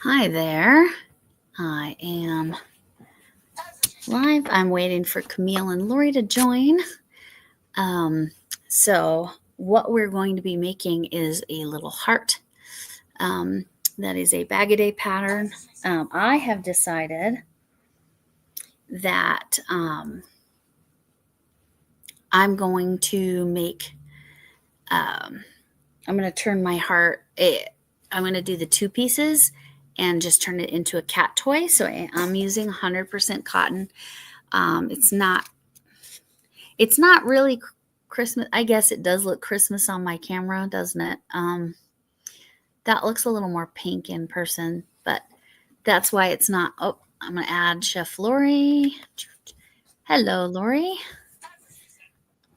Hi there. I am live. I'm waiting for Camille and Lori to join. So what we're going to be making is a little heart. That is a Bag-A-Day pattern. I have decided that I'm going to make. I'm going to turn my heart. I'm going to do the two pieces and just turn it into a cat toy. So I'm using 100% cotton. It's not really Christmas. I guess it does look Christmas on my camera, doesn't it? That looks a little more pink in person, but that's why it's not. Oh, I'm going to add Chef Lori. Hello, Lori.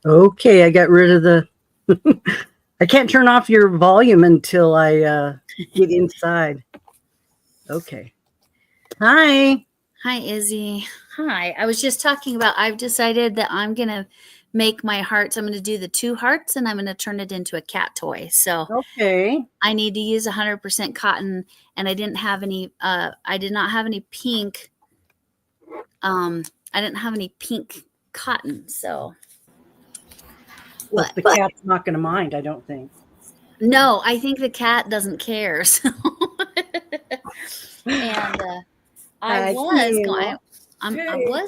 Okay, I got rid of the. I can't turn off your volume until I get inside. Okay. Hi. Hi, Izzy. Hi. I was just talking about, I've decided that I'm going to make my hearts. I'm going to do the two hearts and I'm going to turn it into a cat toy. So Okay. I need to use 100% cotton, and I didn't have any, I did not have any pink. I didn't have any pink cotton. So. Well, the cat's not going to mind, I don't think. No, I think the cat doesn't care. So. And I was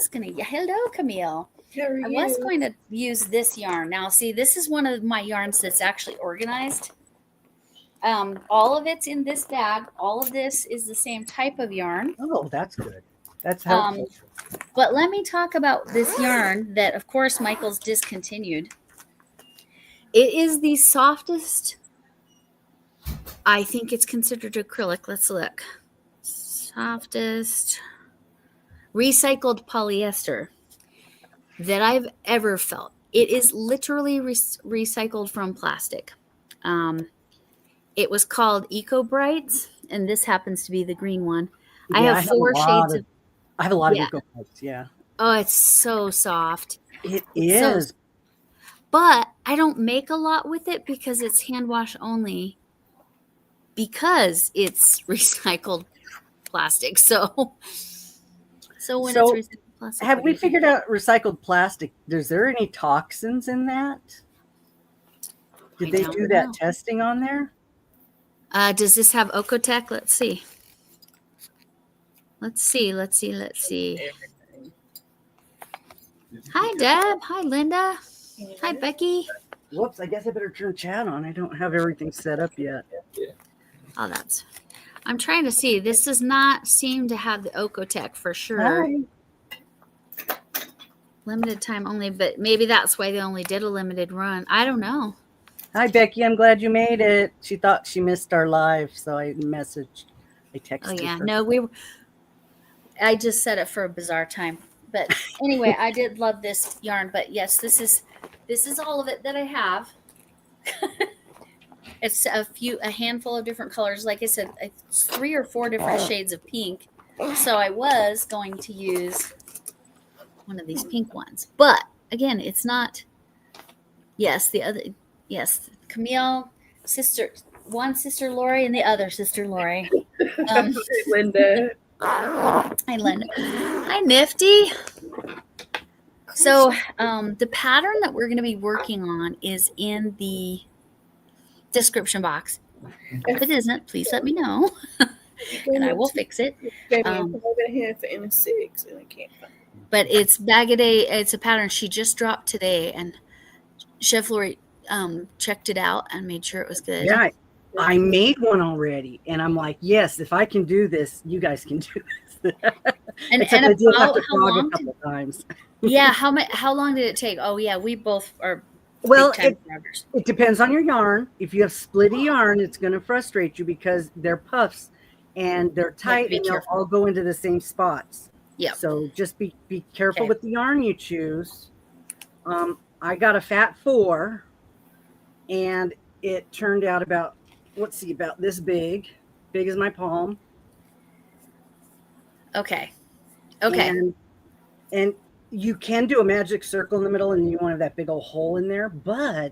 going to, hello, Camille. I was going to use this yarn. Now, see, this is one of my yarns that's actually organized. All of it's in this bag. All of this is the same type of yarn. Oh, that's good. That's helpful. But let me talk about this yarn that, of course, Michael's discontinued. It is the softest. I think it's considered acrylic. Let's look. Softest recycled polyester that I've ever felt. It is literally recycled from plastic. It was called Eco Brights, and this happens to be the green one. Yeah, I have four shades of. I have a lot of Eco Brights. Yeah. Oh, it's so soft. It is. So, but I don't make a lot with it because it's hand wash only. Because it's recycled plastic. So when it's recycled plastic. Have we figured out recycled plastic? Is there any toxins in that? Did they do that testing on there? Does this have Ocotec? Let's see. Let's see. Hi, Deb. Hi, Linda. Hi, Becky. Whoops, I guess I better turn chat on. I don't have everything set up yet. Oh, I'm trying to see. This does not seem to have the Ocotec for sure. Hi. Limited time only, but maybe that's why they only did a limited run. I don't know. Hi, Becky. I'm glad you made it. She thought she missed our live, so I texted Oh, yeah. her. No, I just set it for a bizarre time. But anyway, I did love this yarn. But yes, this is all of it that I have. It's a handful of different colors. Like I said, it's 3 or 4 different shades of pink. So I was going to use one of these pink ones. But again, it's not. Yes, Camille, one sister Lori and the other sister Lori. Linda. Hi, Linda. Hi, Nifty. So the pattern that we're going to be working on is in the description box. If it isn't, please let me know, and I will fix it. But it's Bag-A-Day. It's a pattern she just dropped today, and Chef Lori checked it out and made sure it was good. Yeah, I made one already, and I'm like, yes, if I can do this, you guys can do this. And I did have to frog a couple times. Yeah, how long did it take? Oh yeah, we both are. Well, it depends on your yarn. If you have splitty yarn, it's going to frustrate you because they're puffs and they're tight and they'll all go into the same spots. Yeah. So just be careful with the yarn you choose. I got a fat 4, and it turned out about this big as my palm. Okay. And you can do a magic circle in the middle, and you won't have that big old hole in there, but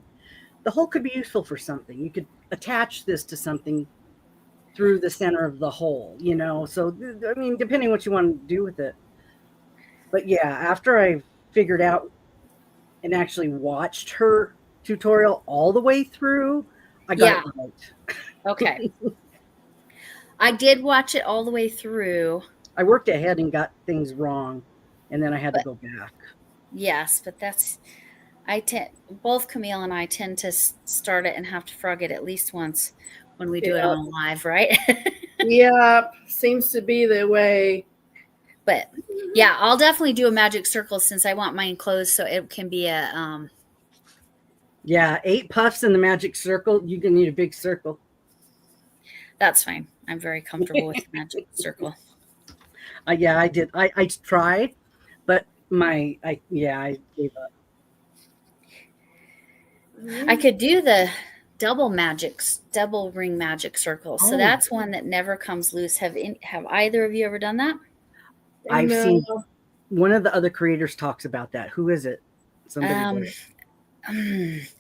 the hole could be useful for something. You could attach this to something through the center of the hole, you know. So I mean, depending what you want to do with it. But yeah, after I figured out and actually watched her tutorial all the way through, I got Yeah. it right. Okay. I did watch it all the way through. I worked ahead and got things wrong, and then I had to But go back. yes, but that's both Camille and I tend to start it and have to frog it at least once when we do it Yep. on live, right? Yep. Seems to be the way. But yeah, I'll definitely do a magic circle since I want mine closed so it can be a Yeah, 8 puffs in the magic circle. You're gonna need a big circle. that's fine. I'm very comfortable with the magic circle. Yeah, I did. I tried, but I gave up. I could do the double ring magic circle. So Oh. that's one that never comes loose. Have either of you ever done that? I've No. seen one of the other creators talks about that. Who is it? Somebody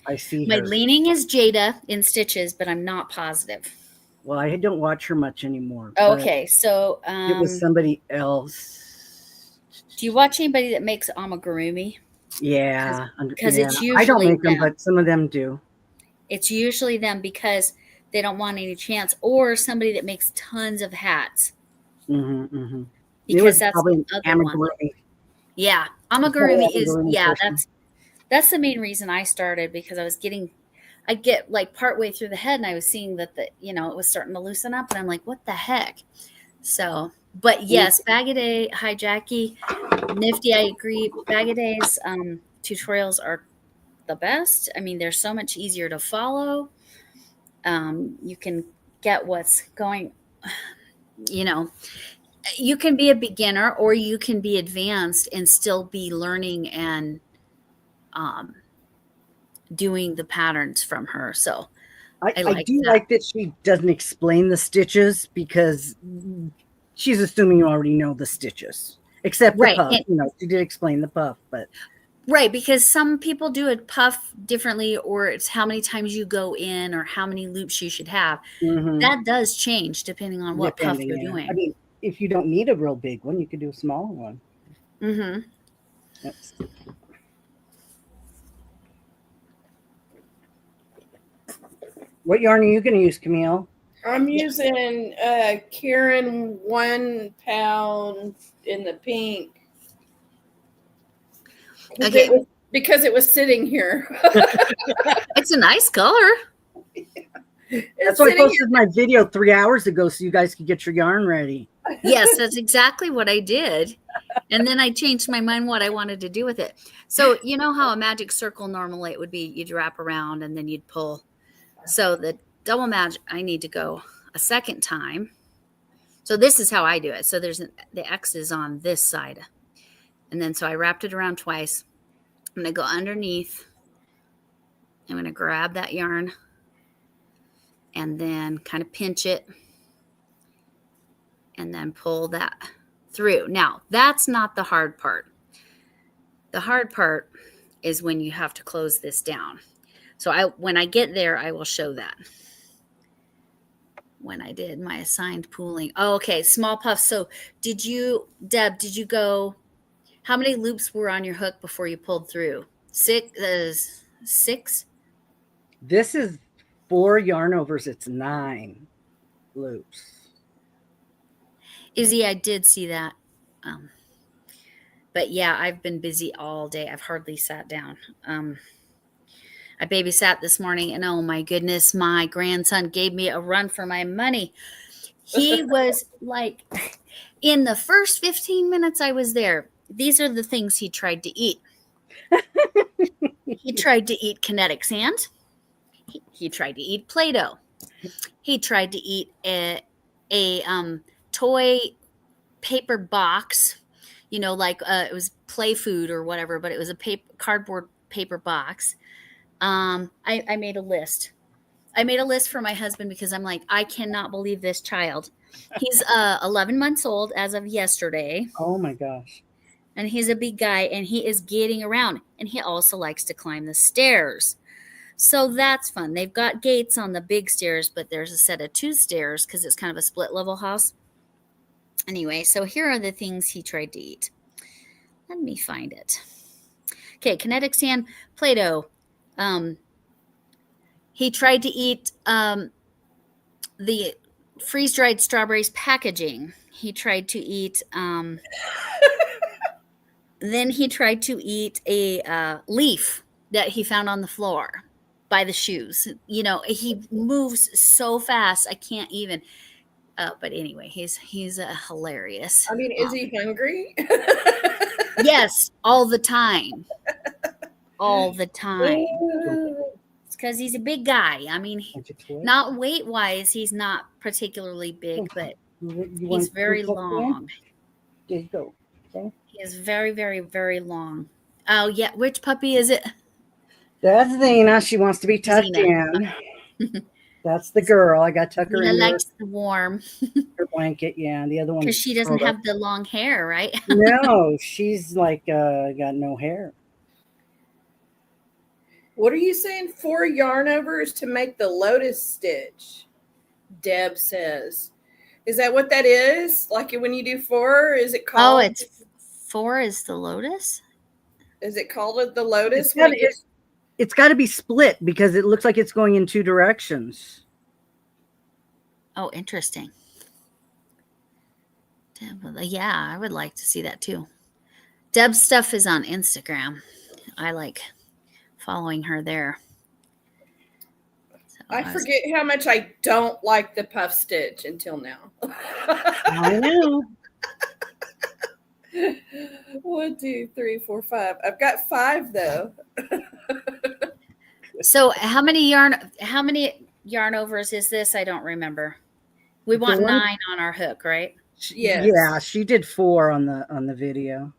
I see My her. leaning is Jada in Stitches, but I'm not positive. Well, I don't watch her much anymore. but Okay, so it was somebody else. do you watch anybody that makes amigurumi? Yeah, Because yeah. it's I don't usually make them, them. but some of them do. It's usually them because they don't want any chance, or somebody that makes tons of hats. Mm-hmm, mm-hmm. Because that's the other one. amigurumi. Yeah, amigurumi is person. that's the main reason I started, because I get like partway through the head and I was seeing that it was starting to loosen up, and I'm like, what the heck? So, but yes, Bag a Day, hi Jackie, Nifty, I agree. Bag a Day's tutorials are the best. I mean, they're so much easier to follow. You can get what's going, you can be a beginner or you can be advanced and still be learning and doing the patterns from her. So I do like that she doesn't explain the stitches, because she's assuming you already know the stitches, except the puff. She did explain the puff, but right, because some people do a puff differently, or it's how many times you go in or how many loops you should have. Mm-hmm. That does change depending on what puff you're doing. I mean, if you don't need a real big one, you could do a smaller one. Mm-hmm. That's... What yarn are you going to use, Camille? I'm using Karen 1 pound in the pink. Okay. Because it was sitting here. It's a nice color. That's why I posted my video 3 hours ago, so you guys could get your yarn ready. Yes, that's exactly what I did. And then I changed my mind what I wanted to do with it. So you know how a magic circle normally it would be, you'd wrap around and then you'd pull. So the double magic, I need to go a second time. So this is how I do it. So there's the X is on this side. And then so I wrapped it around twice. I'm going to go underneath. I'm going to grab that yarn and then kind of pinch it and then pull that through. Now, that's not the hard part. The hard part is when you have to close this down. So when I get there, I will show that. When I did my assigned pooling. Oh, okay, small puffs. So Deb, did you go, how many loops were on your hook before you pulled through? Six? This is 4 yarn overs. It's 9 loops. Izzy, I did see that. But yeah, I've been busy all day. I've hardly sat down. I babysat this morning, and oh my goodness, my grandson gave me a run for my money. He was like, in the first 15 minutes I was there, these are the things he tried to eat. He tried to eat kinetic sand. He tried to eat Play-Doh. He tried to eat a toy paper box, like it was play food or whatever, but it was a cardboard paper box. I made a list. I made a list for my husband because I'm like, I cannot believe this child. He's 11 months old as of yesterday. Oh my gosh. And he's a big guy and he is getting around, and he also likes to climb the stairs. So that's fun. They've got gates on the big stairs, but there's a set of 2 stairs because it's kind of a split level house. Anyway, so here are the things he tried to eat. Let me find it. Okay, kinetic sand, Play-Doh. He tried to eat the freeze-dried strawberries packaging. He tried to eat, then he tried to eat a leaf that he found on the floor by the shoes. You know, he moves so fast, I can't even. But anyway, he's hilarious. I mean, is he hungry? Yes, all the time. All the time. It's because he's a big guy. I mean, not weight-wise, he's not particularly big, but he's very long. There you go. Okay. He is very, very, very long. Oh, yeah. Which puppy is it? That's Zena. She wants to be tucked in. That's the girl. I got Tucker in. Zena likes the warm. Her blanket, yeah. The other one. Because she doesn't have the long hair, right? No, she's like got no hair. What are you saying? 4 yarn overs to make the lotus stitch, Deb says. Is that what that is? Like when you do 4, is it called? Oh, it's 4 is the lotus? Is it called the lotus? It's got to be split because it looks like it's going in 2 directions. Oh, interesting. Deb, yeah, I would like to see that too. Deb's stuff is on Instagram. I like following her there. So I forget how much I don't like the puff stitch until now. I know. 1, 2, 3, 4, 5. I've got 5 though. So how many yarn overs is this? I don't remember. We want 9 on our hook, right? Yes. Yeah, she did 4 on the video.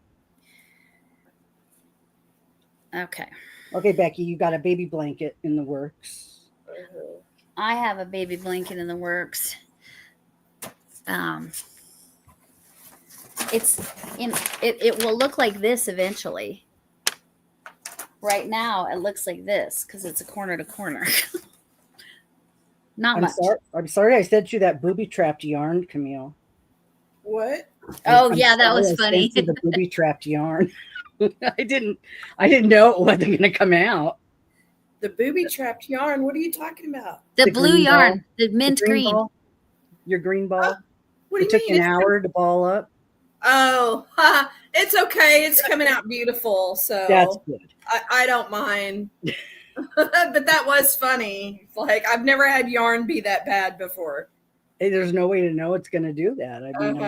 Okay. Okay, Becky, you got a baby blanket in the works. I have a baby blanket in the works. It will look like this eventually. Right now, it looks like this because it's a corner to corner. Not much. I'm sorry I sent you that booby-trapped yarn, Camille. What? Oh, yeah, that was funny. The booby-trapped yarn. I didn't know it wasn't going to come out. The booby-trapped yarn? What are you talking about? The blue yarn, the mint green. Ball? Your green ball? What do you mean? It took an hour to ball up. Oh, it's okay. It's coming out beautiful. So that's good. I don't mind. But that was funny. Like, I've never had yarn be that bad before. Hey, there's no way to know it's going to do that. I mean,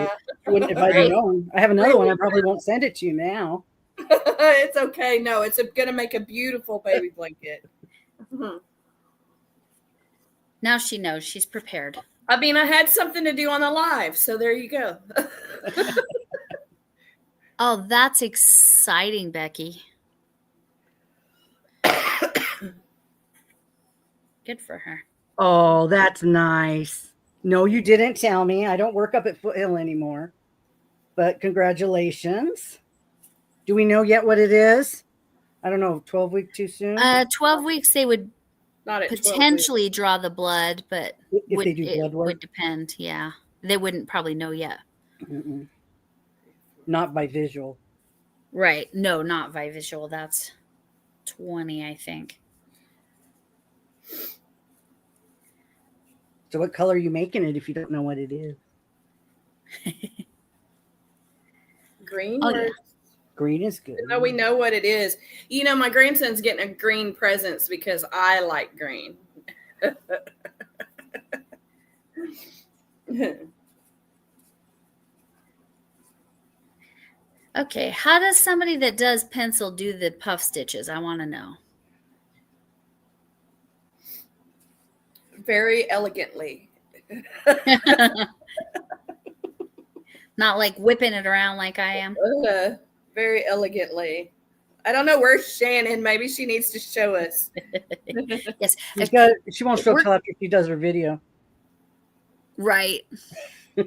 if I don't know, I have another one. I probably won't send it to you now. It's okay. No, it's going to make a beautiful baby blanket. Now she knows. She's prepared. I mean, I had something to do on the live, so there you go. Oh, that's exciting, Becky. Good for her. Oh, that's nice. No, you didn't tell me. I don't work up at Foothill anymore. But congratulations. Do we know yet what it is? I don't know. 12 weeks too soon? 12 weeks they would Not at potentially draw the blood, but if they do blood work? Would depend. Yeah. They wouldn't probably know yet. Mm-mm. Not by visual. Right. No, not by visual. That's 20, I think. So what color are you making it if you don't know what it is? Green? Oh, yeah. Green is good. No, we know what it is. You know, my grandson's getting a green presents because I like green. Okay. How does somebody that does pencil do the puff stitches? I want to know. Very elegantly. Not like whipping it around like I am. Very elegantly. I don't know where's Shannon. Maybe she needs to show us. Yes. She won't show till after she does her video. Right. She's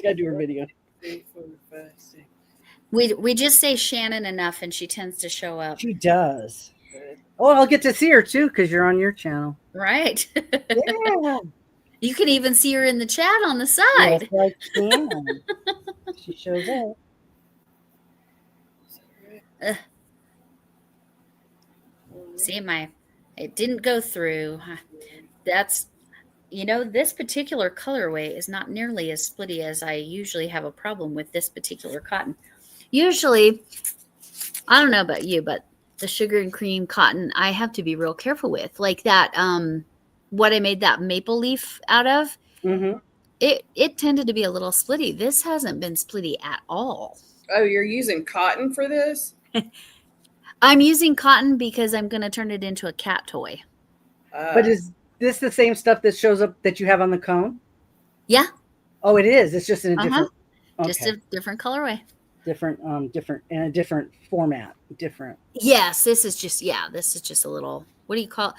got to do her video. 3, 4, 5, 6. We just say Shannon enough and she tends to show up. She does. Oh, I'll get to see her too because you're on your channel. Right. Yeah. You can even see her in the chat on the Yes, side. I can. She shows up. Ugh. See, it didn't go through. That's, this particular colorway is not nearly as splitty as I usually have a problem with this particular cotton. Usually, I don't know about you, but the sugar and cream cotton, I have to be real careful with. Like that, what I made that maple leaf out of, Mm-hmm. it tended to be a little splitty. This hasn't been splitty at all. Oh, you're using cotton for this? I'm using cotton because I'm going to turn it into a cat toy. But is this the same stuff that shows up that you have on the cone? Yeah. Oh, it is. It's just in a different. Okay. Just a different colorway. Different, in a different format. Different. Yes, this is just a little. What do you call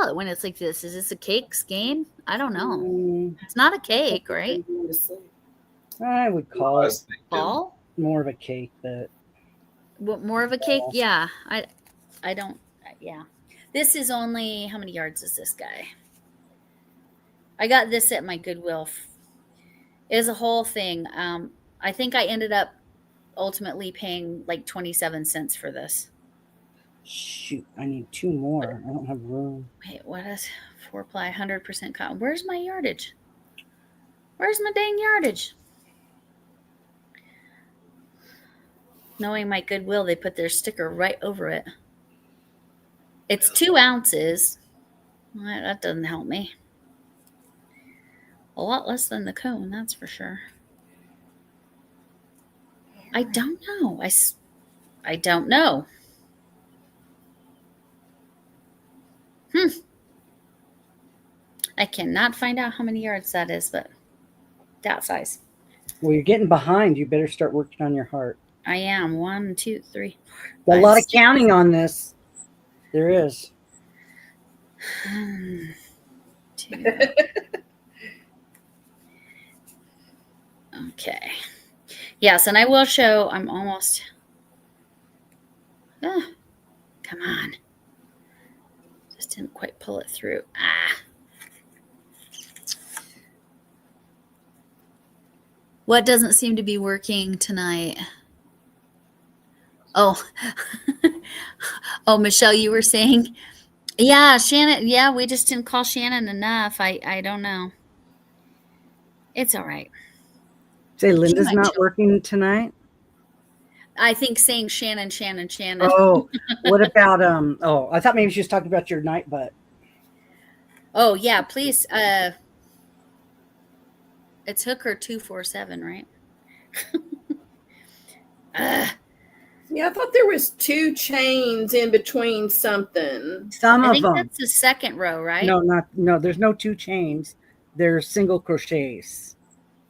it when it's like this? Is this a cake skein? I don't know. It's not a cake, right? I would call it ball. More of a cake, but more of a cake. Yeah, I don't. Yeah, this is only, how many yards is this guy? I got this at my Goodwill. It was a whole thing. I think I ended up ultimately paying like 27 cents for this. Shoot, I need 2 more. I don't have room. Wait, what is 4-ply 100% cotton? Where's my yardage? Where's my dang yardage? Knowing my Goodwill, they put their sticker right over it. It's 2 ounces. Well, that doesn't help me. A lot less than the cone, that's for sure. I don't know. I don't know. I cannot find out how many yards that is, but that size. Well, you're getting behind. You better start working on your heart. I am. 1, 2, 3. A lot of counting on this. There is. 2. Okay. Yes, and I will show. I'm almost. Come on. Just didn't quite pull it through. What doesn't seem to be working tonight? Oh. Oh, Michelle, you were saying, yeah, Shannon. Yeah, we just didn't call Shannon enough. I don't know. It's all right. Say Linda's not working tonight? I think saying Shannon. Oh, what about oh, I thought maybe she was talking about your night butt. Oh yeah, please. It's Hooker 247, right? Yeah, I thought there was 2 chains in between something. I think that's the second row, right? No, there's no 2 chains. There's single crochets.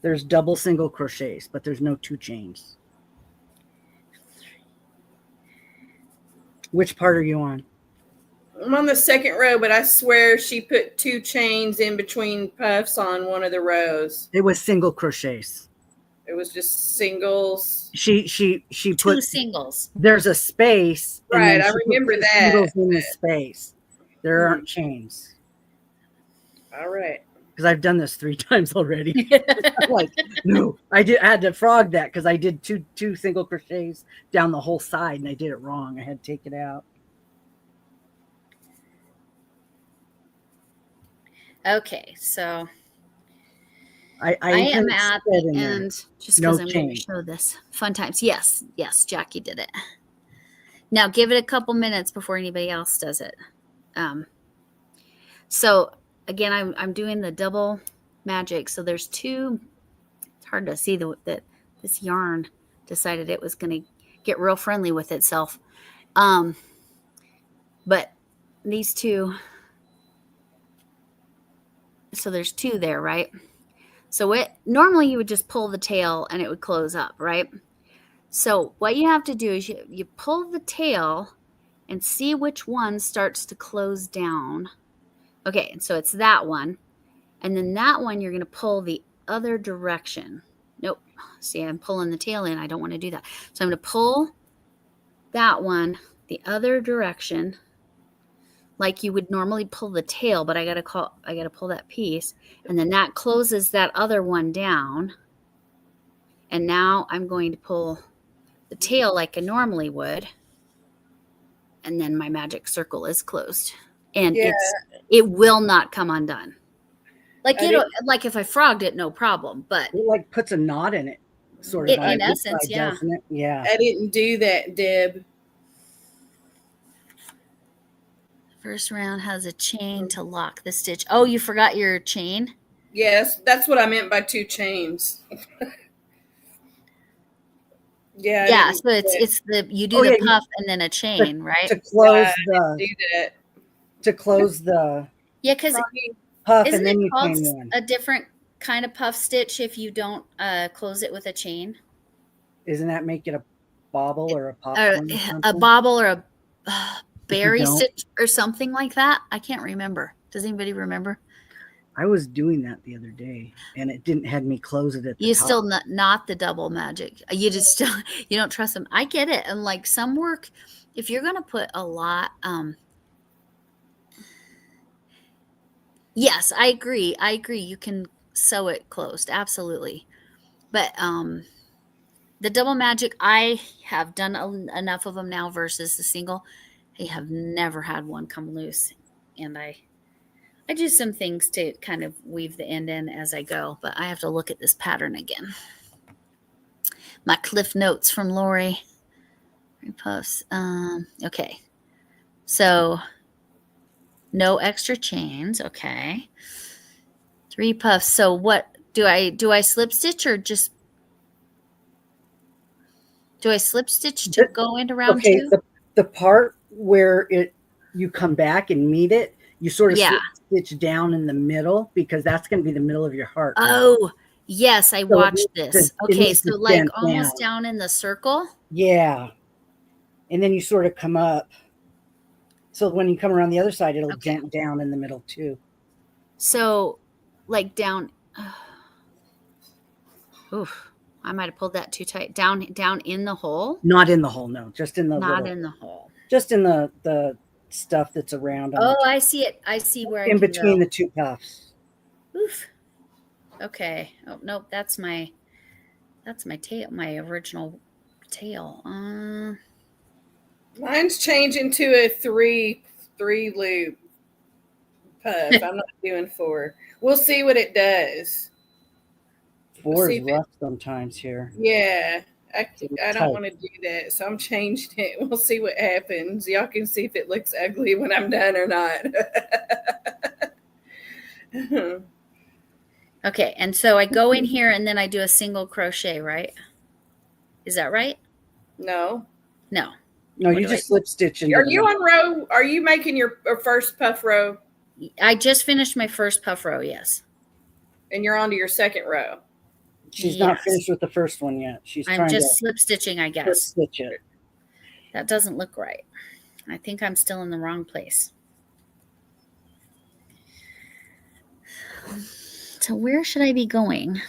There's double single crochets, but there's no 2 chains. Which part are you on? I'm on the second row, but I swear she put 2 chains in between puffs on one of the rows. It was single crochets. It was just singles. She 2 put singles. There's a space. Right, I remember that. Singles in the space. There aren't chains. All right. Because I've done this 3 times already. I'm like, no, I had to frog that because I did two single crochets down the whole side and I did it wrong. I had to take it out. Okay, so I am at the end just because I'm going to show this. Fun times. Yes, Jackie did it. Now give it a couple minutes before anybody else does it. So again, I'm doing the double magic. So there's 2. It's hard to see that this yarn decided it was going to get real friendly with itself. But these 2. So there's 2 there, right? So normally you would just pull the tail and it would close up, right? So what you have to do is you pull the tail and see which one starts to close down. Okay, and so it's that one. And then that one you're going to pull the other direction. Nope. See, I'm pulling the tail in. I don't want to do that. So I'm going to pull that one the other direction. like you would normally pull the tail, but I gotta pull that piece, and then that closes that other one down. And now I'm going to pull the tail like I normally would, and then my magic circle is closed, and Yeah. it will not come undone. Like I like if I frogged it, no problem, but It like puts a knot in it, sort of. in essence, yeah. Doesn't it? Yeah. I didn't do that, Deb. First round has a chain to lock the stitch. Oh, you forgot your chain? Yes, that's what I meant by 2 chains. Yeah. Yeah, so it's the you do the puff and then a chain, right? To close do that. To close the because puff, isn't and then it you called chain one. a different kind of puff stitch if you don't close it with a chain? Isn't that make it a bobble or a pop? A bobble or a berry stitch or something like that? I can't remember. Does anybody remember? I was doing that the other day, and it didn't had me close it at the You top. still not the double magic. You just still you don't trust them. I get it, and like some work, if you're gonna put a lot, yes, I agree. You can sew it closed, absolutely, but the double magic, I have done enough of them now versus the single. I have never had one come loose, and I do some things to kind of weave the end in as I go, but I have to look at this pattern again. My cliff notes from Lori. Puffs. Okay. So no extra chains. Okay. 3 puffs. So what do I slip stitch or just do I slip stitch to go into round 2? The part where you come back and meet it, you sort of slip stitch down in the middle, because that's going to be the middle of your heart. Oh, yes, I watched this. Okay, so like almost down in the circle. Yeah. And then you sort of come up. So when you come around the other side, it'll dent down in the middle too. So like down. Oof. I might have pulled that too tight. Down in the hole? Not in the hole, no. Just in the in the hole. Just in the stuff that's around. Oh, I see it. I see where in between the 2 puffs. Oof. Okay. Oh nope, that's my tail, my original tail. Mine's changing to a 3 loop puff. I'm not doing 4. We'll see what it does. 4 is rough sometimes here. Yeah, I don't want to do that, so I'm changing it. We'll see what happens. Y'all can see if it looks ugly when I'm done or not. Okay, and so I go in here and then I do a single crochet, right? Is that right? No. No, you just slip stitch in. Are you on row? Are you making your first puff row? I just finished my first puff row, yes. And you're on to your second row. She's not finished with the first one yet. I'm just slip stitching, I guess. Slip stitch it. That doesn't look right. I think I'm still in the wrong place. So where should I be going?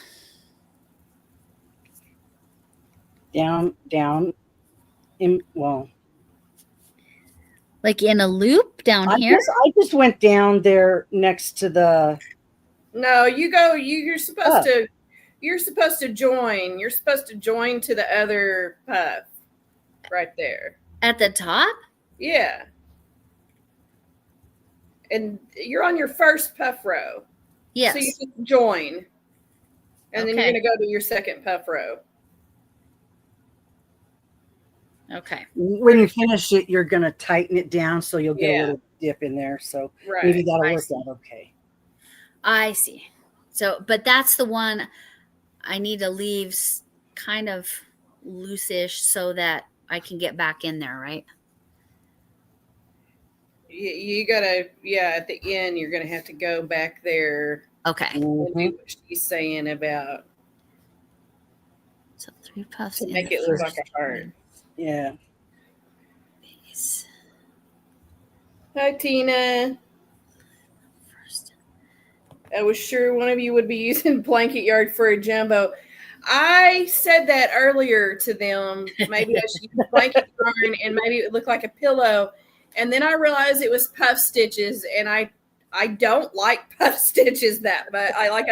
Down, like in a loop down here? I just went down there next to the. No, you go. You're supposed to. You're supposed to join. You're supposed to join to the other puff, right there at the top. Yeah, and you're on your first puff row. Yes. So you just join, and then you're going to go to your second puff row. Okay. When you finish it, you're going to tighten it down so you'll get a little dip in there. So maybe that'll work out okay. I see. So, but that's the one I need to leave kind of loose-ish so that I can get back in there, right? You gotta, at the end, you're gonna have to go back there. Okay. And do what she's saying about. So 3 puffs to make it look like a heart. Yeah. Peace. Hi, Tina. I was sure one of you would be using blanket yard for a jumbo. I said that earlier to them. Maybe I should use blanket yarn and maybe it would look like a pillow. And then I realized it was puff stitches, and I don't like puff stitches that much. I like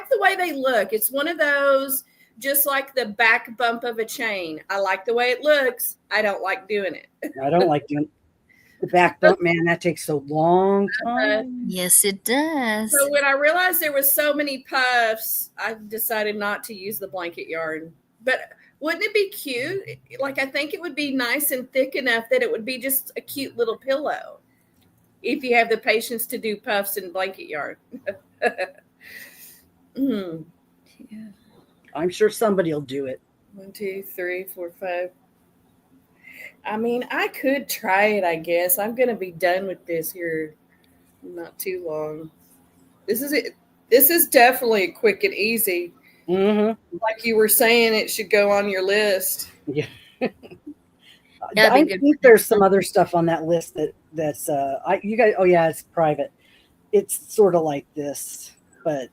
the way they look. It's one of those, just like the back bump of a chain. I like the way it looks. I don't like doing it. I don't like doing the back bump, man. That takes so long time. Yes, it does. So when I realized there was so many puffs, I decided not to use the blanket yarn. But wouldn't it be cute? Like, I think it would be nice and thick enough that it would be just a cute little pillow if you have the patience to do puffs and blanket yarn. Yeah. I'm sure somebody will do it. 1, 2, 3, 4, 5. I mean, I could try it, I guess. I'm going to be done with this here not too long. This is it. This is definitely quick and easy. Mm-hmm. Like you were saying, it should go on your list. Yeah. I think there's some other stuff on that list that's you guys. Oh yeah, it's private. It's sort of like this, but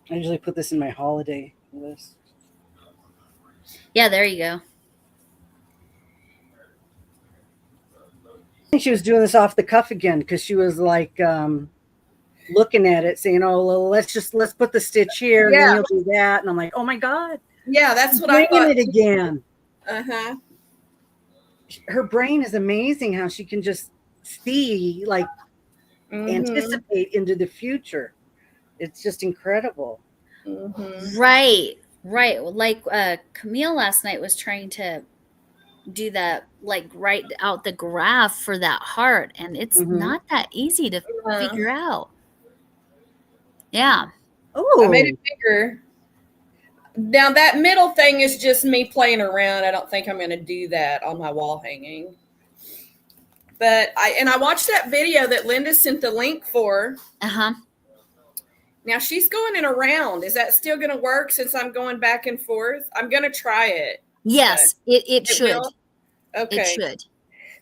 I usually put this in my holiday list. Yeah, there you go. I think she was doing this off the cuff again because she was like looking at it, saying, "Oh, well, let's put the stitch here, and then you'll do that." And I'm like, "Oh my god!" Yeah, that's what I thought. Bringing it again. Uh-huh. Her brain is amazing. How she can just see, like, anticipate into the future. It's just incredible. Mm-hmm. Right. Like Camille last night was trying to do that, like write out the graph for that heart, and it's not that easy to figure out. Yeah. Oh, I made it bigger. Now that middle thing is just me playing around. I don't think I'm going to do that on my wall hanging. But I watched that video that Linda sent the link for. Uh-huh. Now she's going in a round. Is that still going to work since I'm going back and forth? I'm going to try it. Yes, it should. Will? Okay. It should.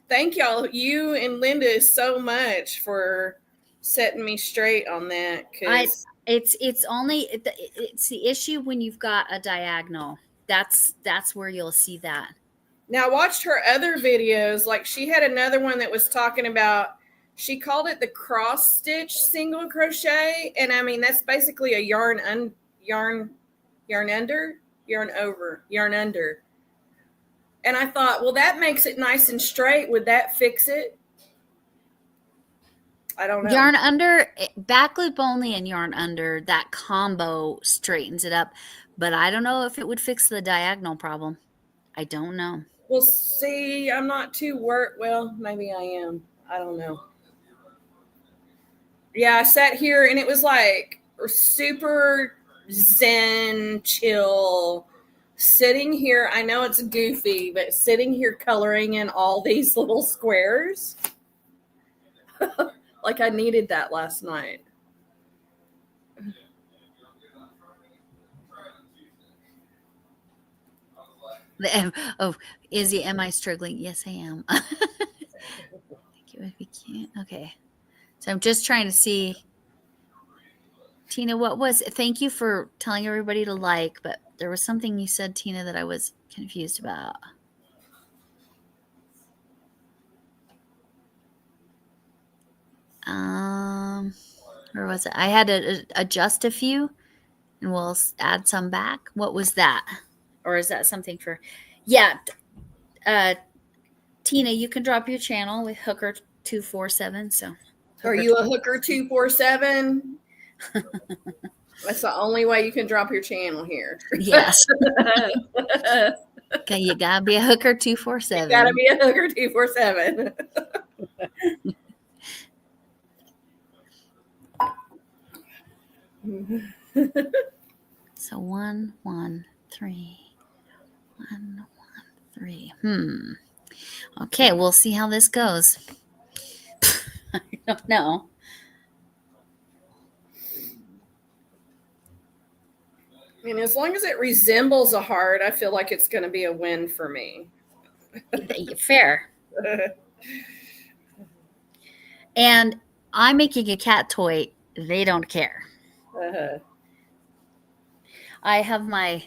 Thank y'all, you and Linda, so much for setting me straight on that. It's the issue when you've got a diagonal. That's where you'll see that. Now I watched her other videos. Like she had another one that was talking about, she called it the cross stitch single crochet. And I mean, that's basically a yarn under. And I thought, well, that makes it nice and straight. Would that fix it? I don't know. Yarn under, back loop only and yarn under, that combo straightens it up. But I don't know if it would fix the diagonal problem. I don't know. Well, see, I'm not too well, maybe I am. I don't know. Yeah, I sat here and it was like super zen, chill. Sitting here, I know it's goofy, but sitting here coloring in all these little squares. Like I needed that last night. Izzy, am I struggling? Yes, I am. We can't. Okay. So I'm just trying to see. Tina, thank you for telling everybody to like, but there was something you said, Tina, that I was confused about. Where was it? I had to adjust a few and we'll add some back. What was that? Or is that something for, yeah. Tina, you can drop your channel with Hooker 247. So are you a Hooker 247? That's the only way you can drop your channel here. Yes. Okay, you gotta be a Hooker 247. You gotta be a Hooker 247. So 1 1 3 1 1 3. Okay, we'll see how this goes. I don't know. I mean, as long as it resembles a heart, I feel like it's going to be a win for me. Fair. And I'm making a cat toy. They don't care. I have my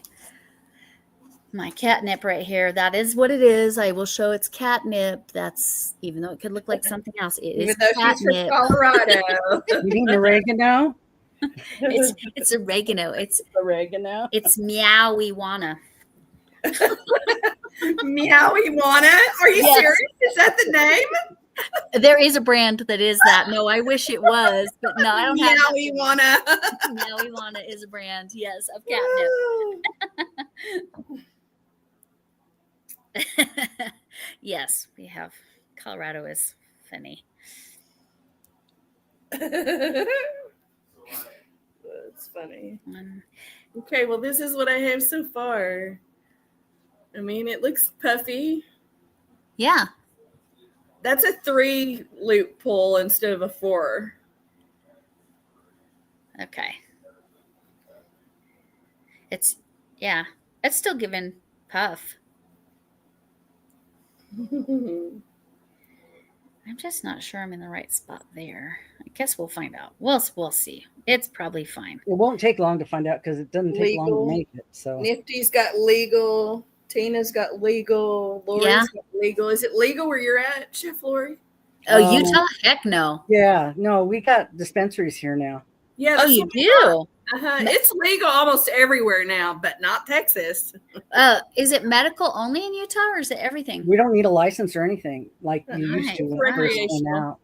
My catnip right here. That is what it is. I will show it's catnip. That's, even though it could look like something else, it Even is though she's from catnip. Colorado. You mean oregano? It's oregano. It's Oregano. meowie wanna. Meowie Wanna? Are you Yes. serious? Is that the name? There is a brand that is that. No, I wish it was, but no, I don't have that. Meowie Wanna. Meowie wanna is a brand, yes, of catnip. Yes, we have. Colorado is funny. That's funny. Okay, well, this is what I have so far. I mean, it looks puffy. Yeah. That's a 3 loop pull instead of a 4. Okay. It's still giving puff. I'm just not sure I'm in the right spot there. I guess we'll find out. We'll see. It's probably fine. It won't take long to find out because it doesn't take long Legal. to make it. So Nifty's got legal. Tina's got legal. Lori's got legal. Is it legal where you're at, Chef Lori? Oh, Utah? Heck no. Yeah, no, we got dispensaries here now. Yeah. Oh, you do? It's legal almost everywhere now, but not Texas. Is it medical only in Utah, or is it everything? We don't need a license or anything like you used to when it first came Recreational. out.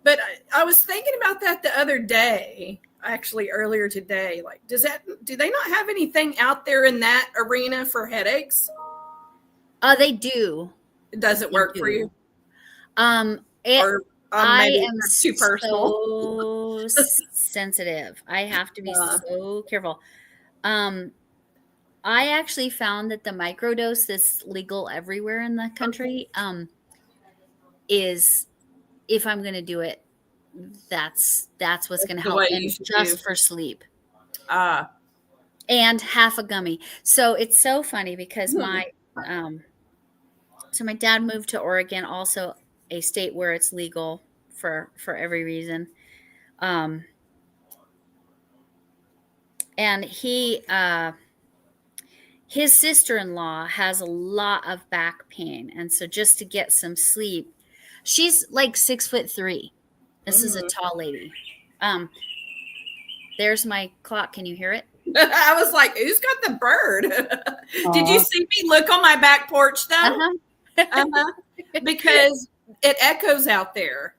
But I was thinking about that the other day, actually earlier today. Like, do they not have anything out there in that arena for headaches? They do. It doesn't work for you. I am too personal. So sensitive. I have to be so careful. I actually found that the microdose that's legal everywhere in the country is, if I'm going to do it, that's what's going to help, and just for sleep. And half a gummy. So it's so funny because my dad moved to Oregon, also a state where it's legal for every reason. And his sister-in-law has a lot of back pain. And so just to get some sleep, she's like 6'3". This is a tall lady. There's my clock. Can you hear it? I was like, who's got the bird? Did you see me look on my back porch though? Because it echoes out there.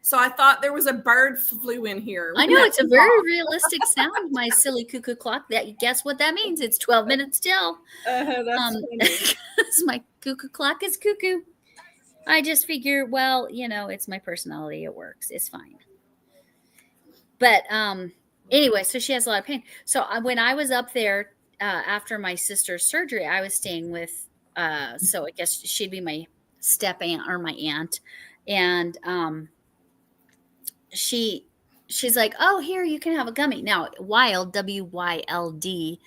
So I thought there was a bird flew in here. I know, it's a very realistic sound, my silly cuckoo clock. That, guess what that means? It's 12 minutes till. That's my cuckoo clock is cuckoo. I just figure, well, it's my personality. It works. It's fine. But anyway, so she has a lot of pain. So when I was up there after my sister's surgery, I was staying with, so I guess she'd be my step aunt or my aunt. And she's like, oh, here, you can have a gummy. Now, Wild, W-Y-L-D,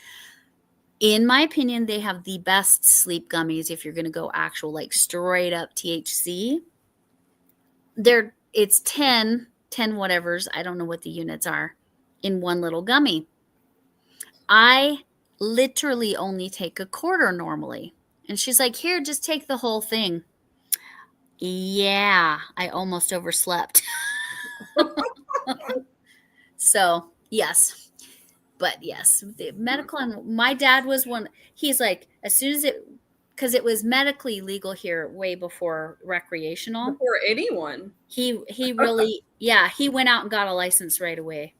in my opinion, they have the best sleep gummies if you're going to go actual, like, straight up THC. It's 10 whatevers, I don't know what the units are, in one little gummy. I literally only take a quarter normally. And she's like, here, just take the whole thing. Yeah, I almost overslept. So, yes. But yes, the medical, and my dad was one. He's like, as soon as because it was medically legal here way before recreational. Before anyone. He really, he went out and got a license right away.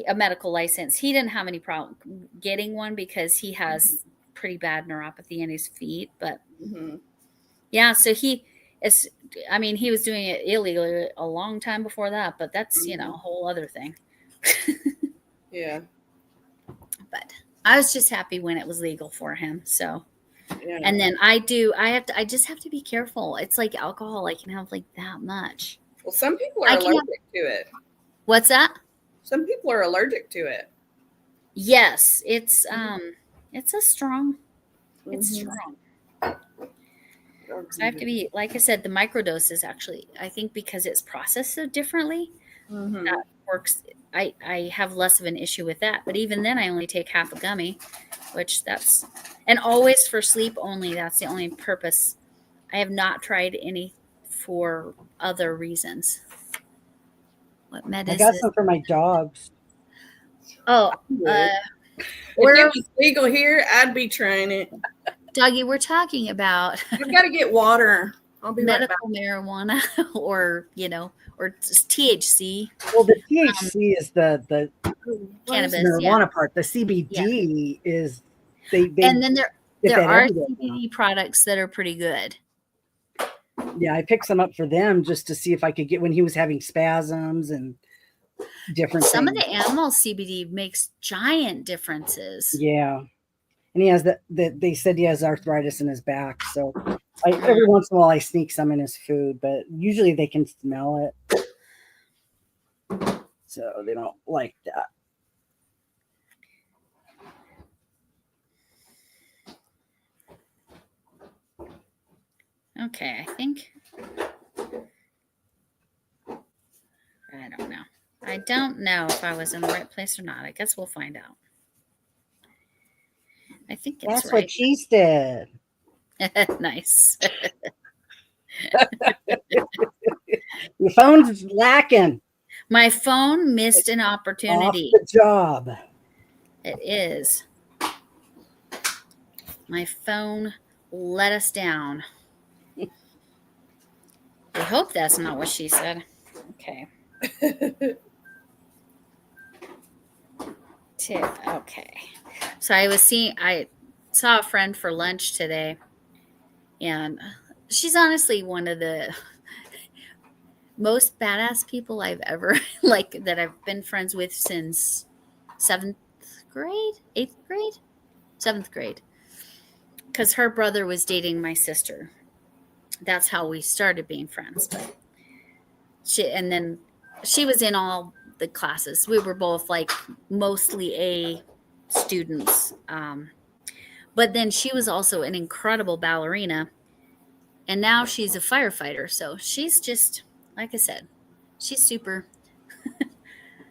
A medical license. He didn't have any problem getting one because he has pretty bad neuropathy in his feet. But so he was doing it illegally a long time before that, but that's, a whole other thing. Yeah. But I was just happy when it was legal for him. So, and then I just have to be careful. It's like alcohol. I can have like that much. Well, some people are allergic to it. What's that? Some people are allergic to it. Yes. It's strong. It's strong. So I have to be, like I said, the microdose is actually, I think because it's processed so differently, that works. I have less of an issue with that. But even then, I only take half a gummy. which that's, and always for sleep only. That's the only purpose. I have not tried any for other reasons. What med I is got it? some for my dogs. Oh, If we're it was legal here, I'd be trying it. Doggy, we're talking about I've got to get water. I'll be right back. medical marijuana or, or just THC, Well, the THC is the cannabis. marijuana Yeah. part. The CBD is they And then get there that are everywhere now. CBD products that are pretty good. Yeah, I picked some up for them just to see if I could get when he was having spasms and different Some things. of the animal CBD makes giant differences. Yeah. And he has that they said he has arthritis in his back. So every once in a while I sneak some in his food, but usually they can smell it. So they don't like that. Okay, I think. I don't know. I don't know if I was in the right place or not. I guess we'll find out. I think it's That's right. what she said. Nice. Your phone's lacking. My phone missed an Off opportunity. the job. It is. My phone let us down. I hope that's not what she said. Okay. Tip. Okay. So I saw a friend for lunch today, and she's honestly one of the most badass people I've ever that I've been friends with since 7th grade, 8th grade, 7th grade. Because her brother was dating my sister. That's how we started being friends. But she was in all the classes. We were both like mostly A students. But then she was also an incredible ballerina. And now she's a firefighter. So she's just, like I said, she's super,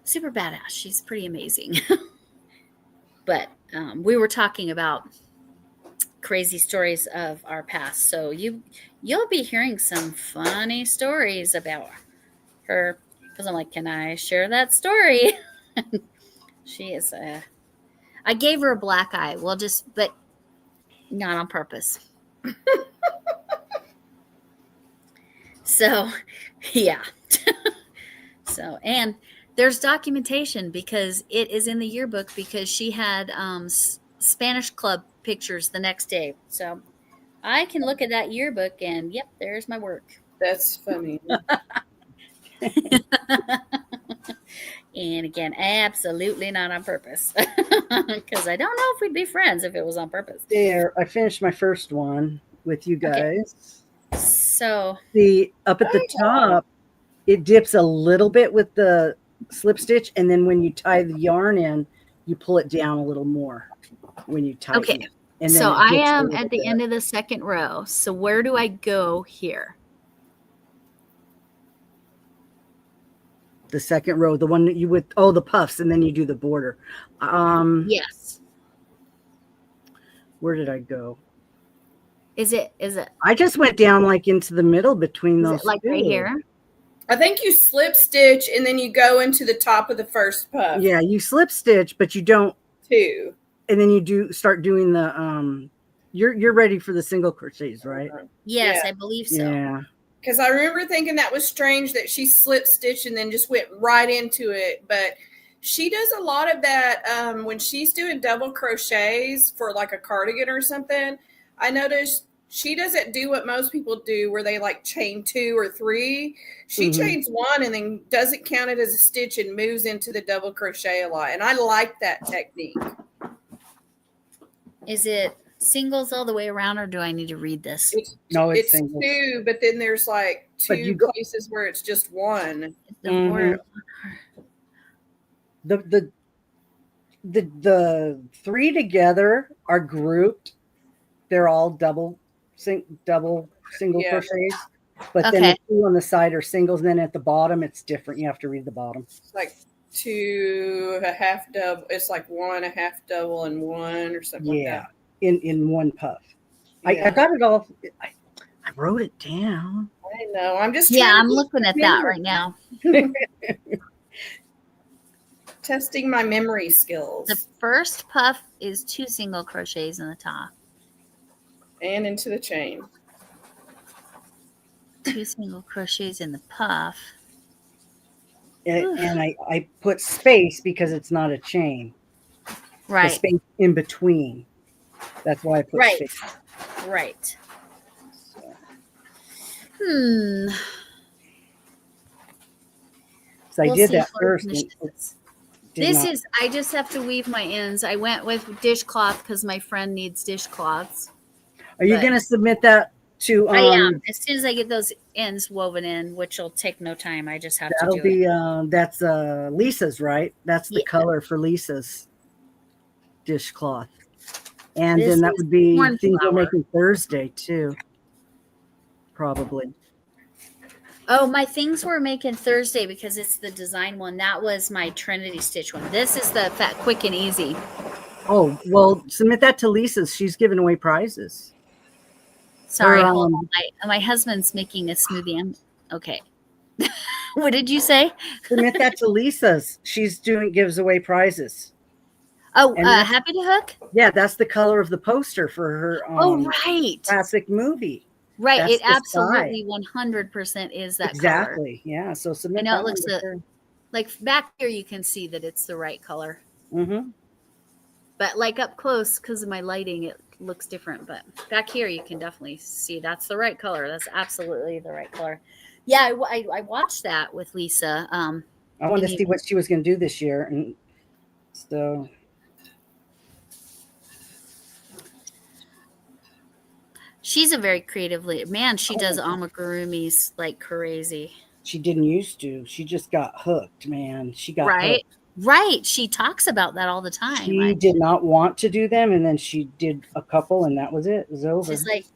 super badass. She's pretty amazing. But we were talking about crazy stories of our past. So you'll be hearing some funny stories about her. Because I'm like, can I share that story? She is I gave her a black eye. Well, but not on purpose. So, yeah. So, and there's documentation because it is in the yearbook because she had Spanish club pictures the next day. So I can look at that yearbook and yep, there's my work. That's funny. And again, absolutely not on purpose. Because I don't know if we'd be friends if it was on purpose. There, I finished my first one with you guys. Okay. So up at the top, it dips a little bit with the slip stitch, and then when you tie the yarn in, you pull it down a little more when you tighten okay. it. And then so I am at the end of the second row. So where do I go here? The second row, the one that you would the puffs, and then you do the border. Yes. Where did I go? Is it? I just went down like into the middle between those. Like right here? I think you slip stitch and then you go into the top of the first puff. Yeah, you slip stitch, but you don't. Too. And then you start doing the You're ready for the single crochets, right? Yes, yeah. I believe so. Yeah. Because I remember thinking that was strange that she slip stitched and then just went right into it. But she does a lot of that when she's doing double crochets for like a cardigan or something. I noticed she doesn't do what most people do where they like chain 2 or 3. She chains 1 and then doesn't count it as a stitch and moves into the double crochet a lot. And I like that technique. Is it singles all the way around, or do I need to read this? It's singles. 2, but then there's like 2 places where it's just 1. The 3 together are grouped. They're all double single crochets, but then the 2 on the side are singles. And then at the bottom, it's different. You have to read the bottom. It's like to a half double. It's like one, a half double, and one or something like Yeah, that. in one puff. Yeah. I got it all. I wrote it down. I know. I'm just Yeah, trying I'm to looking at that right now. testing my memory skills. The first puff is 2 single crochets in the top. And into the chain. 2 single crochets in the puff. And I put space because it's not a chain. Right. The space in between. That's why I put Right. space. Right. So, so I We'll did see that if I first. finish And this. did This not- is, I just have to weave my ends. I went with dishcloth because my friend needs dishcloths. Are you but- going to submit that to? I am. As soon as I get those ends woven in, which will take no time, I just have to That'll do be it. that's Lisa's, right? That's the Yeah. color for Lisa's dishcloth. And This then that is would be things we're cornflower. making Thursday too. Probably. Oh, my things were making Thursday because it's the design one. That was my Trinity Stitch one. This is the Fat Quick and Easy. Oh, well, submit that to Lisa's. She's giving away prizes. Sorry, Or, hold on. My husband's making a smoothie. Okay. What did you say? Submit that to Lisa's. She's gives away prizes. Oh, And that's- Happy to Hook? Yeah, that's the color of the poster for her Oh, right. classic movie. Right. That's It the absolutely 100% is that color. Exactly. Yeah. So submit know that it looks one to her. Like back here, you can see that it's the right color. Mm-hmm. But like up close, because of my lighting, it looks different. But back here, you can definitely see that's the right color. That's absolutely the right color. Yeah, I watched that with Lisa. I wanted to see what she was going to do this year. And so. She's a very creative lady. Man, she does amigurumis like crazy. She didn't used to. She just got hooked, man. She got right. hooked. Right. She talks about that all the time. She did not want to do them, and then she did a couple, and that was it. It was over. She's like,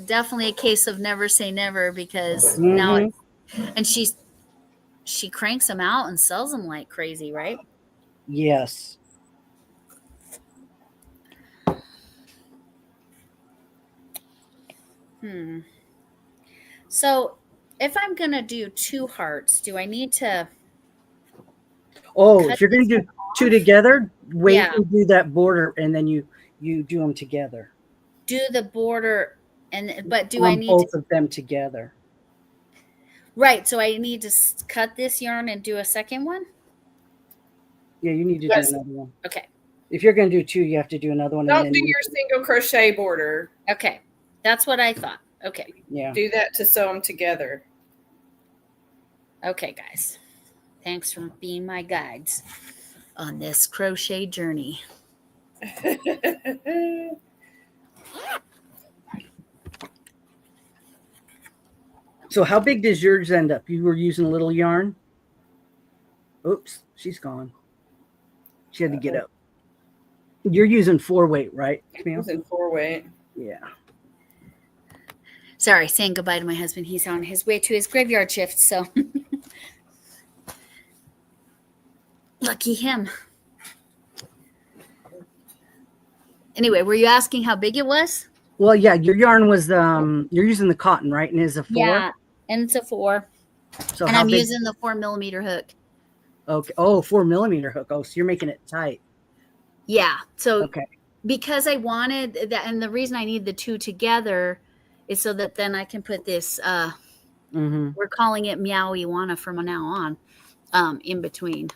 definitely a case of never say never because now it's, and she cranks them out and sells them like crazy, right? Yes. So if I'm going to do 2 hearts, do I need to? Oh, if you're going to do 2 together, wait Yeah. and do that border, and then you do them together. Do the border, but do On I need both of them together? Right. So I need to cut this yarn and do a second one? Yeah, you need to Yes. do another one. Okay. If you're going to do 2, you have to do another one. Don't and do then your single crochet border. Okay. That's what I thought. Okay. Yeah. Do that to sew them together. Okay, guys. Thanks for being my guides on this crochet journey. So how big does yours end up? You were using a little yarn? Oops, she's gone. She had to get up. You're using 4-weight, right, Camille? Using 4-weight. Yeah. Sorry, saying goodbye to my husband. He's on his way to his graveyard shift, so lucky him. Anyway, were you asking how big it was? Well, yeah, your yarn was you're using the cotton, right? And it's a 4? Yeah, and it's a 4. So And how I'm big? using the 4mm hook. Okay. Oh, 4mm hook. Oh, so you're making it tight. Yeah. So Okay. because I wanted that, and the reason I need the 2 together is so that then I can put this we're calling it Meow Iwana from now on, in between.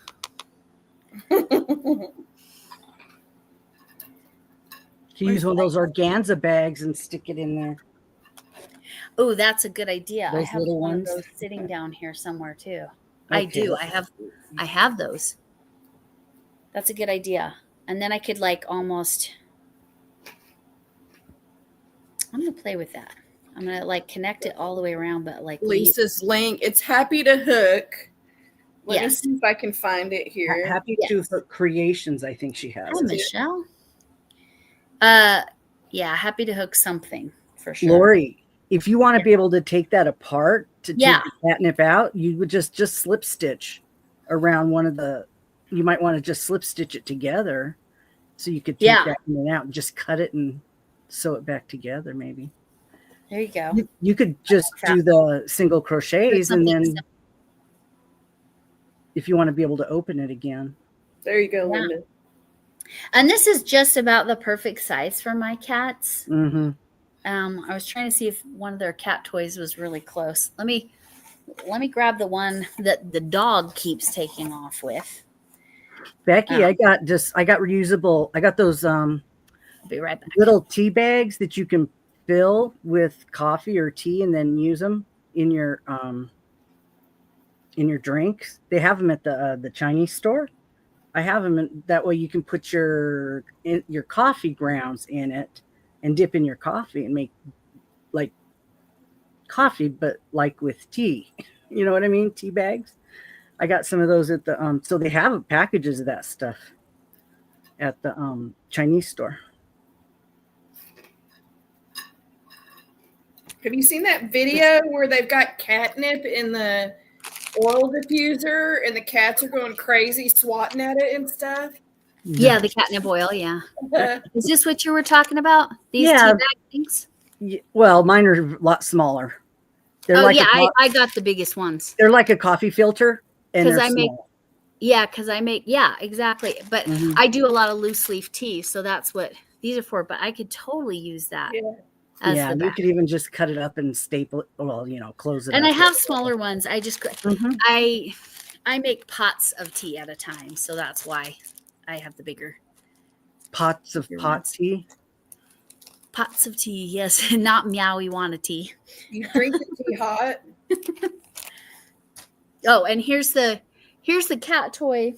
You use one of those organza bags and stick it in there. Oh, that's a good idea. I Those have little one ones? of those sitting down here somewhere too. I Okay. do. I have those. That's a good idea. And then I could like almost I'm gonna play with that. I'm gonna like connect it all the way around, but like Lisa's link. It's Happy to Hook. Let me Yes. see if I can find it here. Happy Yes. to Hook Creations, I think she has. Hi, Michelle. Yeah, happy to hook something for sure. Lori, if you want to be able to take that apart to Yeah. take the catnip out, you would just slip stitch around one of the, you might want to just slip stitch it together so you could take Yeah. that in and out and just cut it and sew it back together maybe. There you go. You could just do the single crochets and then if you want to be able to open it again. There you go, Yeah. Linda. And this is just about the perfect size for my cats. Mm-hmm. I was trying to see if one of their cat toys was really close. Let me grab the one that the dog keeps taking off with. Becky, I got reusable. I got those I'll be right back. little tea bags that you can fill with coffee or tea and then use them in your drinks. They have them at the Chinese store. I have them that way you can put your coffee grounds in it and dip in your coffee and make like coffee, but like with tea. You know what I mean? Tea bags. I got some of those at the so they have packages of that stuff at the Chinese store. Have you seen that video where they've got catnip in the oil diffuser and the cats are going crazy swatting at it and stuff? Yeah, the catnip oil. Yeah. Is this what you were talking about? These tea bag things? Yeah, well, mine are a lot smaller. They're I got the biggest ones. They're like a coffee filter, and they're small. Exactly. But I do a lot of loose leaf tea, so that's what these are for. But I could totally use that. Yeah, you could even just cut it up and staple it. Well, close it. And I have smaller ones. I just I make pots of tea at a time, so that's why I have the bigger pots of tea. Pots of tea, yes, not meowy wanna tea. You drink the tea hot. Oh, and here's the cat toy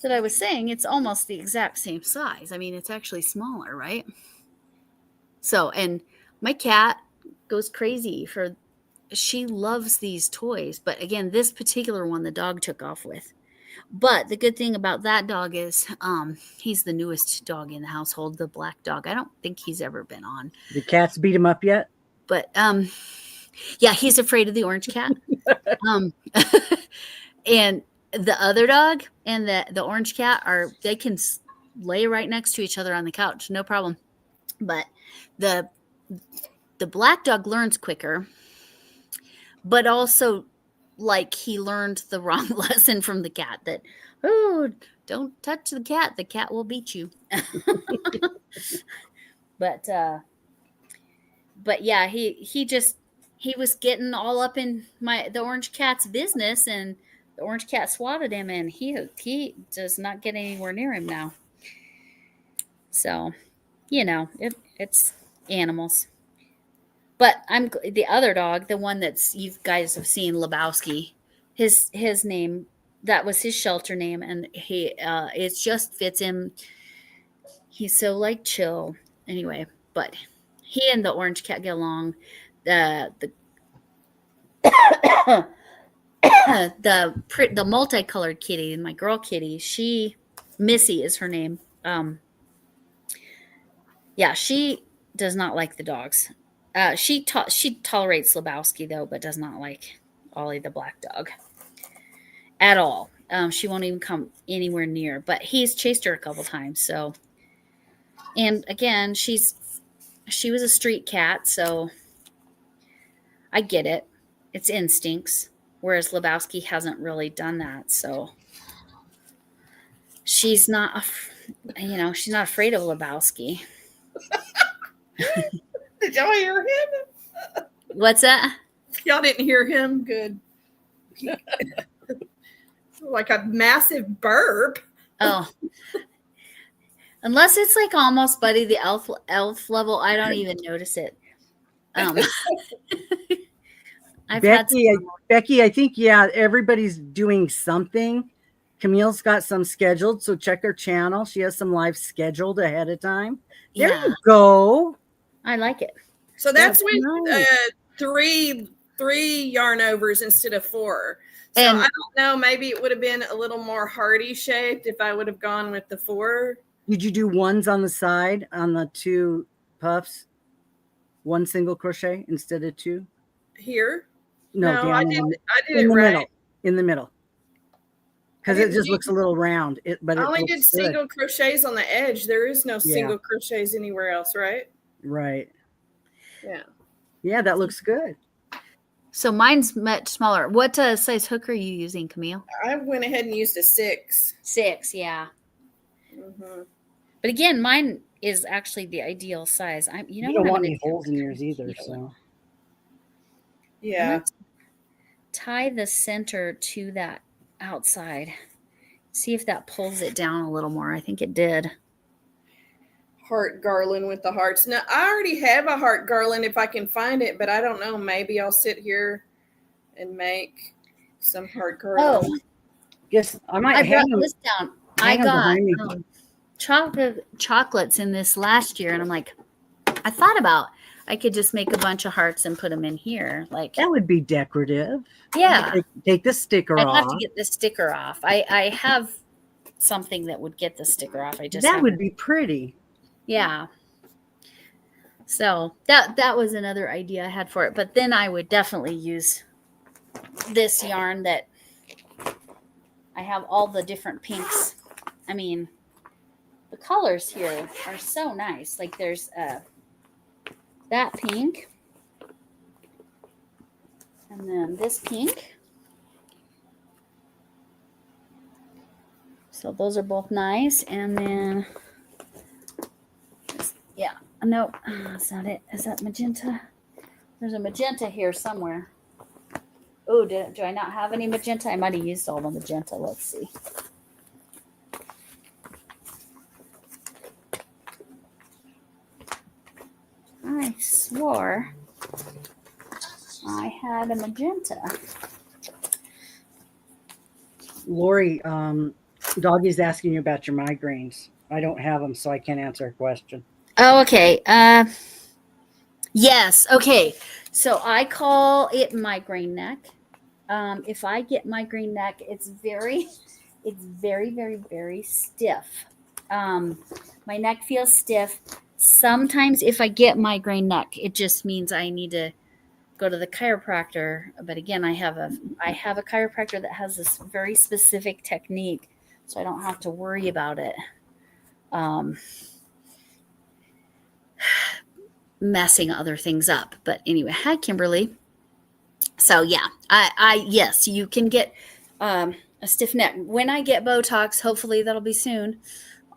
that I was saying. It's almost the exact same size. I mean, it's actually smaller, right? So, and my cat goes crazy she loves these toys. But again, this particular one, the dog took off with. But the good thing about that dog is he's the newest dog in the household, the black dog. I don't think he's ever been on. The cats beat him up yet? But yeah, he's afraid of the orange cat. And the other dog and the orange cat they can lay right next to each other on the couch, no problem. But the black dog learns quicker, but also like he learned the wrong lesson from the cat that, oh, don't touch the cat will beat you. But yeah, he was getting all up in the orange cat's business, and the orange cat swatted him, and he does not get anywhere near him now. So, it's animals. But the other dog, the one that's you guys have seen, Lebowski, his name, that was his shelter name, and he it just fits him. He's so like chill. Anyway, but he and the orange cat get along. The the multicolored kitty, my girl kitty, Missy is her name. Yeah, she does not like the dogs. She tolerates Lebowski though, but does not like Ollie the black dog at all. She won't even come anywhere near. But he's chased her a couple times. So, and again, she was a street cat, so I get it. It's instincts, whereas Lebowski hasn't really done that. So she's not, she's not afraid of Lebowski. Did y'all hear him? What's that? Y'all didn't hear him? Good. Like a massive burp. Oh. Unless it's like almost Buddy the Elf level, I don't even notice it. Becky, I think, everybody's doing something. Camille's got some scheduled, so check her channel. She has some live scheduled ahead of time. There you go. I like it. So that's with nice. three yarn overs instead of 4. So I don't know. Maybe it would have been a little more hardy shaped if I would have gone with the 4. Did you do ones on the side on the 2 puffs? 1 single crochet instead of 2? Here? No, I did it right. In the middle. because it just looks a little round. But I it only looks did good. single crochets on the edge. There is no Yeah. single crochets anywhere else, right? Right. Yeah. Yeah, that looks good. So mine's much smaller. What size hook are you using, Camille? I went ahead and used a 6. 6, yeah. Mm-hmm. But again, mine is actually the ideal size. You don't want any holes in yours either, so. Yeah. Tie the center to that outside. See if that pulls it down a little more. I think it did. Heart garland with the hearts. Now, I already have a heart garland if I can find it, but I don't know. Maybe I'll sit here and make some heart garland. Oh, yes, I might. I brought this down. I got chocolates in this last year, and I'm like, I thought about I could just make a bunch of hearts and put them in here. Like that would be decorative. Yeah. Take the sticker off. I'd have to get the sticker off. I have something that would get the sticker off. That would be pretty. Yeah. So that was another idea I had for it. But then I would definitely use this yarn that I have all the different pinks. I mean, the colors here are so nice. Like there's that pink. And then this pink. So those are both nice. And then, yeah, no, that's not it. Is that magenta? There's a magenta here somewhere. Oh, do I not have any magenta? I might have used all the magenta. Let's see. I swore I had a magenta. Lori, Doggy's asking you about your migraines. I don't have them, so I can't answer her question. Oh, okay. Yes. Okay. So I call it migraine neck. If I get migraine neck, it's very, very, very stiff. My neck feels stiff. Sometimes if I get migraine neck, it just means I need to go to the chiropractor. But again, I have a chiropractor that has this very specific technique, so I don't have to worry about it messing other things up. But anyway, hi Kimberly. So yeah, I yes, you can get a stiff neck. When I get Botox, hopefully that'll be soon.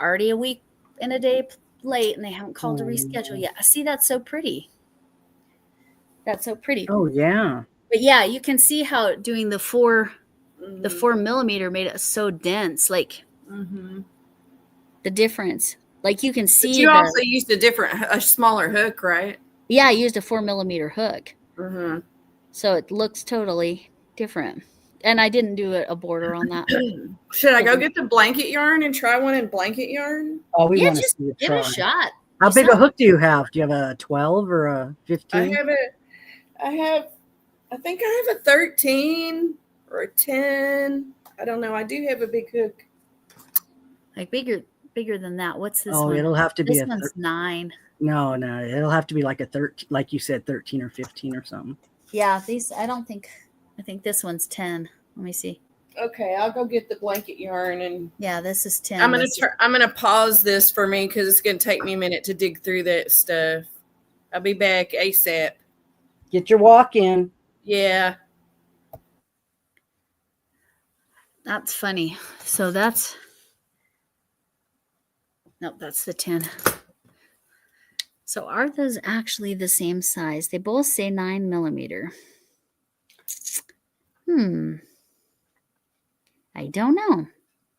Already a week and a day late, and they haven't called to reschedule yet. See, that's so pretty. That's so pretty. Oh yeah. But yeah, you can see how doing the 4 millimeter made it so dense. Like the difference. Like you can see. But you also used a smaller hook, right? Yeah, I used a 4 millimeter hook. So it looks totally different. And I didn't do a border on that. Should I go get the blanket yarn and try one in blanket yarn? Oh, we want to just see it. Give it a shot. How big a hook do you have? Do you have a 12 or a 15? I think I have a 13 or a 10. I don't know. I do have a big hook. Like bigger than that. What's this one? Oh, it'll have to be this one's 9. No, it'll have to be like a 13, like you said, 13 or 15 or something. Yeah, I think this one's 10. Let me see. Okay, I'll go get the blanket yarn and yeah, this is 10. I'm gonna pause this for me because it's gonna take me a minute to dig through that stuff. I'll be back ASAP. Get your walk in. Yeah. That's funny. So that's the 10. So are those actually the same size? They both say 9 millimeter. I don't know.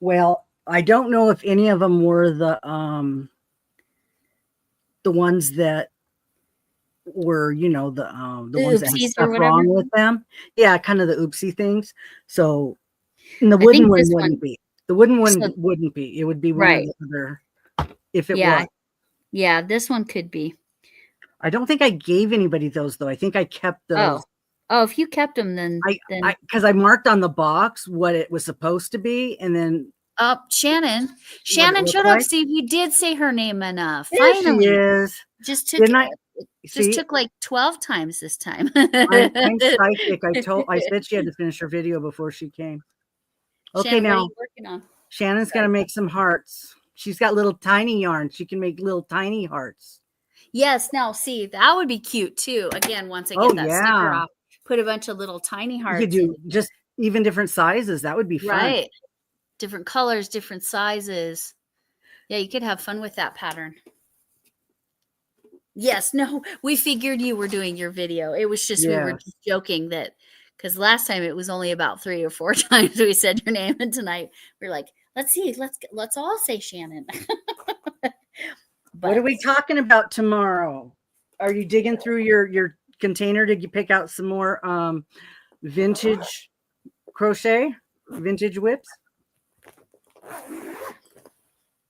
Well, I don't know if any of them were the ones that were, the ones that had stuff wrong with them. Yeah, kind of the oopsie things. So the wooden one wouldn't be. The wooden one wouldn't be. It would be one of the other. If it was. Yeah, this one could be. I don't think I gave anybody those though. I think I kept those. Oh, if you kept them, then because I marked on the box what it was supposed to be, and then Shannon showed up. Steve, you did say her name enough. There finally, she is. Just took like 12 times this time. I'm psychic. I said she had to finish her video before she came. Okay, Shannon, what are now you working on? Shannon's going to make some hearts. She's got little tiny yarn. She can make little tiny hearts. Yes. Now, see, that would be cute too. Again, once I Oh, get that sticker yeah. off, put a bunch of little tiny You hearts could do in. just even different sizes. That would be fun. Right. Different colors, different sizes. Yeah, you could have fun with that pattern. Yes, no, we figured you were doing your video. It was just we were Yes. just joking that because last time it was only about 3 or 4 times we said your name, and tonight we're like, let's see, let's all say Shannon. What are we talking about tomorrow? Are you digging through your container to pick out some more vintage crochet, vintage whips?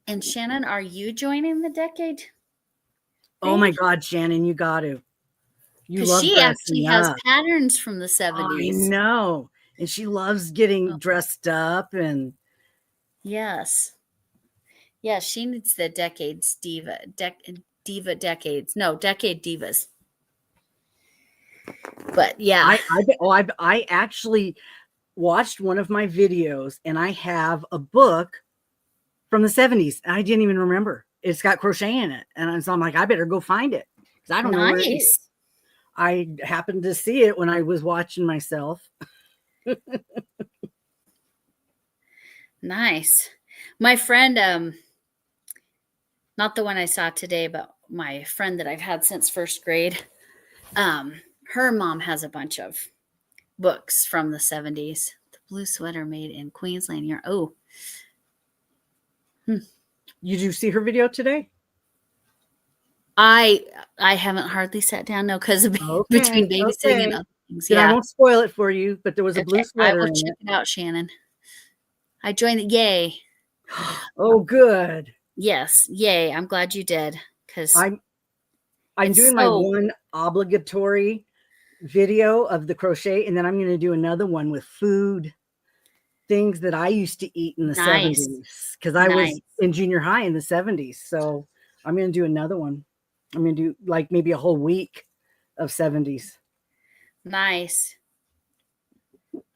And Shannon, are you joining the decade? Oh my God, Shannon, you got to. You Because love she actually dressing has up. patterns from the I 70s. know. And she loves getting dressed up and Yes. Yeah, she needs the decades diva. Diva decades. No, decade divas. But yeah. I actually watched one of my videos and I have a book from the 70s. I didn't even remember. It's got crochet in it. And so I'm like, I better go find it. Because I don't know where it is. I happened to see it when I was watching myself. Nice. My friend, not the one I saw today, but my friend that I've had since first grade, her mom has a bunch of books from the 70s. The blue sweater made in Queensland. Did you see her video today? I haven't hardly sat down, no, because between babysitting and other things. Then Yeah. I won't spoil it for you, but there was a blue sweater. I will check it out, Shannon. I joined the yay. Oh, good. Yes, yay. I'm glad you did. Because I'm doing my one obligatory video of the crochet, and then I'm going to do another one with food things that I used to eat in the 70s because I was in junior high in the 70s. So I'm going to do another one. I'm going to do like maybe a whole week of 70s. Nice.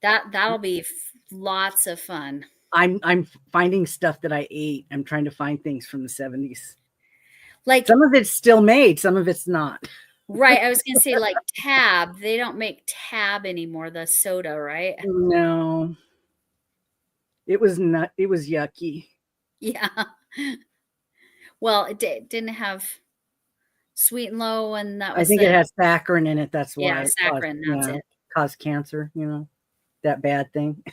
That'll be lots of fun. I'm finding stuff that I ate. I'm trying to find things from the 70s. Like some of it's still made, some of it's not. Right. I was going to say like Tab. They don't make Tab anymore, the soda, right? No. It was not. It was yucky. Yeah. Well, it didn't have Sweet and Low, and that was I think it has saccharin in it. That's why. Yeah, saccharin. That's it. Caused cancer, that bad thing.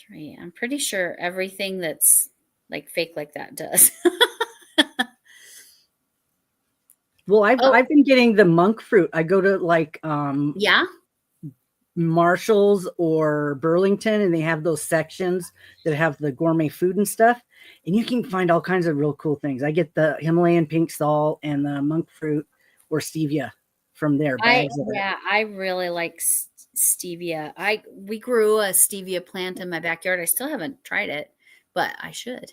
3. I'm pretty sure everything that's like fake like that does. Well, I've been getting the monk fruit. I go to like Marshall's or Burlington, and they have those sections that have the gourmet food and stuff, and you can find all kinds of real cool things. I get the Himalayan pink salt and the monk fruit or stevia from there. I really like stevia. We grew a stevia plant in my backyard. I still haven't tried it, but I should.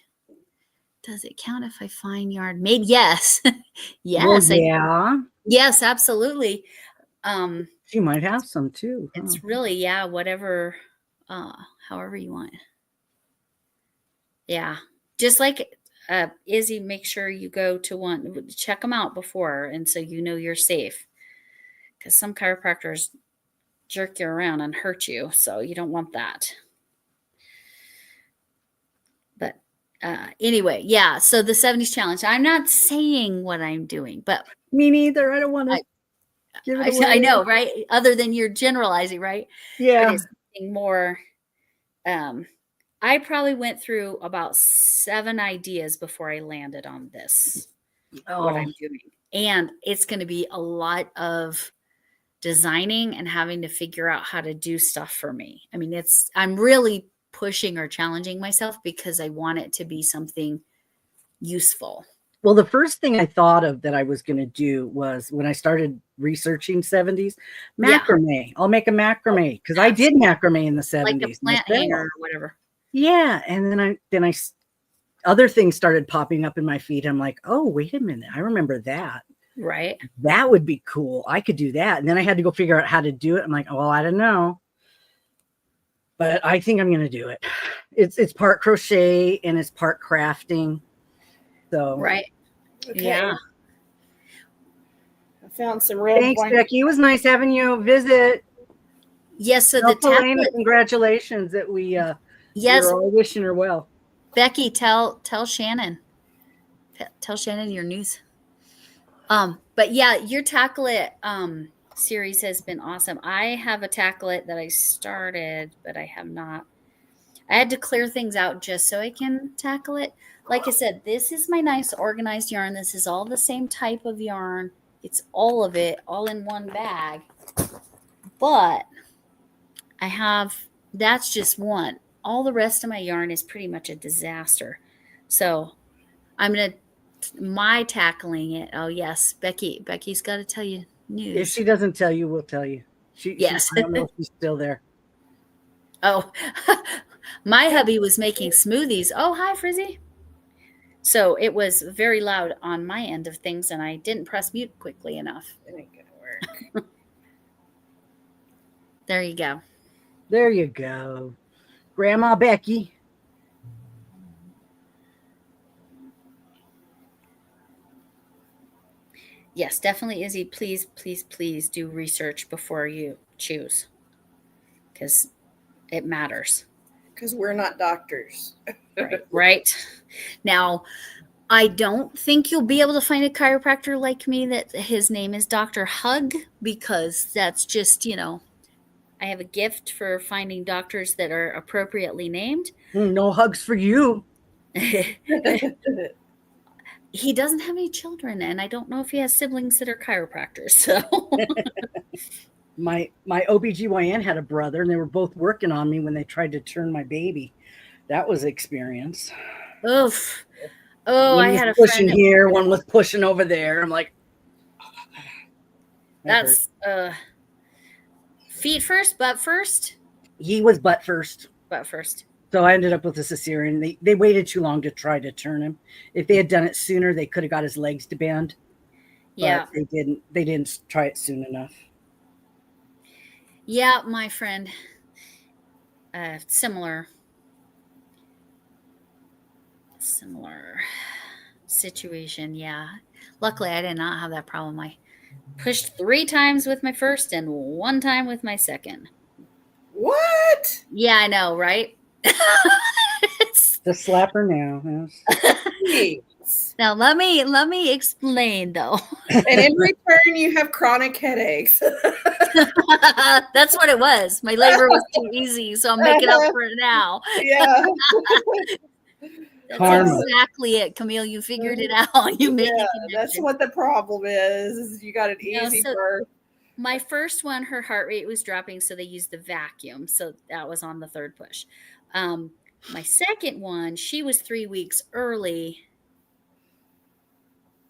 Does it count if I find yard made? Yes. Yes. Well, yes, absolutely. You might have some too. It's really, whatever, however you want. Yeah. Just like Izzy, make sure you go to one, check them out before, and so you're safe. Because some chiropractors jerk you around and hurt you, so you don't want that. But anyway, so the 70s challenge. I'm not saying what I'm doing, but me neither. I don't want to give it away. I know, right? Other than you're generalizing, right? Yeah. But it's something more. I probably went through about 7 ideas before I landed on this. What I'm doing, and it's going to be a lot of designing and having to figure out how to do stuff for me. I mean, I'm really pushing or challenging myself because I want it to be something useful. Well, the first thing I thought of that I was going to do was when I started researching 70s macrame. I'll make a macrame because I did macrame in the 70s, like a plant hanger or whatever. Yeah, and then I other things started popping up in my feed. I'm like, oh, wait a minute, I remember that. Right. That would be cool. I could do that. And then I had to go figure out how to do it. I'm like, well, I don't know. But I think I'm going to do it. It's part crochet and it's part crafting. So Right. Okay. Yeah. I found some red thanks, blanket. Becky. It was nice having you visit. Yes. So Tell the Helena tablet. congratulations that we're Yes, all wishing her well. Becky, tell Shannon. Tell Shannon your news. But yeah, your Tackle-It series has been awesome. I have a Tackle-It that I started, but I have not. I had to clear things out just so I can tackle it. Like I said, this is my nice organized yarn. This is all the same type of yarn. It's all of it, all in one bag. But that's just one. All the rest of my yarn is pretty much a disaster. So I'm going to, my tackling it. Oh, yes. Becky's got to tell you news. If she doesn't tell you, we'll tell you. Yes. I don't know if she's still there. Oh, my hubby was making smoothies. Oh, hi, Frizzy. So it was very loud on my end of things, and I didn't press mute quickly enough. It ain't gonna work. There you go. There you go. Grandma Becky. Yes, definitely, Izzy. Please, please, please do research before you choose, because it matters. Because we're not doctors. Right. Now, I don't think you'll be able to find a chiropractor like me that his name is Dr. Hug, because that's just, I have a gift for finding doctors that are appropriately named. No hugs for you. He doesn't have any children, and I don't know if he has siblings that are chiropractors. So my OBGYN had a brother, and they were both working on me when they tried to turn my baby. That was experience. Oof. Oh, one I was had a pushing friend. here, one was pushing over there. I'm like, That's feet first, butt first. He was butt first. Butt first. So I ended up with a cesarean. They waited too long to try to turn him. If they had done it sooner, they could have got his legs to bend. Yeah. But they didn't try it soon enough. Yeah, my friend. Similar situation. Yeah. Luckily, I did not have that problem. I pushed 3 times with my first and 1 time with my second. What? Yeah, I know, right? Just slap her now. Now let me explain though. And in return, you have chronic headaches. That's what it was. My labor was too easy, so I'm making up for it now. Yeah. That's Karma. exactly it, Camille. You figured it out. You made the connection. That's what the problem is you got an easy birth. My first one, her heart rate was dropping, so they used the vacuum. So that was on the 3rd push. My second one, she was 3 weeks early,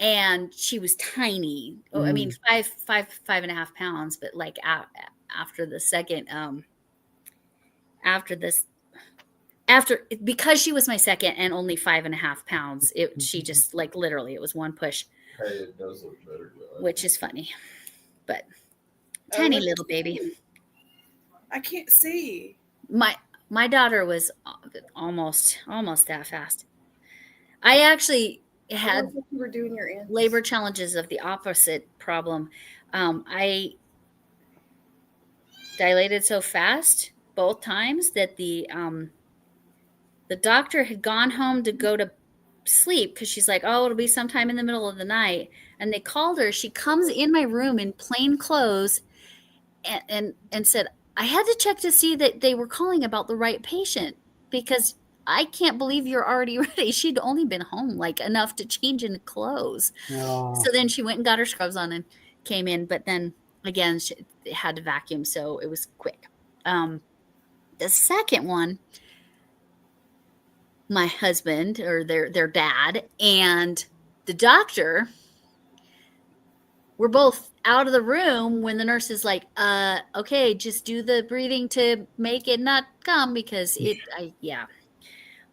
and she was tiny. I mean, 5.5 pounds, but like after the second, because she was my second and only 5.5 pounds, she just like literally it was 1 push. Hey, it does look better, which is funny, but tiny little baby. I can't see. My daughter was almost that fast. I actually had you were doing your labor challenges of the opposite problem. I dilated so fast both times that the doctor had gone home to go to sleep because she's like, oh, it'll be sometime in the middle of the night. And they called her. She comes in my room in plain clothes and said, I had to check to see that they were calling about the right patient because I can't believe you're already ready. She'd only been home like enough to change into clothes. Oh. So then she went and got her scrubs on and came in. But then again, she had to vacuum. So it was quick. The second one, my husband or their dad and the doctor were both out of the room when the nurse is like, okay, just do the breathing to make it not come because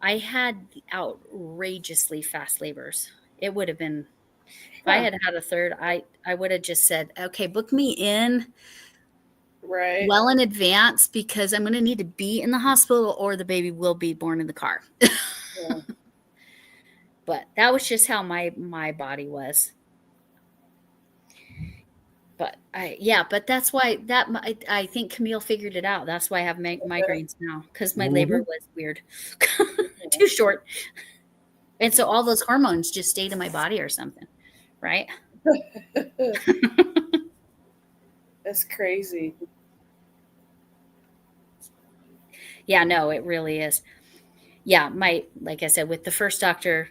I had outrageously fast labors. It would have been, if I had had a third, I would have just said, okay, book me in Right. well in advance because I'm going to need to be in the hospital or the baby will be born in the car. Yeah. But that was just how my body was. But but that's why I think Camille figured it out. That's why I have migraines now because my labor was weird, too short, and so all those hormones just stayed in my body or something, right? That's crazy. Yeah, no, it really is. Yeah, like I said, with the first doctor,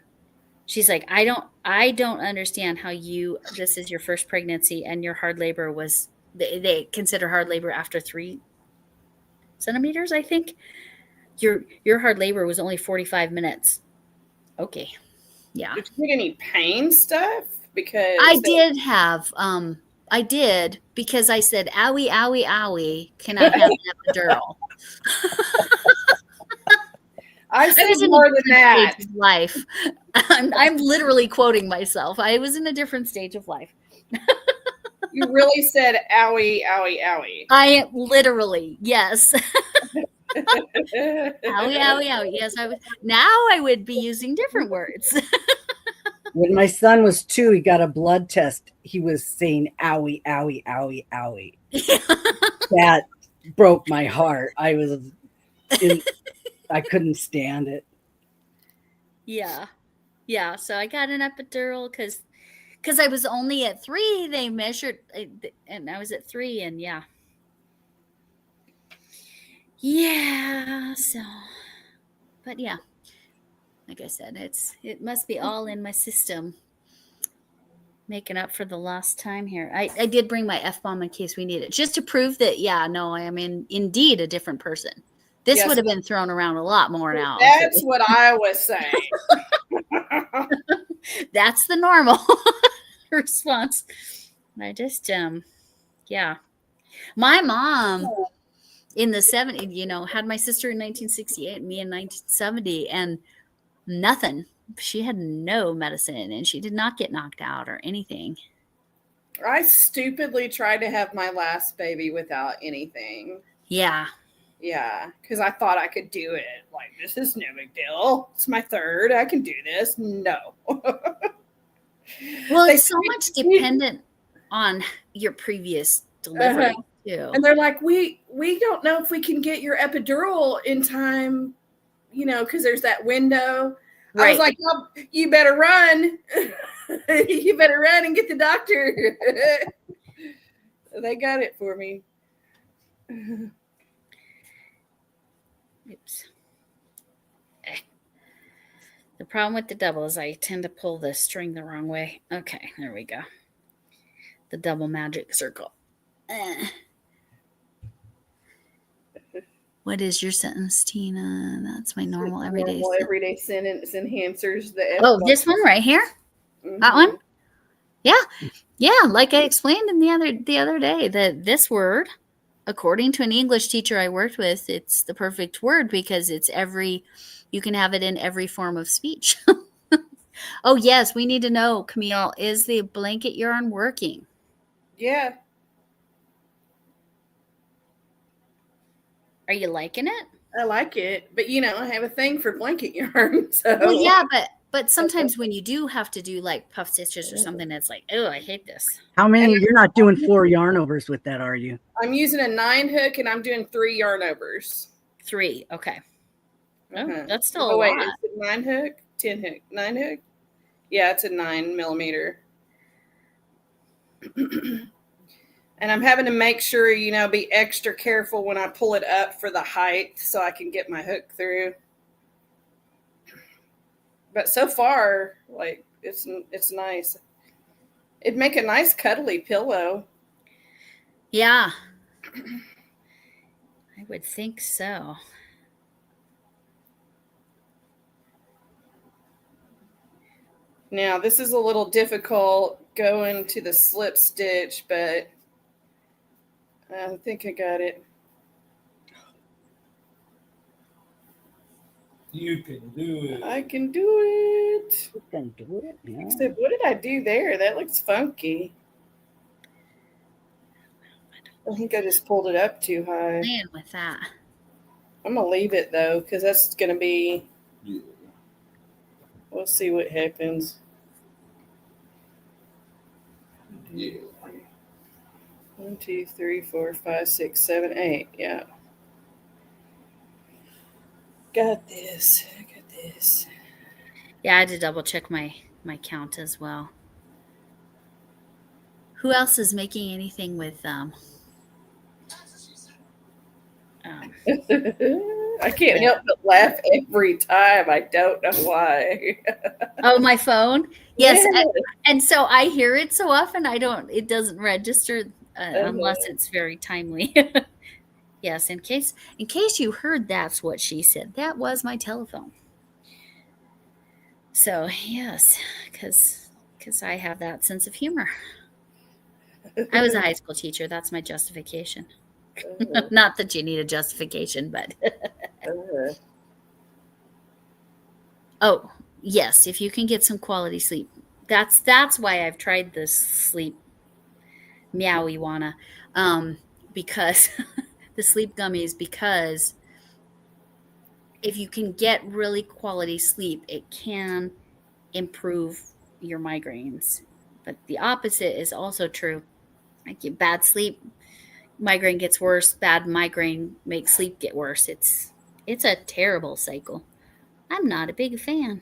she's like, I don't understand how this is your first pregnancy and your hard labor was, they consider hard labor after 3 centimeters, I think. Your hard labor was only 45 minutes. Okay. Yeah. Did you get any pain stuff? Because I did because I said, owie, owie, owie, can I have an epidural? I I said was in more a than different that. stage of life. I'm literally quoting myself. I was in a different stage of life. You really said owie, owie, owie. I literally, yes. Owie, owie, owie. Yes, I would. Now I would be using different words. When my son was 2, he got a blood test. He was saying owie, owie, owie, owie. That broke my heart. I couldn't stand it. Yeah. Yeah. So I got an epidural because I was only at 3. They measured, and I was at 3, and yeah. Yeah. So, but yeah, like I said, it must be all in my system. Making up for the lost time here. I did bring my F-bomb in case we need it, just to prove that, yeah, no, I am indeed a different person. This Yes. would have been thrown around a lot more now. That's what I was saying. That's the normal response. I just, yeah. My mom in the 70s, had my sister in 1968, me in 1970, and nothing. She had no medicine, and she did not get knocked out or anything. I stupidly tried to have my last baby without anything. Yeah. Yeah, because I thought I could do it. Like, this is no big deal. It's my 3rd. I can do this. No. Well, it's so much dependent on your previous delivery, too. And they're like, we don't know if we can get your epidural in time, because there's that window. Right. I was like, well, you better run. You better run and get the doctor. They got it for me. Oops. The problem with the double is I tend to pull the string the wrong way. Okay, there we go. The double magic circle. What is your sentence, Tina? That's my normal everyday sentence. Everyday sentence enhancers. This one right here? Mm-hmm. That one? Yeah. Yeah, like I explained in the other day, that this word, according to an English teacher I worked with, it's the perfect word because you can have it in every form of speech. Oh, yes, we need to know, Camille, is the blanket yarn working? Yeah. Are you liking it? I like it, but I have a thing for blanket yarn. So. Well, yeah, but sometimes when you do have to do like puff stitches or something, it's like, oh, I hate this. How many? You're not doing 4 yarn overs with that, are you? I'm using a 9 hook and I'm doing 3 yarn overs. 3, okay. Oh, that's still a lot. Wait, is it 9 hook? 10 hook? 9 hook? Yeah, it's a 9 millimeter. And I'm having to make sure, be extra careful when I pull it up for the height so I can get my hook through. But so far, like, it's nice. It'd make a nice cuddly pillow. Yeah. I would think so. Now, this is a little difficult going to the slip stitch, but I think I got it. You can do it. I can do it. You can do it. Yeah. Except, what did I do there? That looks funky. I think I just pulled it up too high. Playing with that. I'm going to leave it, though, because that's going to be... Yeah. We'll see what happens. Yeah. 1, 2, 3, 4, 5, 6, 7, 8. Yeah. Got this. I got this. Yeah, I had to double check my count as well. Who else is making anything with I can't help but laugh every time. I don't know why. oh, my phone? Yes. Yeah. And so I hear it so often it doesn't register unless it's very timely. Yes, in case you heard that's what she said. That was my telephone. So, yes, cuz I have that sense of humor. I was a high school teacher. That's my justification. Not that you need a justification, but oh, yes, if you can get some quality sleep. That's why I've tried this sleep meowiwana, because the sleep gummies, because if you can get really quality sleep, it can improve your migraines. But the opposite is also true. Like bad sleep, migraine gets worse. Bad migraine makes sleep get worse. It's a terrible cycle. I'm not a big fan.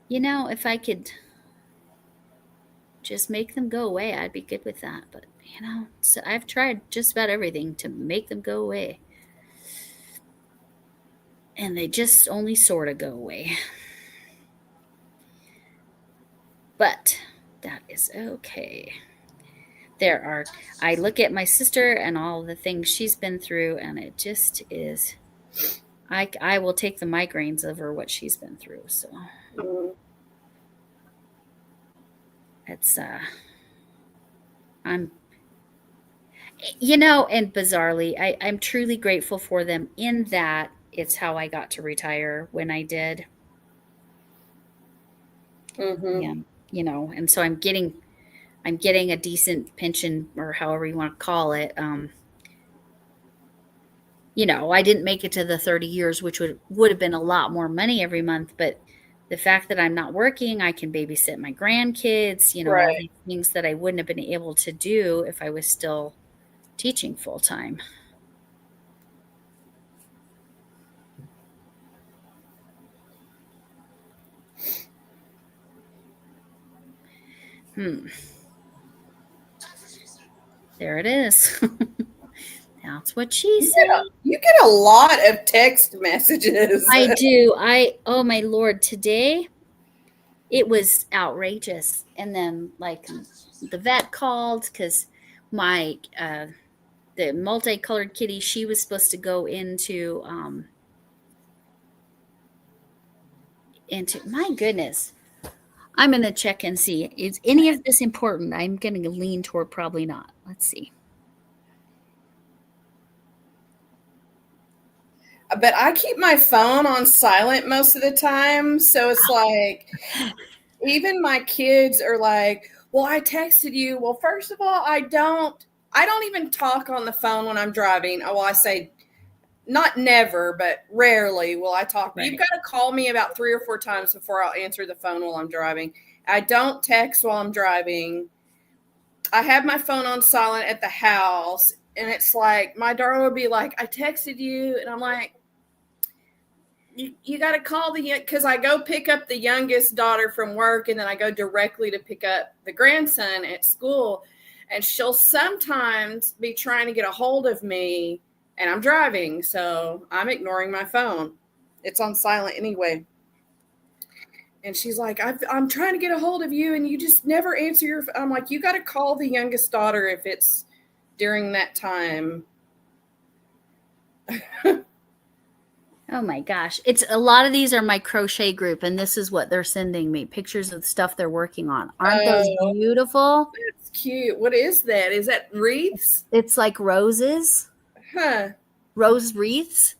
If I could just make them go away, I'd be good with that. But, so I've tried just about everything to make them go away. And they just only sort of go away. But that is okay. I look at my sister and all the things she's been through, and it just is, I will take the migraines over what she's been through. So it's, and bizarrely, I'm truly grateful for them in that it's how I got to retire when I did. Mm-hmm. Yeah, and so I'm getting a decent pension, or however you want to call it. I didn't make it to the 30 years, which would have been a lot more money every month. But the fact that I'm not working, I can babysit my grandkids, Right. all these things that I wouldn't have been able to do if I was still teaching full time. There it is. That's what she said. You get a lot of text messages. I do. Oh my Lord, today it was outrageous. And then the vet called because the multicolored kitty, she was supposed to go into my goodness. I'm going to check and see. Is any of this important? I'm going to lean toward probably not. Let's see. But I keep my phone on silent most of the time. So it's like, even my kids are like, well, I texted you. Well, first of all, I don't even talk on the phone when I'm driving. Well, I say not never, but rarely will I talk. Right. You've got to call me about 3 or 4 times before I'll answer the phone while I'm driving. I don't text while I'm driving. I have my phone on silent at the house. And it's like, my daughter will be like, I texted you. And I'm like, you got to call because I go pick up the youngest daughter from work, and then I go directly to pick up the grandson at school. And she'll sometimes be trying to get a hold of me, and I'm driving. So I'm ignoring my phone. It's on silent anyway. And she's like, I'm trying to get a hold of you, and you just never answer your phone. I'm like, you got to call the youngest daughter if it's during that time. Oh my gosh. It's a lot of these are my crochet group, and this is what they're sending me. Pictures of the stuff they're working on. Aren't those beautiful? That's cute. What is that? Is that wreaths? It's like roses. Huh. Rose wreaths.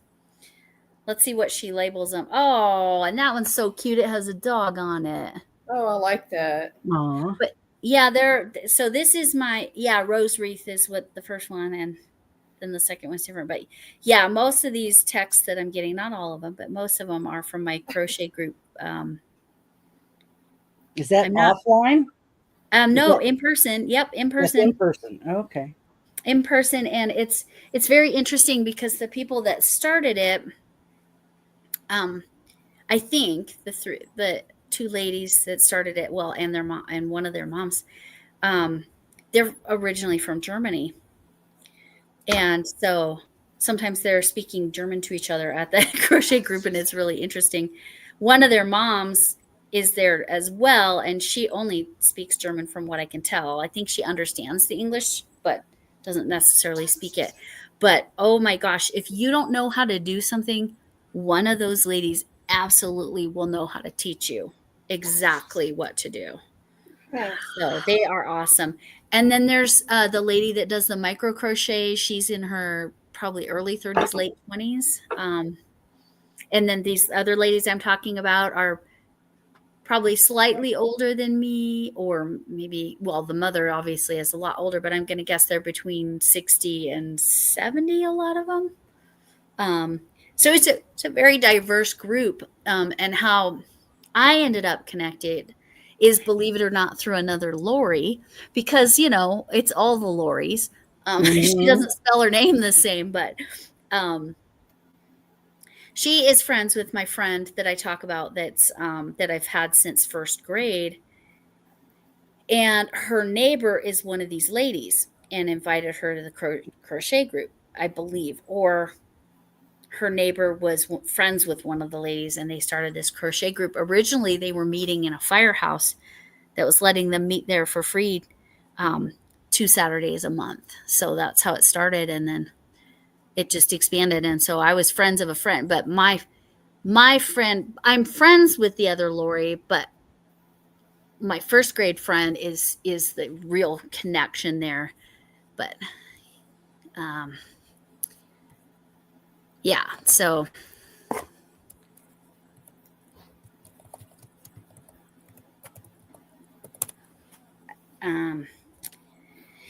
Let's see what she labels them. Oh, and that one's so cute. It has a dog on it. Oh, I like that. Aww. so this is my, rose wreath is what the first one, and then the second one's different. But yeah, most of these texts that I'm getting, not all of them, but most of them are from my crochet group. Is that offline? No, in person. Yep, in person. Yes, in person. Okay. In person, and it's very interesting because the people that started it, I think the two ladies that started it, well, and their mom and one of their moms, they're originally from Germany, and so sometimes they're speaking German to each other at the crochet group, and it's really interesting. One of their moms is there as well, and she only speaks German from what I can tell. I think she understands the English, but doesn't necessarily speak it. But oh my gosh, if you don't know how to do something, one of those ladies absolutely will know how to teach you exactly what to do. Yeah. So they are awesome. And then there's the lady that does the micro crochet. She's in her probably early 30s, late 20s. And then these other ladies I'm talking about are probably slightly older than me, or maybe, well, the mother obviously is a lot older, but I'm going to guess they're between 60 and 70, a lot of them. So it's a very diverse group. And how I ended up connected is, believe it or not, through another Lori, because, it's all the Loris. She doesn't spell her name the same, but she is friends with my friend that I talk about that I've had since first grade. And her neighbor is one of these ladies and invited her to the crochet group, I believe. Or her neighbor was friends with one of the ladies, and they started this crochet group. Originally, they were meeting in a firehouse that was letting them meet there for free 2 Saturdays a month. So that's how it started. And then it just expanded. And so I was friends of a friend, but my friend, I'm friends with the other Lori, but my first grade friend is the real connection there. But yeah, so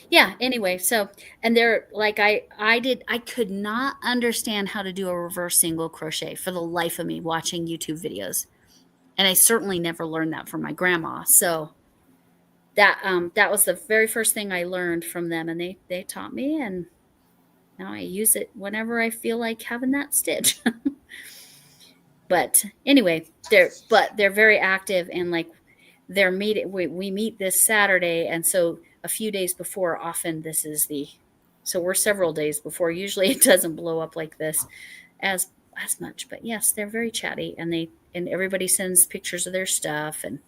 yeah, anyway, so, and they're like, I could not understand how to do a reverse single crochet for the life of me watching YouTube videos. And I certainly never learned that from my grandma. So that was the very first thing I learned from them, and they taught me, and now I use it whenever I feel like having that stitch. But anyway, they're very active, and like they're we meet this Saturday, and so a few days before, often so we're several days before. Usually it doesn't blow up like this as much, but yes, they're very chatty, and everybody sends pictures of their stuff and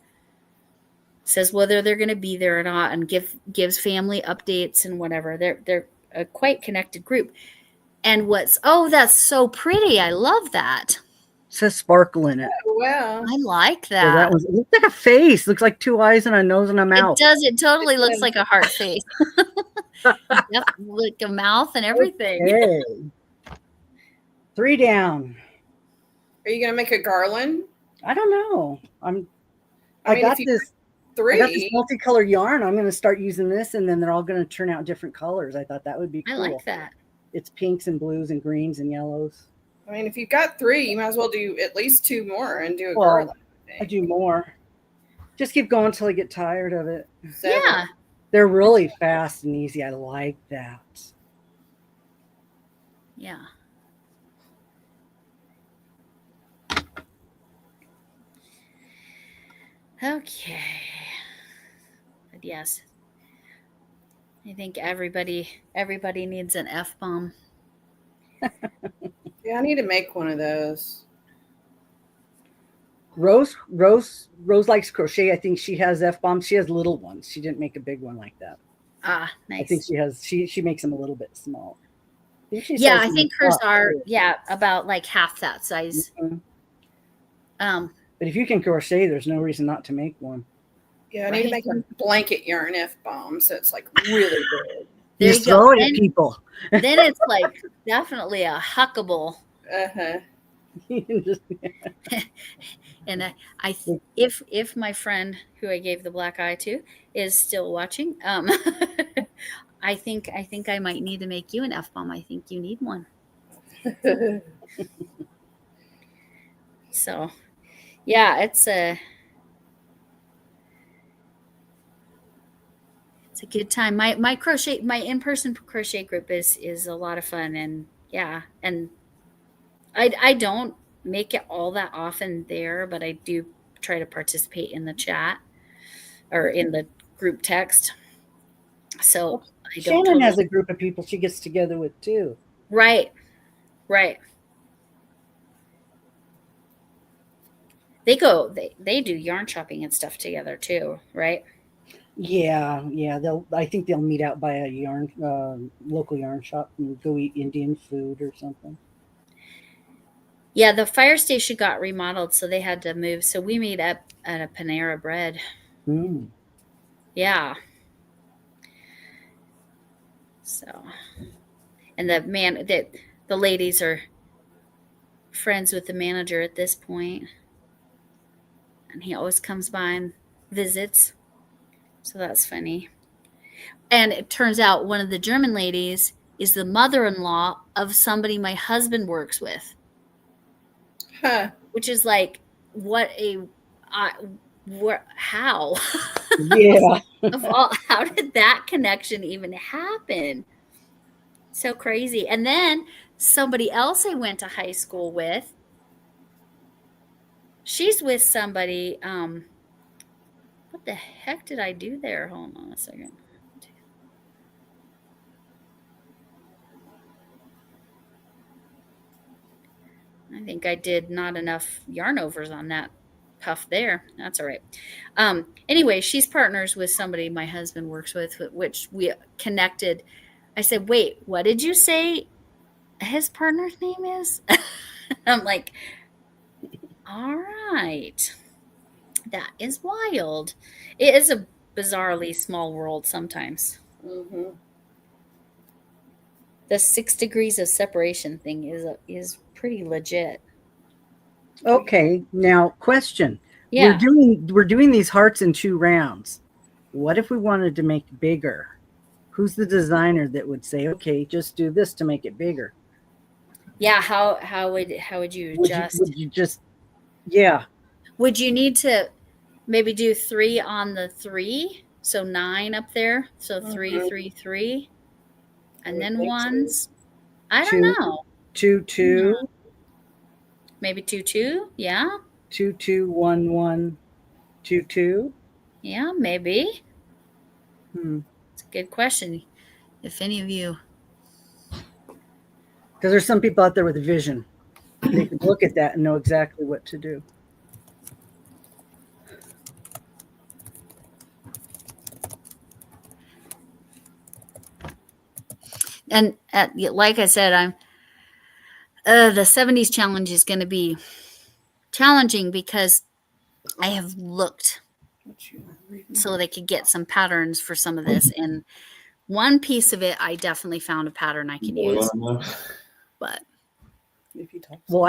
says whether they're going to be there or not, and gives family updates and whatever. They're a quite connected group. And that's so pretty. I love that. It says sparkle in it. Oh, wow. I like that. So that it looks like a face. Looks like 2 eyes and a nose and a mouth. It does. It totally looks like a heart face. Yep, like a mouth and everything. Okay. 3 down. Are you going to make a garland? I don't know. I got this multicolored yarn. I'm going to start using this, and then they're all going to turn out different colors. I thought that would be cool. I like that. It's pinks and blues and greens and yellows. I mean, if you've got 3, you might as well do at least 2 more and do a garland. I do more. Just keep going until I get tired of it. Yeah. They're really fast and easy. I like that. Yeah. Okay. But yes, I think everybody needs an F-bomb. Yeah, I need to make one of those. Rose likes crochet. I think she has F-bombs. She has little ones. She didn't make a big one like that. Ah, nice. I think she makes them a little bit small. I think hers are about like half that size. Mm-hmm. But if you can crochet, there's no reason not to make one. Yeah, I need to make a blanket yarn F-bomb, so it's like really good. There you throw it at people. Then it's like definitely a huckable. Uh-huh. And if my friend who I gave the black eye to is still watching, I think I might need to make you an F-bomb. I think you need one. So, yeah, it's a good time. My in-person crochet group is a lot of fun, and yeah, and I don't make it all that often there, but I do try to participate in the chat or in the group text. So I don't Shannon has a group of people she gets together with too. Right. They do yarn shopping and stuff together too, right? Yeah. I think they'll meet out by a local yarn shop and go eat Indian food or something. Yeah, the fire station got remodeled, so they had to move. So we meet up at a Panera Bread. Mm. Yeah. So, and the ladies are friends with the manager at this point, and he always comes by and visits. So that's funny. And it turns out one of the German ladies is the mother-in-law of somebody my husband works with. Huh. Which is like, how? Yeah. How did that connection even happen? So crazy. And then somebody else I went to high school with, she's with somebody. What the heck did I do there? Hold on a second. I think I did not enough yarn overs on that puff there. That's all right. Anyway, she's partners with somebody my husband works with, which we connected. I said, wait, what did you say his partner's name is? I'm like, all right. That is wild. It is a bizarrely small world sometimes. Mm-hmm. The 6 degrees of separation thing is pretty legit. Okay, now question. Yeah. We're doing these hearts in 2 rounds. What if we wanted to make it bigger? Who's the designer that would say, okay, just do this to make it bigger? Yeah, how would you adjust? Would you just yeah. Would you need to maybe do 3 on the 3? So 9 up there. So 3, 3, 3. And then ones. I don't know. 2, 2. Maybe 2, 2. Yeah. 2, 2, 1, 1, 2, 2. Yeah, maybe. It's a good question. If any of you, because there's some people out there with a vision, they can look at that and know exactly what to do. and like I said, I'm the 70s challenge is going to be challenging because I have looked so they could get some patterns for some of this, and one piece of it I definitely found a pattern I can use. But well,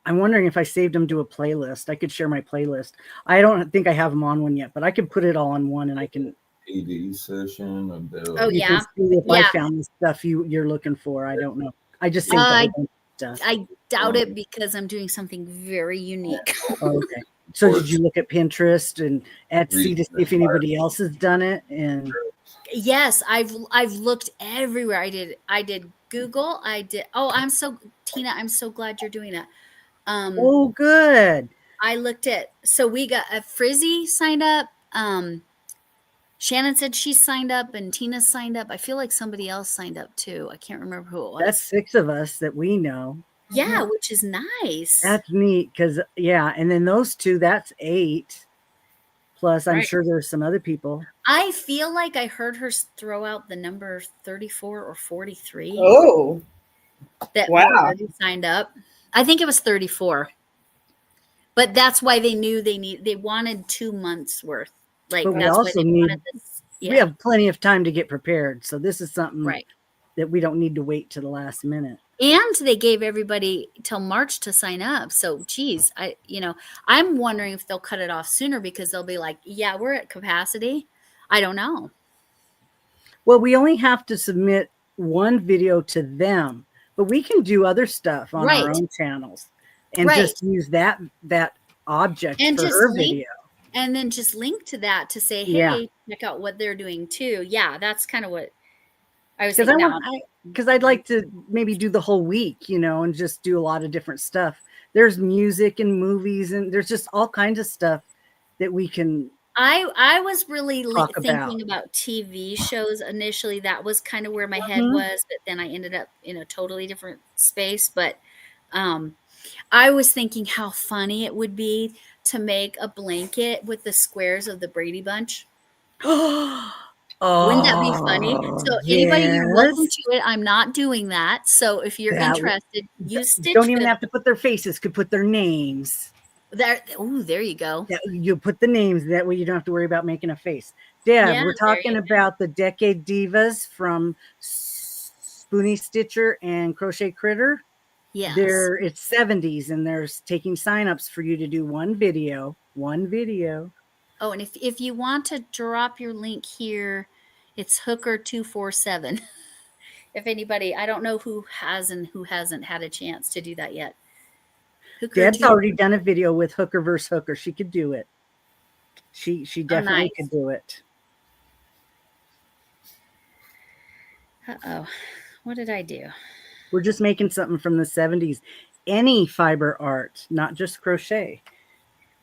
I'm wondering if I saved them to a playlist. I could share my playlist. I don't think I have them on one yet, but I can put it all on one, and I can ED session about. Oh, yeah. If I found the stuff you're looking for, I don't know. I just saved stuff. I doubt it because I'm doing something very unique. Okay. So did you look at Pinterest and Etsy to see if anybody else has done it? And yes, I've looked everywhere. I did Google. Tina, I'm so glad you're doing that. Oh, good. I looked at, so we got a Frizzy signed up. Shannon said she signed up and Tina signed up. I feel like somebody else signed up too. I can't remember who it was. That's 6 of us that we know. Yeah, which is nice. That's neat because, and then those 2, that's 8. Plus, I'm sure there's some other people. I feel like I heard her throw out the number 34 or 43. Oh, that already signed up. I think it was 34. But that's why they knew they wanted 2 months worth. Like, but that's why they wanted this. Yeah. We have plenty of time to get prepared. So this is something that we don't need to wait to the last minute. And they gave everybody till March to sign up. So, geez, I'm wondering if they'll cut it off sooner because they'll be like, yeah, we're at capacity. I don't know. Well, we only have to submit one video to them, but we can do other stuff on our own channels and just use that object and for just her link, video. and then just link to that to say, hey, check out what they're doing too. Yeah, that's kind of what I was thinking. Because I'd like to maybe do the whole week, and just do a lot of different stuff. There's music and movies, and there's just all kinds of stuff that we can. I was really thinking about TV shows initially. That was kind of where my head was, but then I ended up in a totally different space. But I was thinking how funny it would be to make a blanket with the squares of the Brady Bunch. Wouldn't that be funny? So anybody, you're welcome to it. I'm not doing that. So if you're interested, use Stitch. Don't even have to put their faces. Could put their names. There you go. You put the names. That way you don't have to worry about making a face. Deb, we're talking about the Decade Divas from Spoony Stitcher and Crochet Critter. Yes. It's 70s, and they're taking signups for you to do one video. Oh, and if you want to drop your link here, it's Hooker247. If anybody, I don't know who has and who hasn't had a chance to do that yet. Deb's already done a video with Hooker versus Hooker. She could do it. She definitely could do it. Uh-oh. What did I do? We're just making something from the 70s. Any fiber art, not just crochet.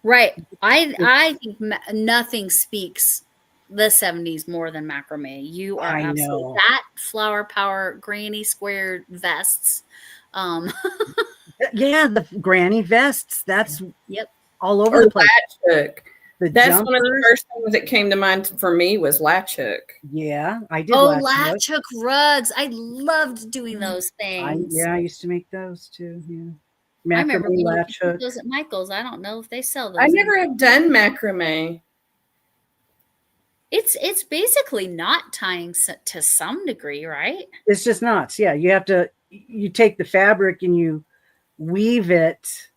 Right. I think nothing speaks the 70s more than macrame. You are absolutely that flower power granny square vests. Yeah, the granny vests. That's all over the place. Latch hook. That's one of the first things that came to mind for me was latch hook. Yeah, I did. Oh, latch hook rugs. I loved doing those things. I used to make those too. Yeah. I remember latch hook. Those at Michael's. I don't know if they sell those. I never have done macrame. It's basically knot tying to some degree, right? It's just knots. Yeah, you take the fabric and you weave it,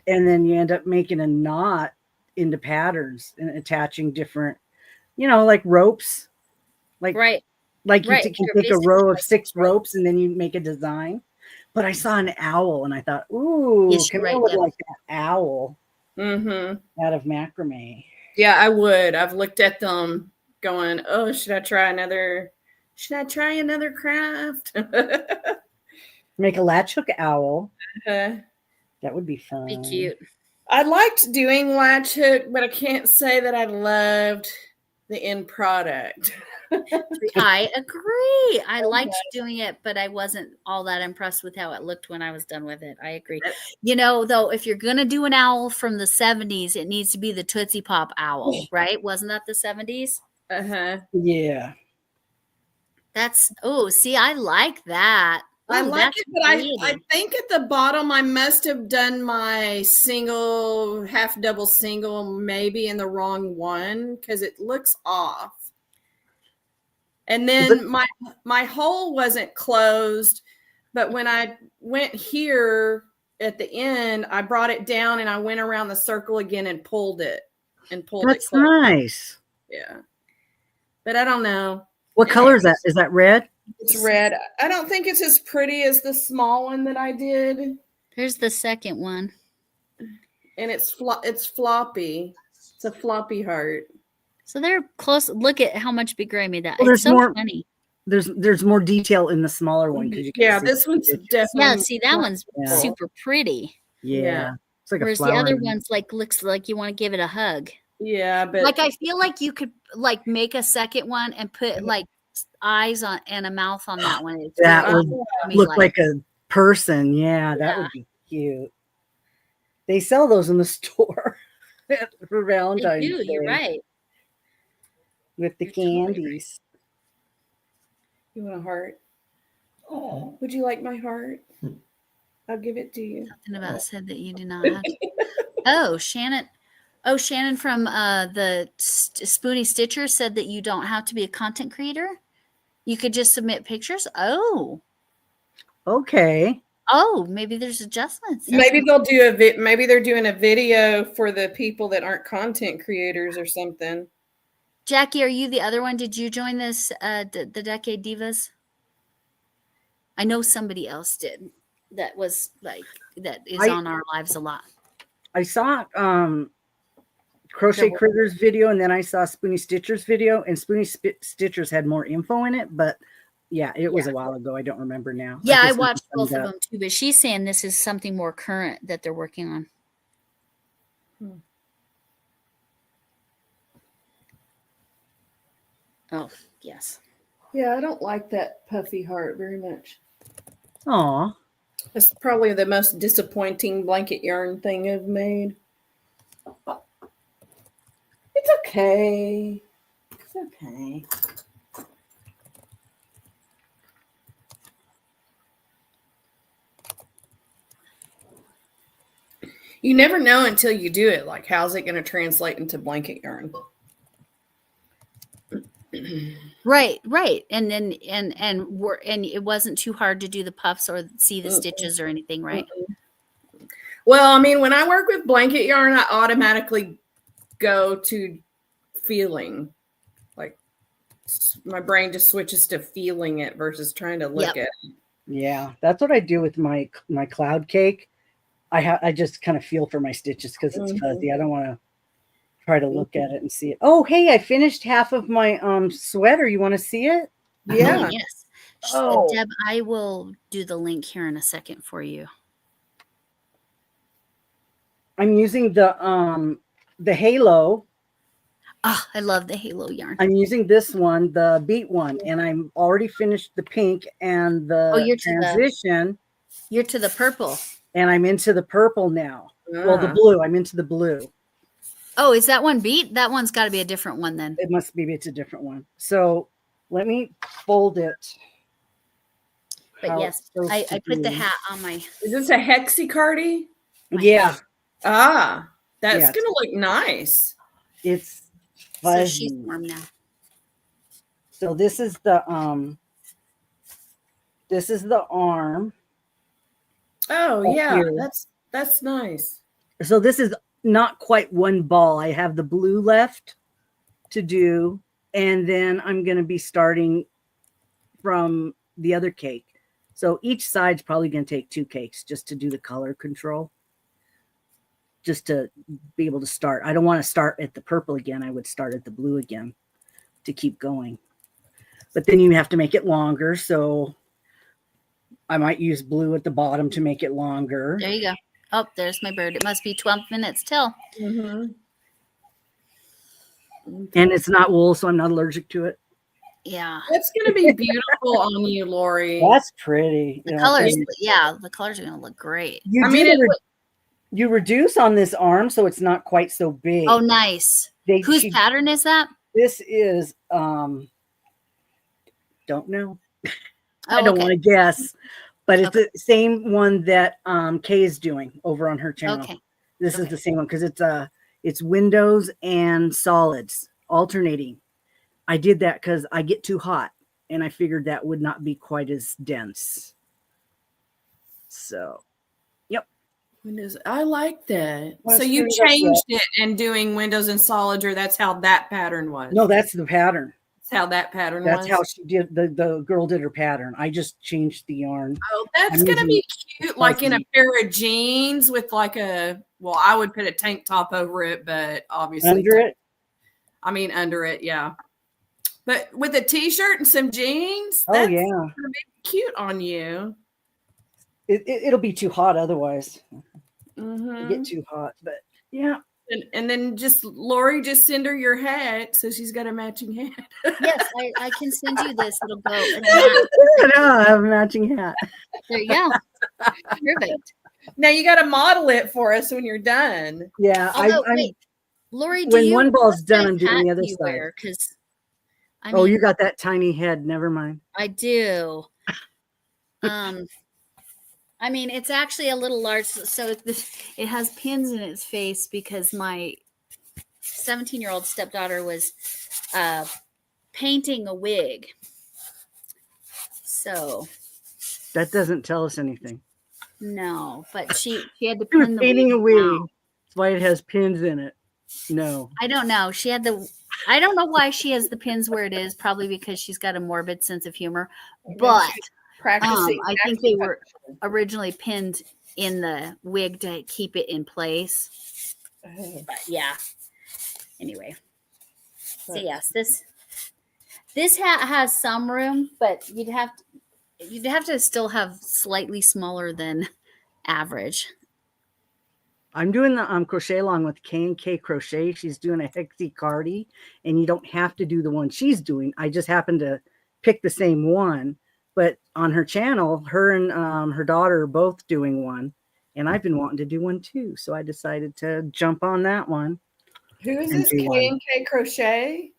and then you end up making a knot into patterns and attaching different, like ropes, you can take a row of 6 ropes and then you make a design. But I saw an owl and I thought, ooh, Camille would like that owl out of macrame. Yeah, I would. I've looked at them going, oh, should I try another craft? Make a latch hook owl. That would be fun. Be cute. I liked doing latch hook, but I can't say that I loved the end product. I agree. I liked doing it, but I wasn't all that impressed with how it looked when I was done with it. I agree. Though, if you're going to do an owl from the 70s, it needs to be the Tootsie Pop owl, right? Wasn't that the 70s? Yeah. I like that. I like it, but I think at the bottom I must have done my single, half double single, maybe in the wrong one because it looks off. And then my hole wasn't closed, but when I went here at the end, I brought it down and I went around the circle again and pulled it. That's nice. Yeah. But I don't know. What color is that? Is that red? It's red. I don't think it's as pretty as the small one that I did. Here's the second one. And it's floppy. It's a floppy heart. So they're close. Look at how much bigger I made that. Well, it's so funny. There's more detail in the smaller one. This one's definitely. Yeah, see, that one's super pretty. Yeah. It's like whereas the other one's looks like you want to give it a hug. Yeah, but I feel like you could make a second one and put eyes on and a mouth on that one. That would look like a person. Yeah, that would be cute. They sell those in the store for Valentine's Day. You're right. With the candies. You want a heart? Oh, would you like my heart? I'll give it to you. Something about said that you do not have to. Shannon from the Spoony Stitcher said that you don't have to be a content creator. You could just submit pictures. Oh, Okay. maybe there's adjustments. Maybe they'll do maybe they're doing a video for the people that aren't content creators or something. Jackie, are you the other one? Did you join this, the Decade Divas? I know somebody else did that was like, that is on our lives a lot. I saw Crochet Critters video, and then I saw Spoony Stitcher's video, and Spoony Stitcher's had more info in it, but yeah, it was a while ago. I don't remember now. Yeah, I watched both of them too, but she's saying this is something more current that they're working on. Oh, yes. Yeah, I don't like that puffy heart very much. Aw. It's probably the most disappointing blanket yarn thing I've made. It's okay. It's okay. You never know until you do it. Like, how's it going to translate into blanket yarn? Right. And then and it wasn't too hard to do the puffs or see the stitches or anything, right? Well, I mean, when I work with blanket yarn, I automatically go to feeling. Like, my brain just switches to feeling it versus trying to look at it. Yeah, that's what I do with my cloud cake. I just kind of feel for my stitches because it's fuzzy. I don't want to try to look at it and see it. Oh, hey, I finished half of my sweater. You want to see it? Yeah. Yes. Oh. Deb, I will do the link here in a second for you. I'm using the halo. Oh, I love the halo yarn. I'm using this one, the beat one, and I'm already finished the pink and the transition. You're to the purple. And I'm into the purple now. Well, the blue. I'm into the blue. Oh, is that one beat? That one's got to be a different one then. It must be. It's a different one. So let me fold it. But yes, I put the hat on my. Is this a hexicardy? Yeah. Ah, that's gonna look nice. It's fuzzy. So she's warm now. So this is the arm. Oh yeah, that's nice. So this is not quite one ball. I have the blue left to do, and then I'm going to be starting from the other cake. So each side's probably going to take 2 cakes just to do the color control, just to be able to start. I don't want to start at the purple again. I would start at the blue again to keep going. But then you have to make it longer, so I might use blue at the bottom to make it longer. There you go. Oh, there's my bird. It must be 12 minutes till. Mm-hmm. And it's not wool, so I'm not allergic to it. Yeah. That's going to be beautiful on you, Lori. That's pretty. The colors, the colors are going to look great. You reduce on this arm, so it's not quite so big. Oh, nice. Whose pattern is that? This is, don't know. I don't want to guess, but it's the same one that Kay is doing over on her channel. Okay. This is the same one because it's windows and solids alternating. I did that because I get too hot, and I figured that would not be quite as dense. So, yep. Windows. I like that. So you changed it and doing windows and solids, or that's how that pattern was? No, that's the pattern. That's how that pattern was. That's how she did the girl did her pattern. I just changed the yarn. Oh, that's gonna be cute, like in a pair of jeans with like I would put a tank top over it, but obviously under it. I mean under it, yeah. But with a t-shirt and some jeans, that's gonna be cute on you. It'll be too hot otherwise. Mm-hmm. Get too hot, but yeah. And then Lori, just send her your hat so she's got a matching hat. Yes, I can send you this. It'll go. I have a matching hat. There you go. Perfect. Now you got to model it for us when you're done. Yeah. Wait, Lori, when one ball's done, I'm doing the other side. Because you got that tiny head. Never mind. I do. I mean, it's actually a little large, so it has pins in its face because my 17-year-old stepdaughter was painting a wig, So That doesn't tell us anything. no, but she had to She was pin the painting a wig wig. down. That's why it has pins in it. No. I don't know. She had the. I don't know why she has the pins where it is. Probably because she's got a morbid sense of humor. But Practicing. I think they were originally pinned in the wig to keep it in place. But yeah. Anyway, so yes, this hat has some room, but you'd have to still have slightly smaller than average. I'm doing the crochet along with K&K Crochet. She's doing a Hexie Cardi, and you don't have to do the one she's doing. I just happened to pick the same one, but on her channel, her and her daughter are both doing one, and I've been wanting to do one too. So I decided to jump on that one. Who is and this? do one. K&K Crochet?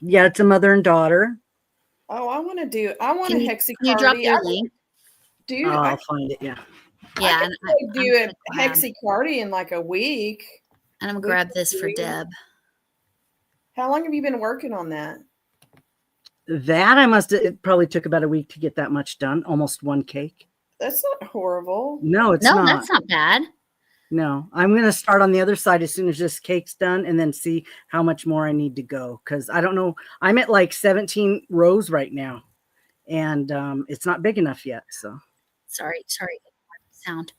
Yeah, it's a mother and daughter. Oh, I want a hexie Can you drop cardi. your link? Dude, Oh, I I'll find it. Yeah. Yeah, could do a hexie cardi in like a week. And I'm gonna grab this for Deb. How long have you been working on that? That it probably took about a week to get that much done. Almost one cake. That's not horrible. No, it's not. That's not bad. No, I'm going to start on the other side as soon as this cake's done and then see how much more I need to go. Cause I don't know. I'm at like 17 rows right now and it's not big enough yet. So Sorry. Sound.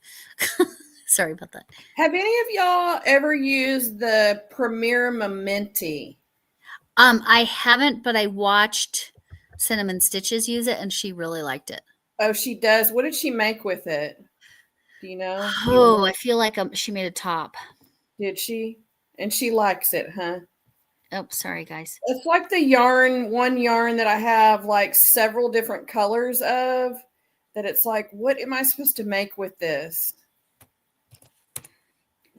Sorry about that. Have any of y'all ever used the Premier Mementi? I haven't, but I watched Cinnamon Stitches use it and she really liked it. Oh, she does. What did she make with it? Do you know? Oh, I feel like she made a top. Did she? And she likes it, huh? Oh, sorry, guys. It's like the one yarn that I have like several different colors of, that it's like, what am I supposed to make with this?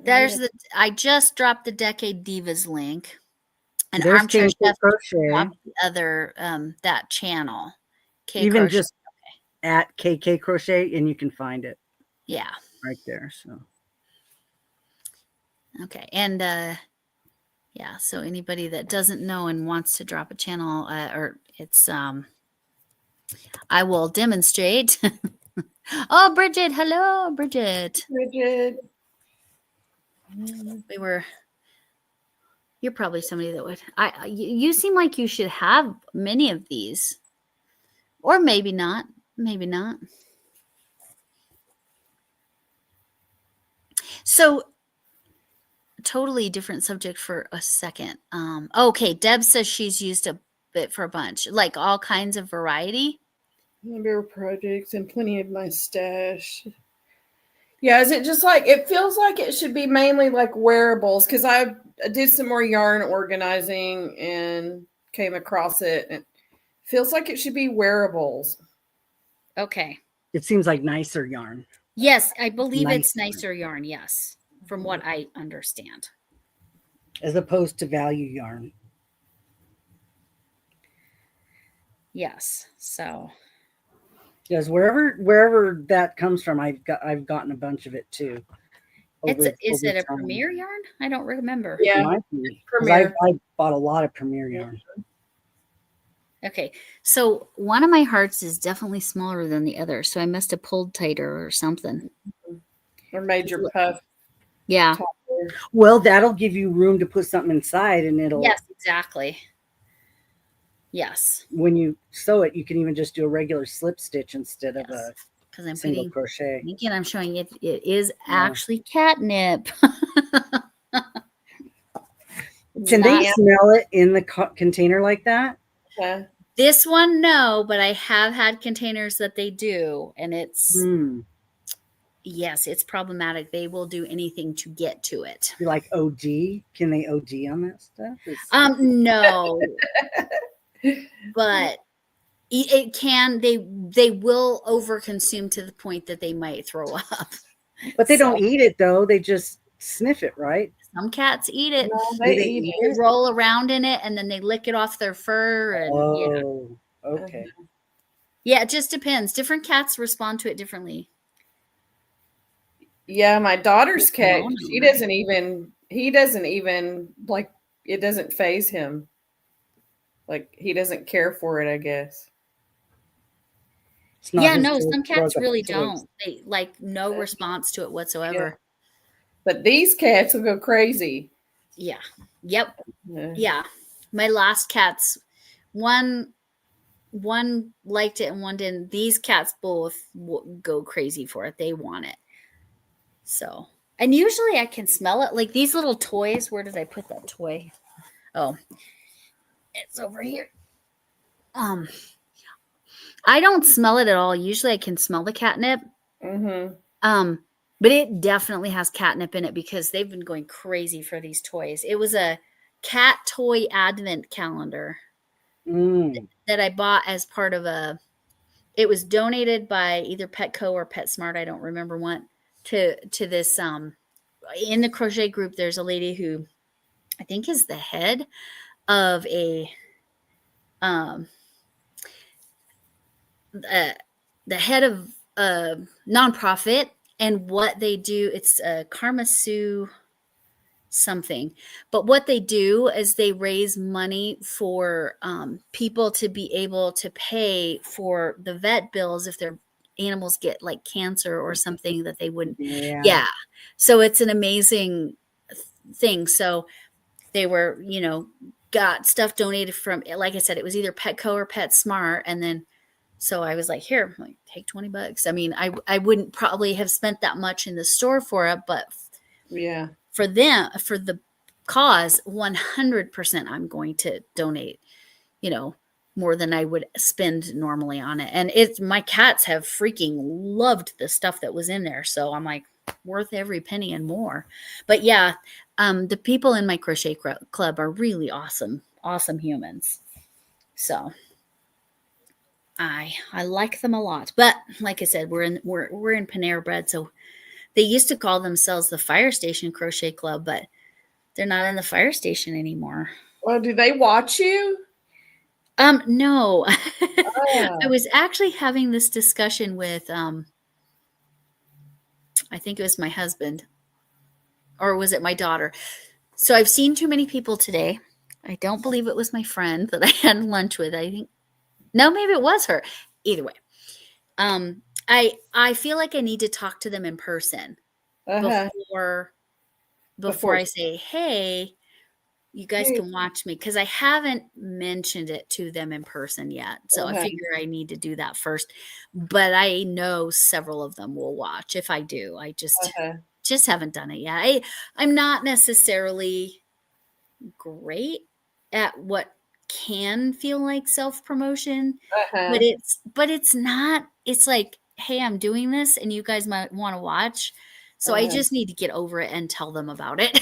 I just dropped the Decade Divas link. And there's Armchair Chef Crochet. dropped the other, that channel. Even Crochet. just at KK Crochet and you can find it. Yeah. Right there. So. Okay. And, yeah, so anybody that doesn't know and wants to drop a channel, or it's I will demonstrate. Oh, Bridget, hello, Bridget. You're probably somebody that would. You seem like you should have many of these, or maybe not. Maybe not. So. Totally different subject for a second. Okay, Deb says she's used a bit for a bunch, like all kinds of variety. Number of projects and plenty of my stash. Yeah, is it just like, it feels like it should be mainly like wearables, because I did some more yarn organizing and came across it. And it feels like it should be wearables. Okay. It seems like nicer yarn. Yes, I believe it's nicer yarn. Yes. From what I understand. As opposed to value yarn. Yes. So. Because wherever that comes from, I've gotten a bunch of it too. Is it a Premier yarn? I don't remember. Yeah. Premier. I bought a lot of Premier yarn. Okay. So one of my hearts is definitely smaller than the other. So I must have pulled tighter or something. Or made your puff. Yeah. Well, that'll give you room to put something inside and it'll. Yes, exactly. Yes. When you sew it, you can even just do a regular slip stitch instead of a single crochet. Again, I'm showing it. It is actually catnip. Can they smell it in the container like that? Yeah. This one, no, but I have had containers that they do, and it's. Yes, it's problematic. They will do anything to get to it. You're like OD? Can they OD on that stuff? No. But it can. They will overconsume to the point that they might throw up. But they don't eat it though. They just sniff it, right? Some cats eat it. No, they eat it. They roll around in it and then they lick it off their fur. And okay. Yeah, it just depends. Different cats respond to it differently. Yeah, my daughter's cat, he doesn't even like, it doesn't faze him. Like, he doesn't care for it, I guess. It's not Yeah, his no, choice some to throw cats the really toys. don't. They like no response to it whatsoever. But these cats will go crazy. Yeah. Yep. Yeah. Yeah. My last cats, one liked it and one didn't. These cats both go crazy for it. They want it. So, and usually I can smell it. Like these little toys. Where did I put that toy? Oh, it's over here. I don't smell it at all. Usually I can smell the catnip. Mm-hmm. But it definitely has catnip in it because they've been going crazy for these toys. It was a cat toy advent calendar that I bought as part of it was donated by either Petco or PetSmart. I don't remember what to this, in the crochet group. There's a lady who I think is the head of the head of a nonprofit, and what they do, it's Karma Sue something, but what they do is they raise money for people to be able to pay for the vet bills if their animals get like cancer or something that they wouldn't. Yeah, so it's an amazing thing. So they were, got stuff donated from, like I said, it was either Petco or PetSmart, and then so I was like, here, like, take $20. I mean, I wouldn't probably have spent that much in the store for it, but Yeah. for them, for the cause, 100% I'm going to donate, more than I would spend normally on it. And my cats have freaking loved the stuff that was in there. So I'm like, worth every penny and more. But yeah, the people in my crochet club are really awesome humans. So I like them a lot. But like I said, we're in Panera Bread, so they used to call themselves the Fire Station Crochet Club, but they're not in the fire station anymore. Well, do they watch you? No. Oh. I was actually having this discussion with I think it was my husband, or was it my daughter? So I've seen too many people today. I don't believe it was my friend that I had lunch with. I think no, maybe it was her. Either way. I feel like I need to talk to them in person before I say, hey, you guys can watch me, because I haven't mentioned it to them in person yet. So I figure I need to do that first. But I know several of them will watch. If I do, I just haven't done it yet. I'm not necessarily great at what can feel like self-promotion, but it's not. It's like, hey, I'm doing this and you guys might want to watch. So I just need to get over it and tell them about it.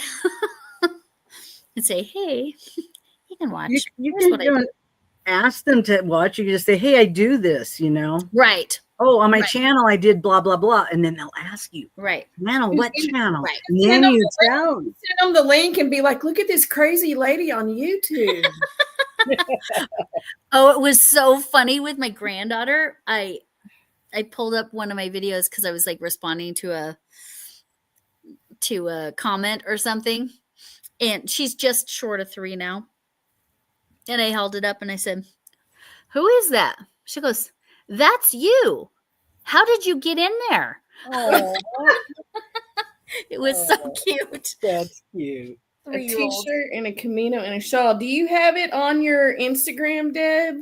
And say, hey, you can watch. You can ask them to watch. You can just say, hey, I do this, Right. Oh, on my channel, I did blah, blah, blah. And then they'll ask you, right. Channel, what channel? Right. And then you tell them. Send them the link and be like, look at this crazy lady on YouTube. Oh, it was so funny with my granddaughter. I pulled up one of my videos because I was like responding to a comment or something. And she's just short of 3 now. And I held it up and I said, who is that? She goes, that's you. How did you get in there? Oh, it was so cute. That's cute. A t-shirt and a Camino and a shawl. Do you have it on your Instagram, Deb?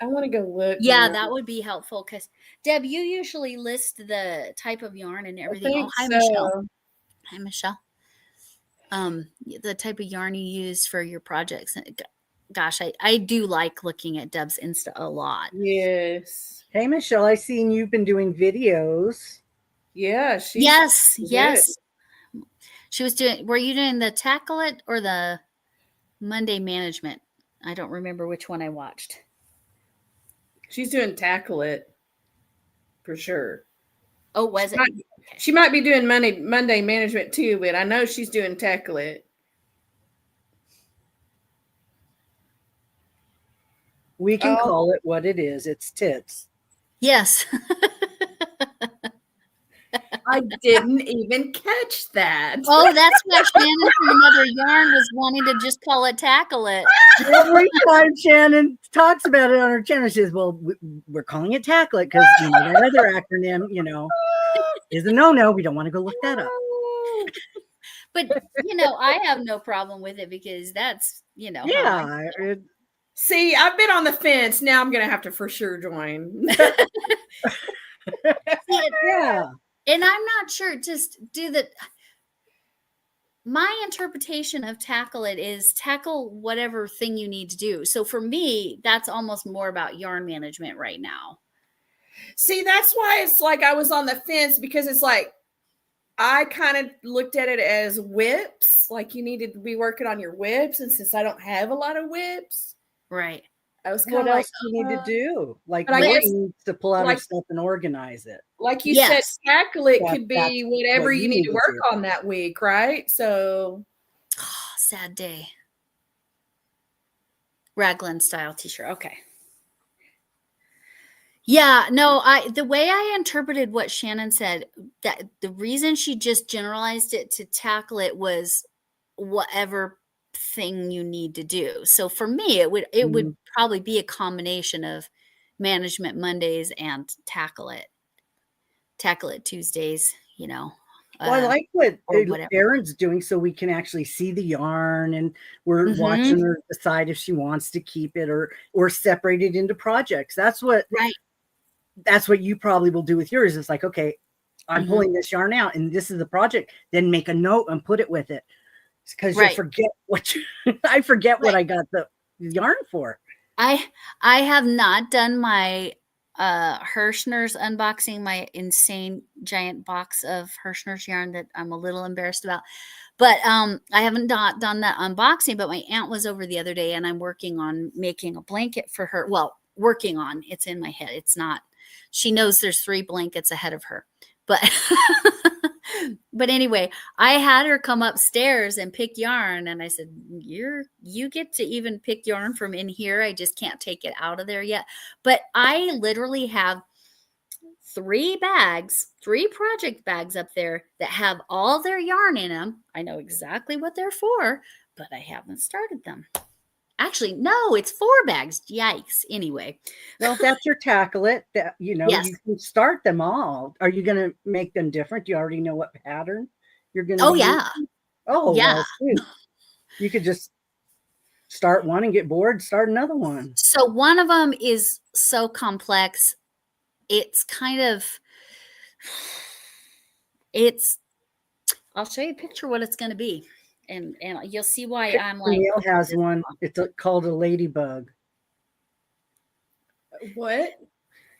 I want to go look. Yeah, that would be helpful, because Deb, you usually list the type of yarn and everything. Hi, Michelle. Hi, Michelle. The type of yarn you use for your projects. Gosh, I do like looking at Deb's Insta a lot. Yes. Hey, Michelle, I seen you've been doing videos. Yeah. Yes. She was doing, were you doing the Tackle It or the Monday Management? I don't remember which one I watched. She's doing Tackle It for sure. Oh, was it? She might be doing Monday Management too, but I know she's doing Tackle It. We can call it what it is. It's tips. Yes. I didn't even catch that. Oh, that's why Shannon from Another Yarn was wanting to just call it Tackle It. Every time Shannon talks about it on her channel, she says, well, we're calling it Tackle It because, that other acronym, is a no-no. We don't want to go look that up. But, I have no problem with it because that's, how I feel. See, I've been on the fence. Now I'm going to have to for sure join. Yeah. And I'm not sure, just my interpretation of Tackle It is tackle whatever thing you need to do. So for me, that's almost more about yarn management right now. See, that's why it's like I was on the fence, because it's like I kind of looked at it as whips, like you needed to be working on your whips. And since I don't have a lot of whips, right, I was kind what of else do you need to do? Like, I guess, needs to pull out her stuff and organize it. Like you said, Tackle It could that's be whatever what you need to work on that week, right? So, sad day. Raglan style t-shirt. Okay. Yeah, no, the way I interpreted what Shannon said, that the reason she just generalized it to Tackle It was whatever thing you need to do. So for me, it would probably be a combination of Management Mondays and Tackle It Tuesdays, Well, I like what Erin's doing, so we can actually see the yarn, and we're watching her decide if she wants to keep it or separate it into projects. That's what you probably will do with yours. It's like, okay, I'm pulling this yarn out, and this is the project. Then make a note and put it with it, because you'll forget what I forget what I got the yarn for. I have not done my Hirschner's unboxing, my insane giant box of Hirschner's yarn that I'm a little embarrassed about, but I haven't done that unboxing. But my aunt was over the other day, and I'm working on making a blanket for her. Well, it's in my head. It's not. She knows there's 3 blankets ahead of her, but but anyway, I had her come upstairs and pick yarn, and I said, you get to even pick yarn from in here. I just can't take it out of there yet. But I literally have 3 project bags up there that have all their yarn in them. I know exactly what they're for, but I haven't started them. Actually, no, it's 4 bags. Yikes. Anyway. Well, that's your Tackle It. That you can start them all. Are you going to make them different? Do you already know what pattern you're going to Oh, yeah. using? Oh, yeah. Well, you could just start one and get bored, start another one. So one of them is so complex. It's kind of, I'll show you a picture what it's going to be. And you'll see why I'm like. Neil has one. It's called a ladybug. What?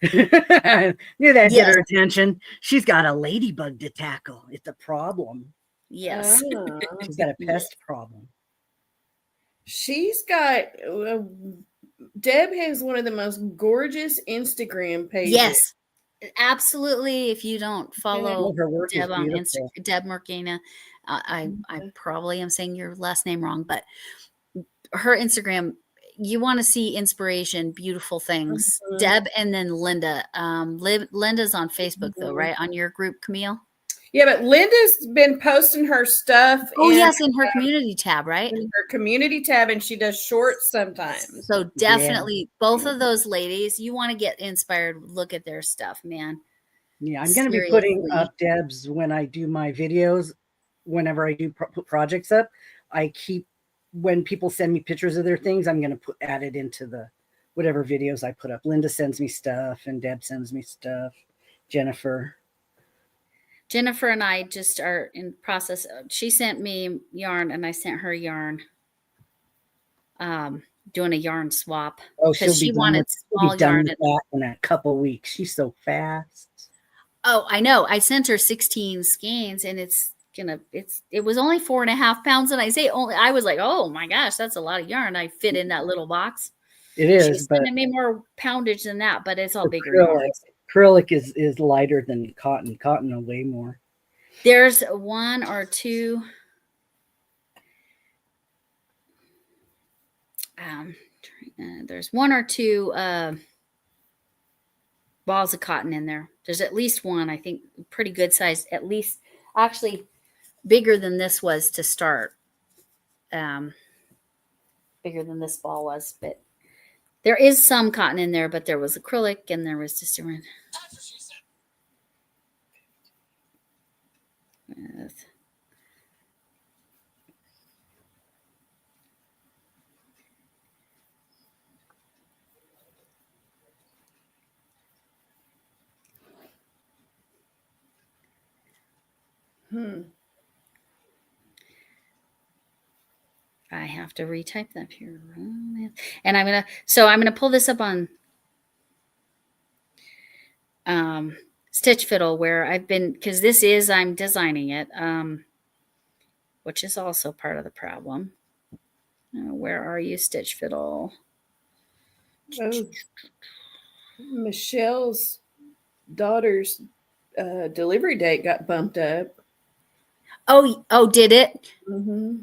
Knew that get her attention. She's got a ladybug to tackle. It's a problem. Yes. She's got a pest problem. She's got Deb has one of the most gorgeous Instagram pages. Yes, absolutely. If you don't follow her work Deb on Instagram, Deb Morgana, I probably am saying your last name wrong, but her Instagram, you want to see inspiration, beautiful things. Deb and then Linda. Linda's on Facebook though, right? On your group, Camille? Yeah, but Linda's been posting her stuff. Oh, yes, in her community tab, right? In her community tab, and she does shorts sometimes. So definitely both of those ladies, you want to get inspired, look at their stuff, man. Yeah, I'm going to be putting up Deb's when I do my videos. Whenever I do put projects up, when people send me pictures of their things, I'm going to add it into the whatever videos I put up. Linda sends me stuff, and Deb sends me stuff. Jennifer and I just are in process. She sent me yarn, and I sent her yarn. Doing a yarn swap. Oh, she wanted small yarn in a couple weeks. She's so fast. Oh, I know. I sent her 16 skeins, and it was only 4.5 pounds. And I was like, oh my gosh, that's a lot of yarn. I fit in that little box. It is. She's sending me more poundage than that, but it's all bigger. Acrylic is lighter than cotton. Cotton way more. There's 1 or 2. There's 1 or 2 balls of cotton in there. There's at least one, I think, pretty good size, at least actually bigger than this was to start. Bigger than this ball was, but there is some cotton in there, but there was acrylic and there was just different. I have to retype that here. And I'm gonna pull this up on Stitch Fiddle where I've been, because this is, I'm designing it, which is also part of the problem. Where are you, Stitch Fiddle? Oh, Michelle's daughter's delivery date got bumped up. Oh, did it? Mm-hmm.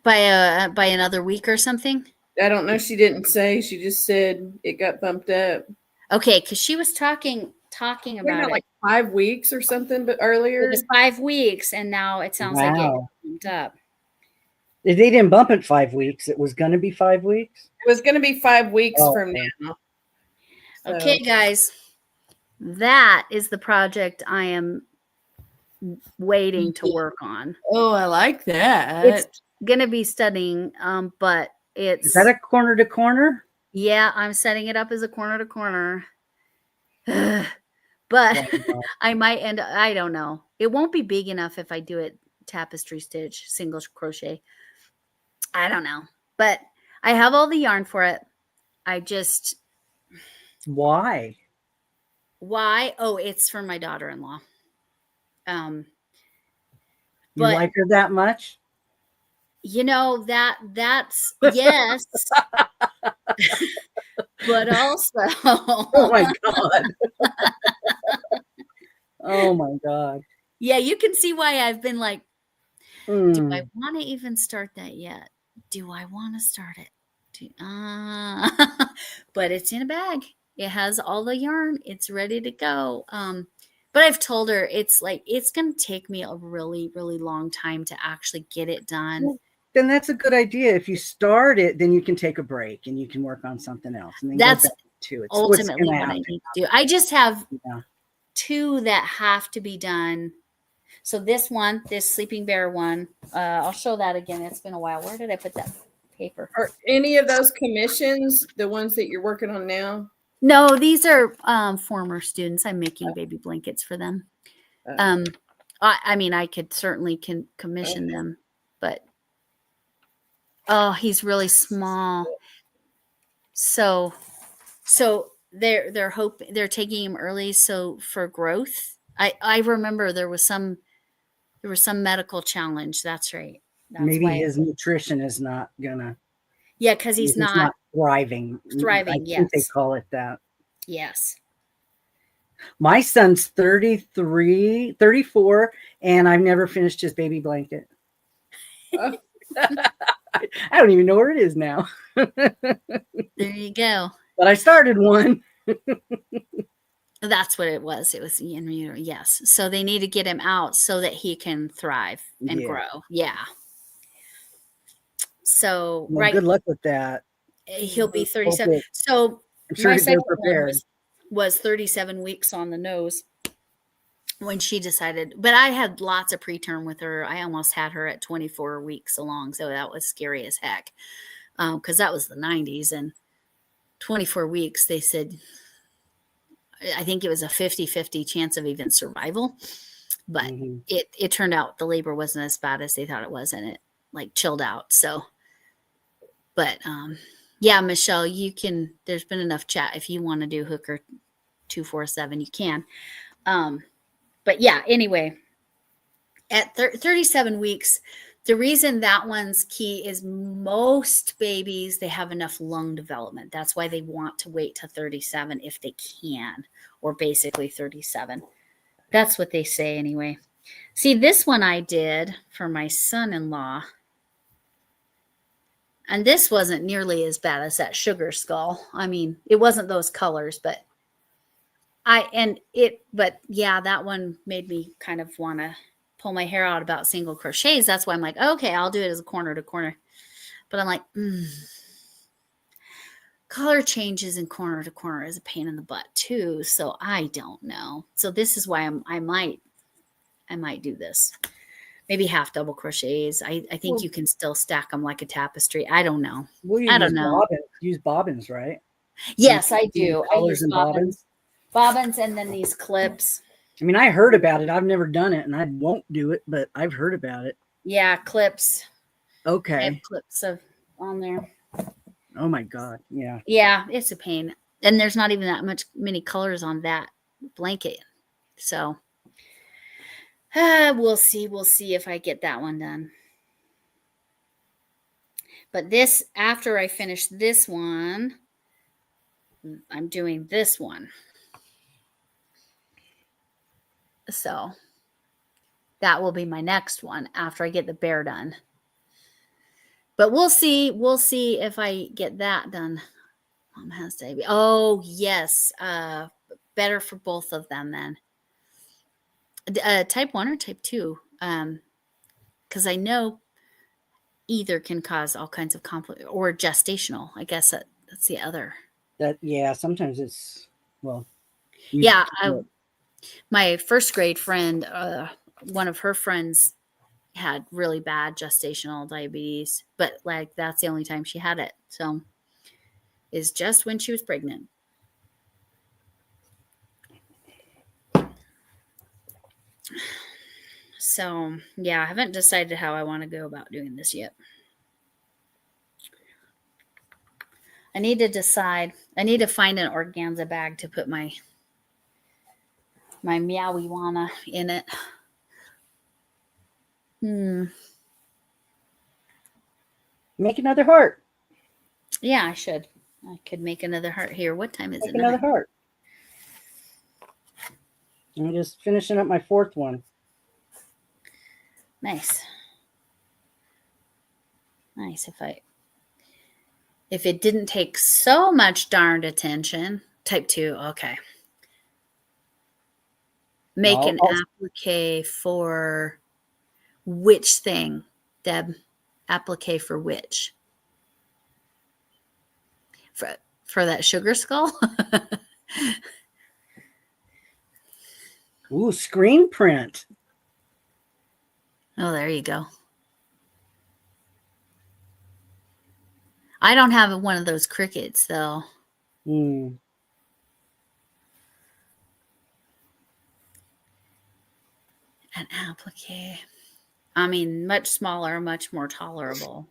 By another week or something? I don't know. She didn't say. She just said it got bumped up. Okay, because she was talking about it. Like 5 weeks or something, but earlier. It was 5 weeks, and now it sounds like it got bumped up. They didn't bump it 5 weeks. It was going to be 5 weeks. It was going to be 5 weeks from now. So. Okay, guys, that is the project I am waiting to work on. Oh, I like that. It's going to be studying, but it's... Is that a corner to corner? Yeah, I'm setting it up as a corner to corner. But I might end up, I don't know. It won't be big enough if I do it tapestry stitch, single crochet. I don't know. But I have all the yarn for it. I just... Why? Oh, it's for my daughter-in-law. You like her that much? You know, that's yes. But also, oh my God. Oh my God. Yeah, you can see why I've been like, do I want to even start that yet? Do I want to start it? But it's in a bag. It has all the yarn. It's ready to go. But I've told her it's going to take me a really, really long time to actually get it done. Well, then that's a good idea. If you start it, then you can take a break and you can work on something else. And then that's ultimately what I need to do. I just have 2 that have to be done. So this sleeping bear one, I'll show that again. It's been a while. Where did I put that paper? Are any of those commissions the ones that you're working on now? No, these are former students. I'm making baby blankets for them. I mean, I could certainly commission them, but he's really small. So they're taking him early. So for growth, I remember there was some medical challenge. That's right. That's maybe his nutrition is not gonna. Yeah, because he's not thriving. I think they call it that. Yes. My son's 34, and I've never finished his baby blanket. I don't even know where it is now. There you go. But I started one. That's what it was. It was, yes. So they need to get him out so that he can thrive and grow. Yeah. So, good luck with that. He'll be 37. So I'm sure my second prepared. one was 37 weeks on the nose when she decided, but I had lots of preterm with her. I almost had her at 24 weeks along. So that was scary as heck. Because that was the 90s, and 24 weeks, they said, I think it was a 50-50 chance of even survival. But it turned out the labor wasn't as bad as they thought it was, and it chilled out. So, but yeah, Michelle, there's been enough chat. If you want to do Hooker 247, you can. But yeah, anyway, at 37 weeks, the reason that one's key is most babies, they have enough lung development. That's why they want to wait to 37 if they can, or basically 37. That's what they say anyway. See, this one I did for my son-in-law. And this wasn't nearly as bad as that sugar skull. I mean, it wasn't those colors, but but yeah, that one made me kind of want to pull my hair out about single crochets. That's why I'm like, okay, I'll do it as a corner to corner. But I'm like, color changes in corner to corner is a pain in the butt too. So I don't know. So this is why I might do this. Maybe half double crochets. I think you can still stack them like a tapestry. I don't know. I don't know. Use bobbins, right? Yes, I do. I Colors use and bobbins. Bobbins and then these clips. I mean, I heard about it. I've never done it, and I won't do it, but I've heard about it. Yeah, clips. Okay. I have clips on there. Oh my God. Yeah. Yeah, it's a pain. And there's not even that many colors on that blanket. So we'll see. We'll see if I get that one done. But this, after I finish this one, I'm doing this one. So that will be my next one after I get the bear done. But we'll see. We'll see if I get that done. Mom has to. Oh, yes. Better for both of them then. Type 1 or type 2? Because I know either can cause all kinds of conflict, or gestational. I guess that's the other. Yeah, sometimes it's, well. Yeah. My first grade friend, one of her friends had really bad gestational diabetes, but like that's the only time she had it. So is just when she was pregnant. So yeah, I haven't decided how I want to go about doing this yet. I need to decide. I need to find an organza bag to put my Meowie-wana in it. Make another heart. Yeah, I should. I could make another heart here. What time is it? Make another heart. I'm just finishing up my fourth one. Nice. Nice. If it didn't take so much darned attention, type 2. Okay. Make an applique for which thing, Deb? Applique for which? For that sugar skull? Ooh, screen print. Oh, there you go. I don't have one of those crickets, though. An applique. I mean, much smaller, much more tolerable.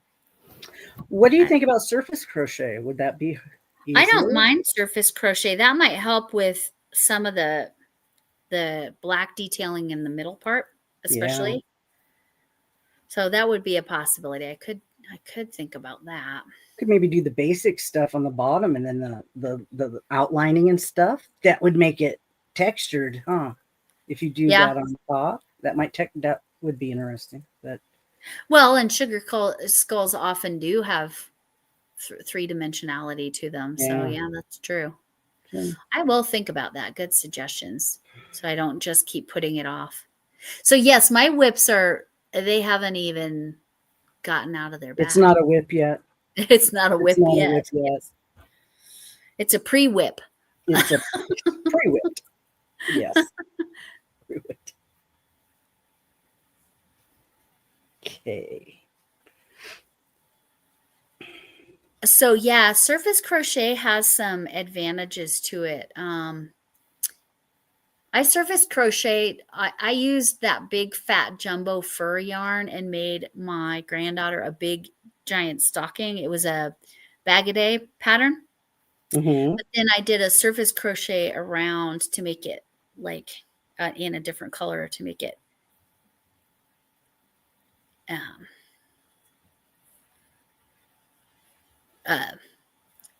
What do you think about surface crochet? Would that be easier? I don't mind surface crochet. That might help with some of the black detailing in the middle part, especially. Yeah. So that would be a possibility. I could think about that. Could maybe do the basic stuff on the bottom and then the outlining and stuff. That would make it textured, huh? If you do that on the top, that would be interesting. Well, and sugar skulls often do have three-dimensionality to them. Yeah. So yeah, that's true. Okay. I will think about that. Good suggestions. So I don't just keep putting it off. So yes, my whips they haven't even gotten out of their bag. It's not a whip yet. It's not a whip yet. It's a pre-whip. It's a pre-whip. Yes. Pre-whip. Okay. So yeah, surface crochet has some advantages to it. I surface crocheted. I used that big fat jumbo fur yarn and made my granddaughter a big giant stocking. It was a bag-a-day pattern. Mm-hmm. But then I did a surface crochet around to make it like in a different color to make it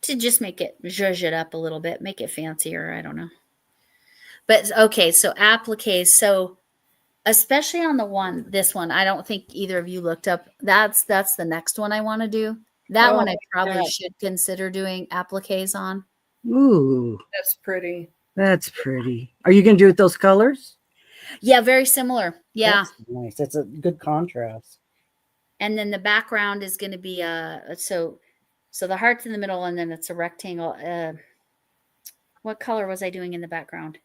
to just make it zhuzh it up a little bit, make it fancier. I don't know. But okay, so appliques. So especially on this one, I don't think either of you looked up. That's the next one I want to do. That one I probably should consider doing appliques on. Ooh, that's pretty. That's pretty. Are you going to do it those colors? Yeah, very similar. Yeah. That's nice. That's a good contrast. And then the background is going to be so the heart's in the middle, and then it's a rectangle. What color was I doing in the background?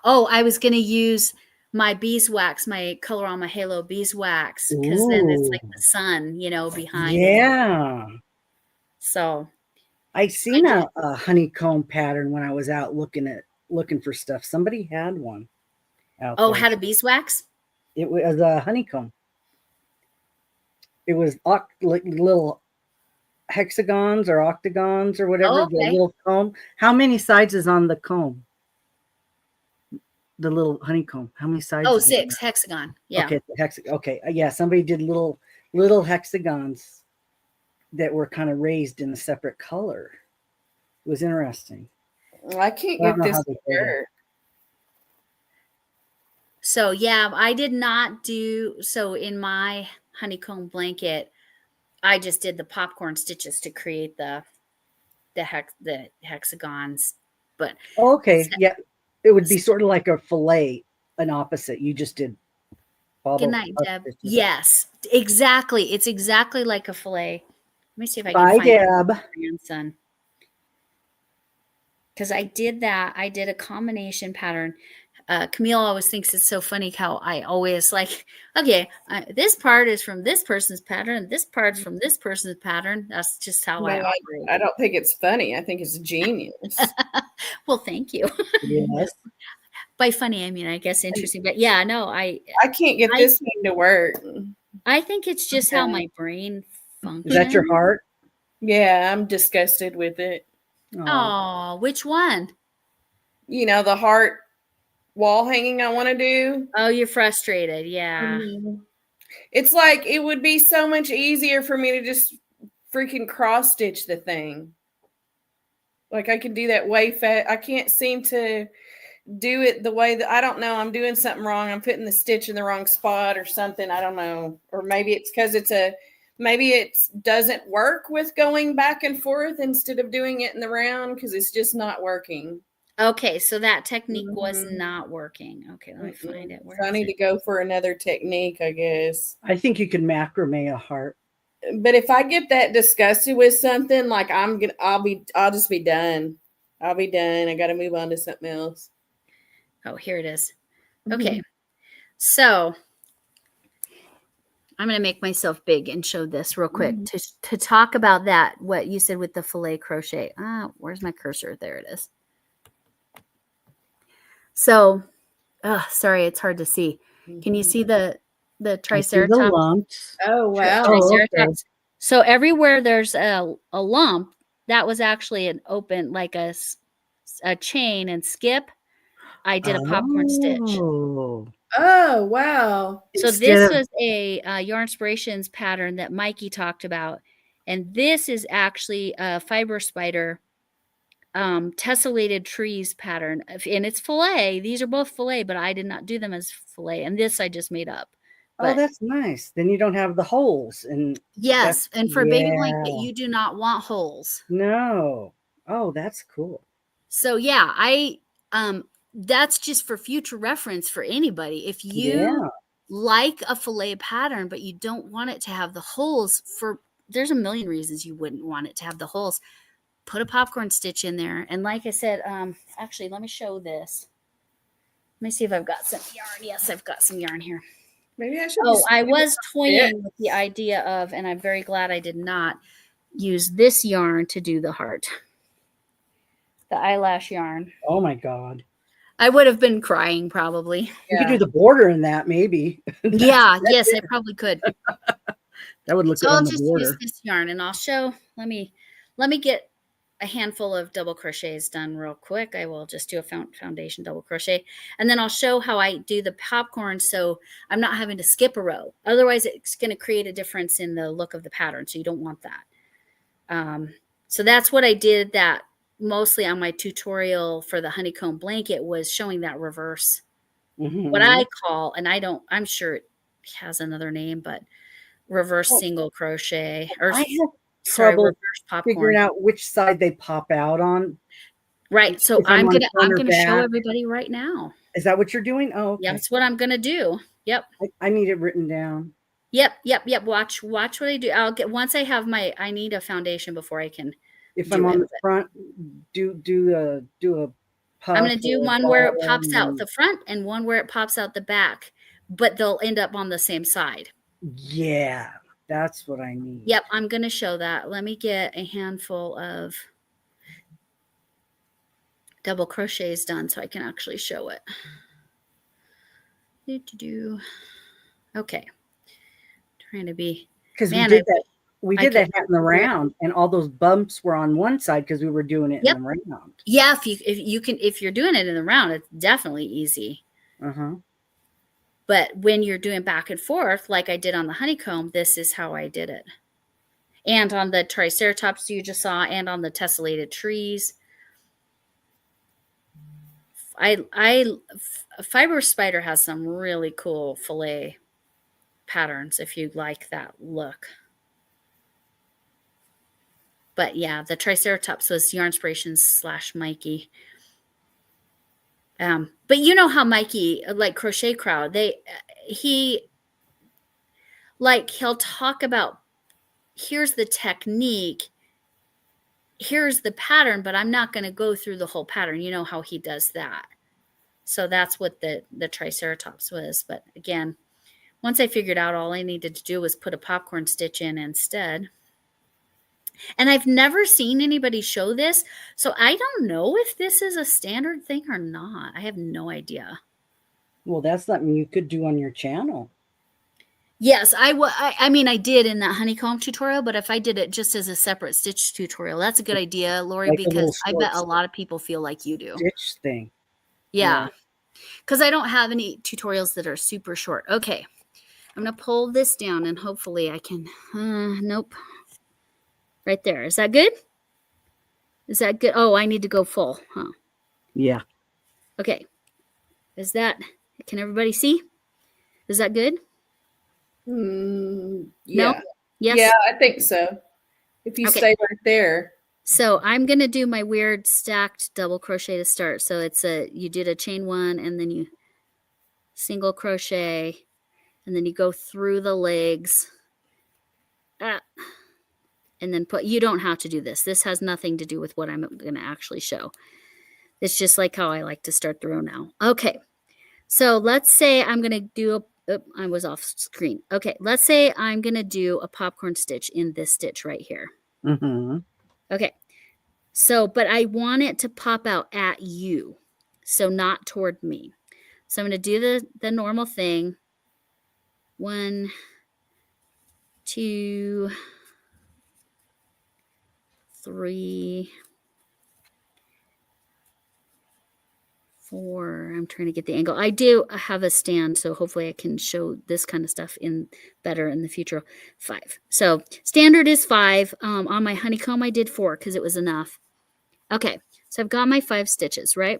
Oh, I was going to use my beeswax, my color on my halo beeswax, because then it's like the sun, you know, behind it. Yeah. So I seen a honeycomb pattern when I was out looking for stuff. Somebody had one out there. had a beeswax? It was a honeycomb. It was like little hexagons or octagons or whatever, the little comb. How many sides is on the comb? The little honeycomb. How many sides? Oh, 6 hexagon. Yeah. Okay, okay. Yeah, somebody did little hexagons that were kind of raised in a separate color. It was interesting. I can't get this to work. So yeah, I did not do so in my honeycomb blanket. I just did the popcorn stitches to create the hexagons. But okay, yeah, it would be sort of like a fillet, an opposite. You just did. Good night, Deb. Yes, exactly. It's exactly like a fillet. Let me see if I can find Deb. My grandson. Because I did that. I did a combination pattern. Camille always thinks it's so funny how I always like, okay, this part is from this person's pattern. This part's from this person's pattern. That's just how I operate. I don't think it's funny. I think it's genius. Well, thank you. Yes. By funny, I mean, I guess interesting. But yeah, no, I can't get this thing to work. I think it's just how my brain functions. Is that your heart? Yeah, I'm disgusted with it. Oh, which one? You know, the heart wall hanging I want to do. Oh, you're frustrated. Yeah. Mm-hmm. It's like it would be so much easier for me to just freaking cross stitch the thing. Like I can do that way fast. I can't seem to do it the way that I don't know. I'm doing something wrong. I'm putting the stitch in the wrong spot or something. I don't know. Or maybe it's because maybe it doesn't work with going back and forth instead of doing it in the round because it's just not working. Okay, so that technique was not working. Okay, let me find it. So I need to go for another technique, I guess. I think you can macrame a heart. But if I get that disgusted with something, like I'll just be done. I'll be done. I got to move on to something else. Oh, here it is. Okay, so I'm going to make myself big and show this real quick to talk about that. What you said with the filet crochet. Where's my cursor? There it is. So, sorry, it's hard to see. Can you see the triceratops? The lumps. Oh, wow. Triceratops. Okay. So everywhere there's a lump, that was actually an open, like a chain and skip. I did a popcorn stitch. Oh, wow. So this was a Yarnspirations pattern that Mikey talked about. And this is actually a fiber spider tessellated trees pattern, and it's filet. These are both filet, but I did not do them as filet, and this I just made up. But, that's nice. Then you don't have the holes. And yes, and for a baby blanket, you do not want holes. No. Oh, that's cool. So yeah, that's just for future reference for anybody. If you like a filet pattern, but you don't want it to have the holes, there's a million reasons you wouldn't want it to have the holes. Put a popcorn stitch in there. And like I said, actually, let me show this. Let me see if I've got some yarn. Yes, I've got some yarn here. Maybe I should. Oh, I was toying with the idea of, and I'm very glad I did not use this yarn to do the heart. The eyelash yarn. Oh my God. I would have been crying probably. You could do the border in that, maybe. Yeah, yes, I probably could. That would look good on the border. I'll just use this yarn and I'll show. Let me get a handful of double crochets done real quick. I will just do a foundation double crochet, and then I'll show how I do the popcorn so I'm not having to skip a row. Otherwise, it's going to create a difference in the look of the pattern, so you don't want that. So that's what I did that mostly on my tutorial for the honeycomb blanket was showing that reverse. What I call, and I'm sure it has another name, but reverse single crochet or I have trouble reverse popcorn. figuring out which side they pop out on. Right. So If I'm on front I'm or gonna show back. everybody right now. Is that what you're doing? Oh, okay. Yeah, that's what I'm gonna do. Yep. I need it written down. Yep. Watch what I do. I'll get once I have I need a foundation before I can If do I'm on it. the front, do a puff. I'm gonna do or a one where it ball pops out and- the front and one where it pops out the back, but they'll end up on the same side. Yeah, that's what I need. Yep, I'm gonna show that. Let me get a handful of double crochets done so I can actually show it. Okay. Trying to be Because we man, did that. We I did that could- hat in the round, and all those bumps were on one side because we were doing it Yep. in the round. Yeah, if you're doing it in the round, it's definitely easy. Uh-huh. But when you're doing back and forth, like I did on the honeycomb, this is how I did it. And on the triceratops you just saw, and on the tessellated trees. Fiber Spider has some really cool fillet patterns if you like that look. But yeah, the triceratops was Yarnspirations / Mikey. But you know how Mikey, like Crochet Crowd, he'll talk about, here's the technique, here's the pattern, but I'm not going to go through the whole pattern. You know how he does that. So that's what the triceratops was. But again, once I figured out, all I needed to do was put a popcorn stitch in instead. And I've never seen anybody show this, so I don't know if this is a standard thing or not. I have no idea. Well, that's something you could do on your channel. Yes, I mean, I did in that honeycomb tutorial, but if I did it just as a separate stitch tutorial, that's a good idea, Lori, Like a little because I bet a short lot of people feel like you do. stitch thing. Yeah, because I don't have any tutorials that are super short. Okay, I'm going to pull this down and hopefully I can, nope. Right there. Is that good? Is that good? Oh, I need to go full, huh? Yeah. Okay. Is that, can everybody see? Is that good? Yeah. No? Yes. Yeah, I think so. If you Okay. stay right there. So I'm going to do my weird stacked double crochet to start. So it's you did a chain one and then you single crochet and then you go through the legs. And then you don't have to do this. This has nothing to do with what I'm going to actually show. It's just like how I like to start the row now. Okay. So let's say I'm going to do I was off screen. Okay. Let's say I'm going to do a popcorn stitch in this stitch right here. Mm-hmm. Okay. So, but I want it to pop out at you. So not toward me. So I'm going to do the normal thing. 1, 2, 3, 4. I'm trying to get the angle. I do have a stand, so hopefully I can show this kind of stuff better in the future. 5. So standard is 5. On my honeycomb, I did 4 because it was enough. Okay, so I've got my 5 stitches, right?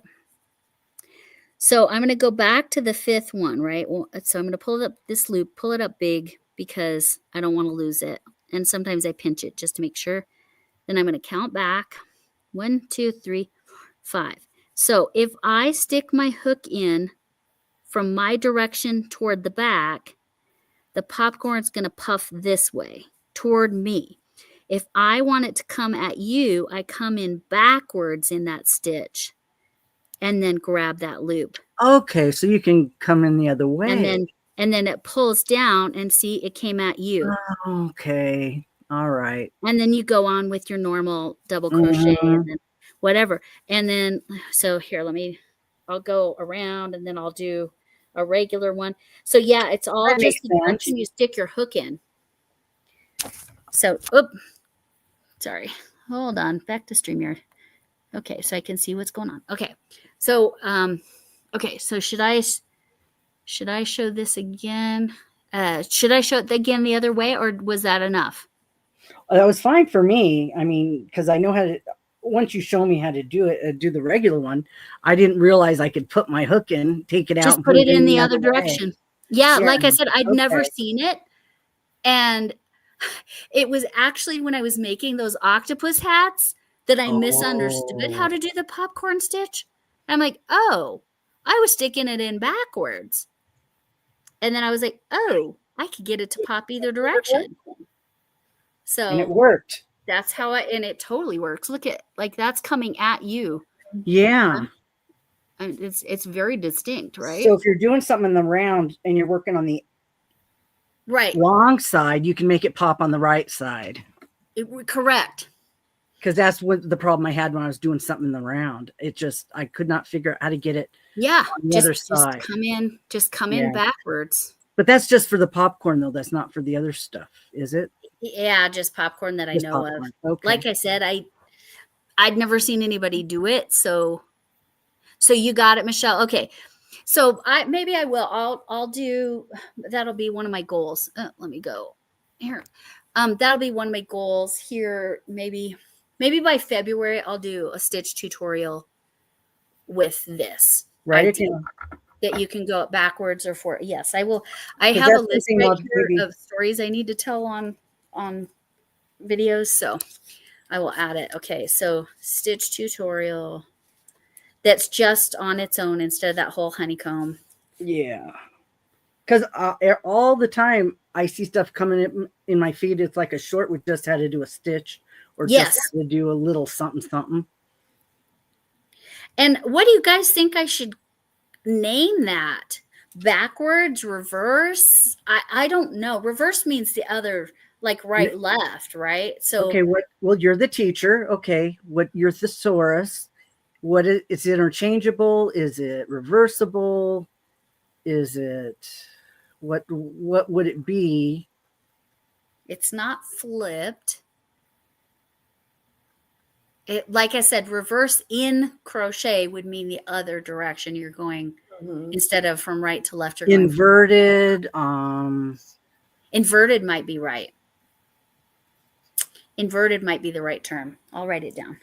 So I'm going to go back to the 5th one, right? So I'm going to pull up this loop, pull it up big because I don't want to lose it. And sometimes I pinch it just to make sure. Then I'm going to count back. 1, 2, 3, 5. So if I stick my hook in from my direction toward the back, the popcorn's going to puff this way toward me. If I want it to come at you, I come in backwards in that stitch and then grab that loop. Okay, so you can come in the other way. And then it pulls down and see it came at you. Okay. All right. And then you go on with your normal double crochet and then whatever. And then, so here, I'll go around and then I'll do a regular one. So yeah, it's all That just makes the direction you stick your hook in. So, sorry. Hold on. Back to StreamYard. Okay, so I can see what's going on. Okay. So, okay, so should I show this again? Should I show it again the other way, or was that enough? That was fine for me. I mean, because I know how to, once you show me how to do it, do the regular one, I didn't realize I could put my hook in, take it out. Just put it in the other direction. Yeah, Yeah, like I said, I'd never okay. seen it. And it was actually when I was making those octopus hats that I misunderstood how to do the popcorn stitch. I'm like, oh, I was sticking it in backwards. And then I was like, oh, I could get it to pop either direction. So And it worked. that's how and it totally works. Look at, like, that's coming at you. Yeah. And it's very distinct, right? So if you're doing something in the round and you're working on the long side, you can make it pop on the right side. Correct. Because that's what the problem I had when I was doing something in the round. It just, I could not figure out how to get it on the other side. Just come in backwards. But that's just for the popcorn, though. That's not for the other stuff, is it? Yeah, just popcorn that just I know popcorn. Of. Okay. Like I said, I'd never seen anybody do it. So you got it, Michelle. Okay. So maybe I will. I'll do, that'll be one of my goals. Let me go here. That'll be one of my goals here. Maybe by February, I'll do a stitch tutorial with this. Right. That you can go backwards or forward. Yes, I will. I have a list right here of stories I need to tell on videos. So I will add it. Okay. So stitch tutorial. That's just on its own instead of that whole honeycomb. Yeah. Because all the time I see stuff coming in my feed. It's like a short with just how to do a stitch or just how to do a little something, something. And what do you guys think I should name that? Backwards, reverse? I don't know. Reverse means the other, like right, left, right? So okay, well, you're the teacher. Okay, what your thesaurus? What is it interchangeable? Is it reversible? Is it what would it be? It's not flipped. It, like I said, reverse in crochet would mean the other direction you're going instead of from right to left. You're inverted. Inverted might be right. Inverted might be the right term. I'll write it down.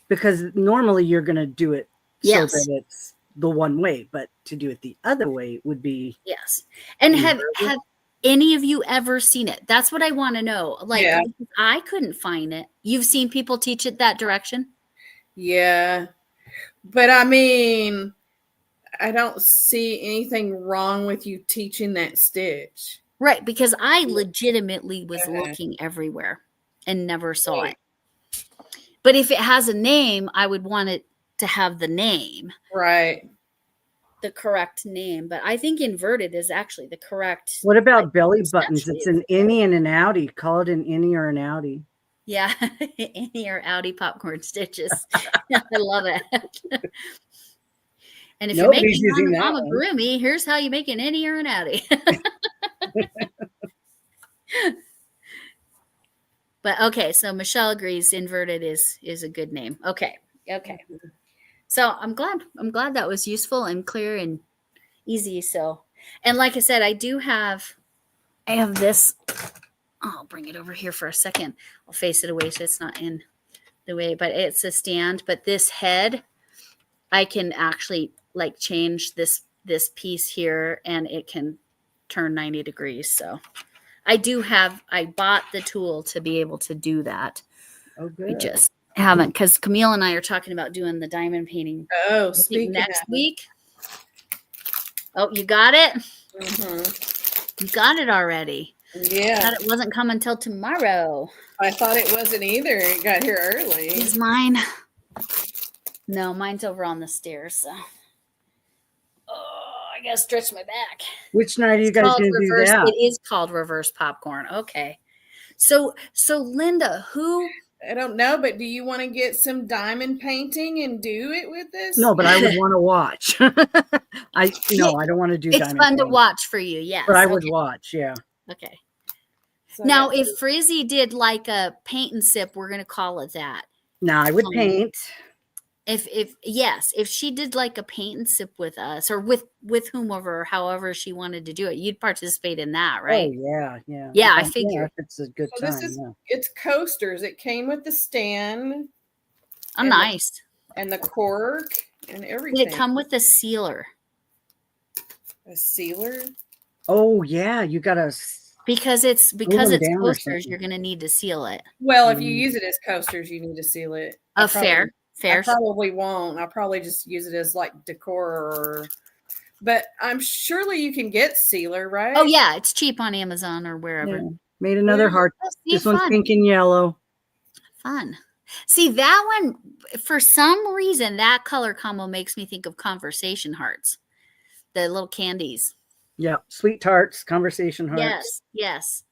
Because normally you're going to do it so that it's the one way, but to do it the other way would be And have any of you ever seen it? That's what I want to know. Like I couldn't find it. You've seen people teach it that direction? Yeah. But I mean, I don't see anything wrong with you teaching that stitch. Right, because I legitimately was looking everywhere and never saw it. But if it has a name, I would want it to have the name. Right. The correct name. But I think inverted is actually the correct. What about belly buttons? It's an innie and an outie. Call it an innie or an outie. Yeah. Innie or outie popcorn stitches. I love it. And if Nobody's you're making using Mama Groomy, here's how you make an innie or an outie. But okay, so Michelle agrees inverted is a good name. Okay. So I'm glad that was useful and clear and easy. So, and like I said, I have this. I'll bring it over here for a second. I'll face it away so it's not in the way, but it's a stand. But this head, I can actually like change this piece here and it can turn 90 degrees. So I bought the tool to be able to do that. Oh, good. We just haven't, because Camille and I are talking about doing the diamond painting. Oh, next week. Oh, you got it? Mm-hmm. You got it already. Yeah. I thought it wasn't coming until tomorrow. I thought it wasn't either. It got here early. Is mine? No, mine's over on the stairs. So. I gotta stretch my back. Which night are you guys gonna do that? It is called reverse popcorn. Okay. So Linda, who? I don't know, but do you want to get some diamond painting and do it with this? No, but I would want to watch. I don't want to do. It's fun to watch for you, yes. But I would watch, yeah. Okay. So now, if Frizzy did like a paint and sip, we're gonna call it that. No, I would paint. If she did like a paint and sip with us or with whomever, however she wanted to do it, you'd participate in that, right? Oh yeah. Yeah, I figure it's a good time. It's coasters. It came with the stand. Oh, nice. And the cork and everything. Did it come with a sealer? A sealer? Oh yeah, you gotta Because it's them down or coasters, something. you're gonna need to seal it. Well, if you use it as coasters, you need to seal it. Fair. I probably won't. I'll probably just use it as like decor but I'm surely you can get sealer, right? Oh yeah, it's cheap on Amazon or wherever. Yeah. Made another heart. Oh, see, This one's fun. pink and yellow. Fun. See, that one, for some reason, that color combo makes me think of conversation hearts, the little candies. Yeah, sweet tarts, conversation hearts. Yes, yes.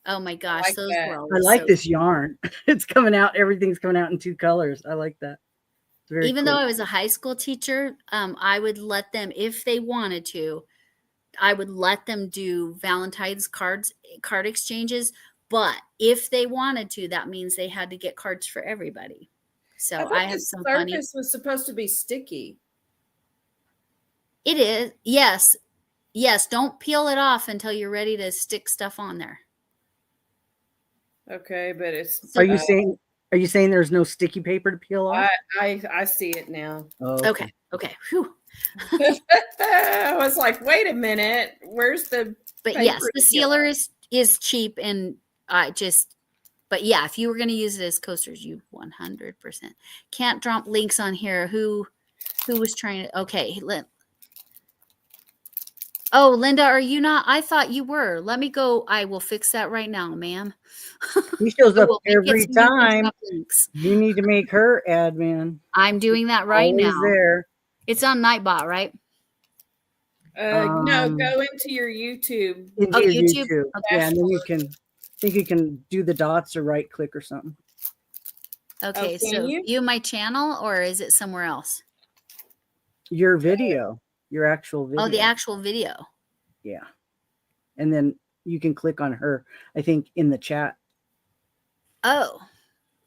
Oh my gosh, like those that. were I like so this yarn. It's coming out. Everything's coming out in 2 colors. I like that. It's very Even cool. though I was a high school teacher, I would let them, if they wanted to, I would let them do Valentine's card exchanges. But if they wanted to, that means they had to get cards for everybody. So I have some funny. Surface was supposed to be sticky. It is. Yes. Yes. Don't peel it off until you're ready to stick stuff on there. Okay, but it's. Are you saying there's no sticky paper to peel off? I see it now. Oh, Okay. Okay. Whew. I was like, wait a minute, where's the? But yes, the sealer is cheap and but yeah, if you were going to use it as coasters, you 100% can't drop links on here. Who was trying to? Okay, oh, Linda, are you not? I thought you were. Let me go. I will fix that right now, ma'am. He shows up every time. You need to make her admin. I'm doing that right Always now. there. It's on Nightbot, right? No, go into your YouTube. Into your YouTube. Okay. Yeah, and then you can do the dots or right click or something. Okay, so view my channel, or is it somewhere else? Your video, your actual video. Oh, the actual video. Yeah. And then you can click on her, I think, in the chat. Oh,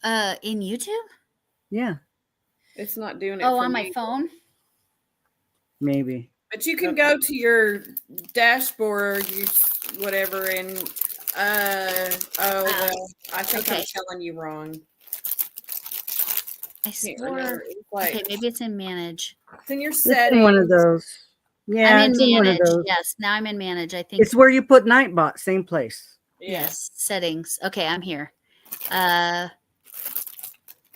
in YouTube? Yeah. It's not doing it. Oh, on my phone? Maybe. But you can go to your dashboard, whatever, and I think I'm telling you wrong. I swore. Okay, maybe it's in manage. It's in your It's settings. in one of those. Yeah, I'm in manage. One of those. Yes, now I'm in manage. I think it's where you put Nightbot, same place. Yes, settings. Okay, I'm here.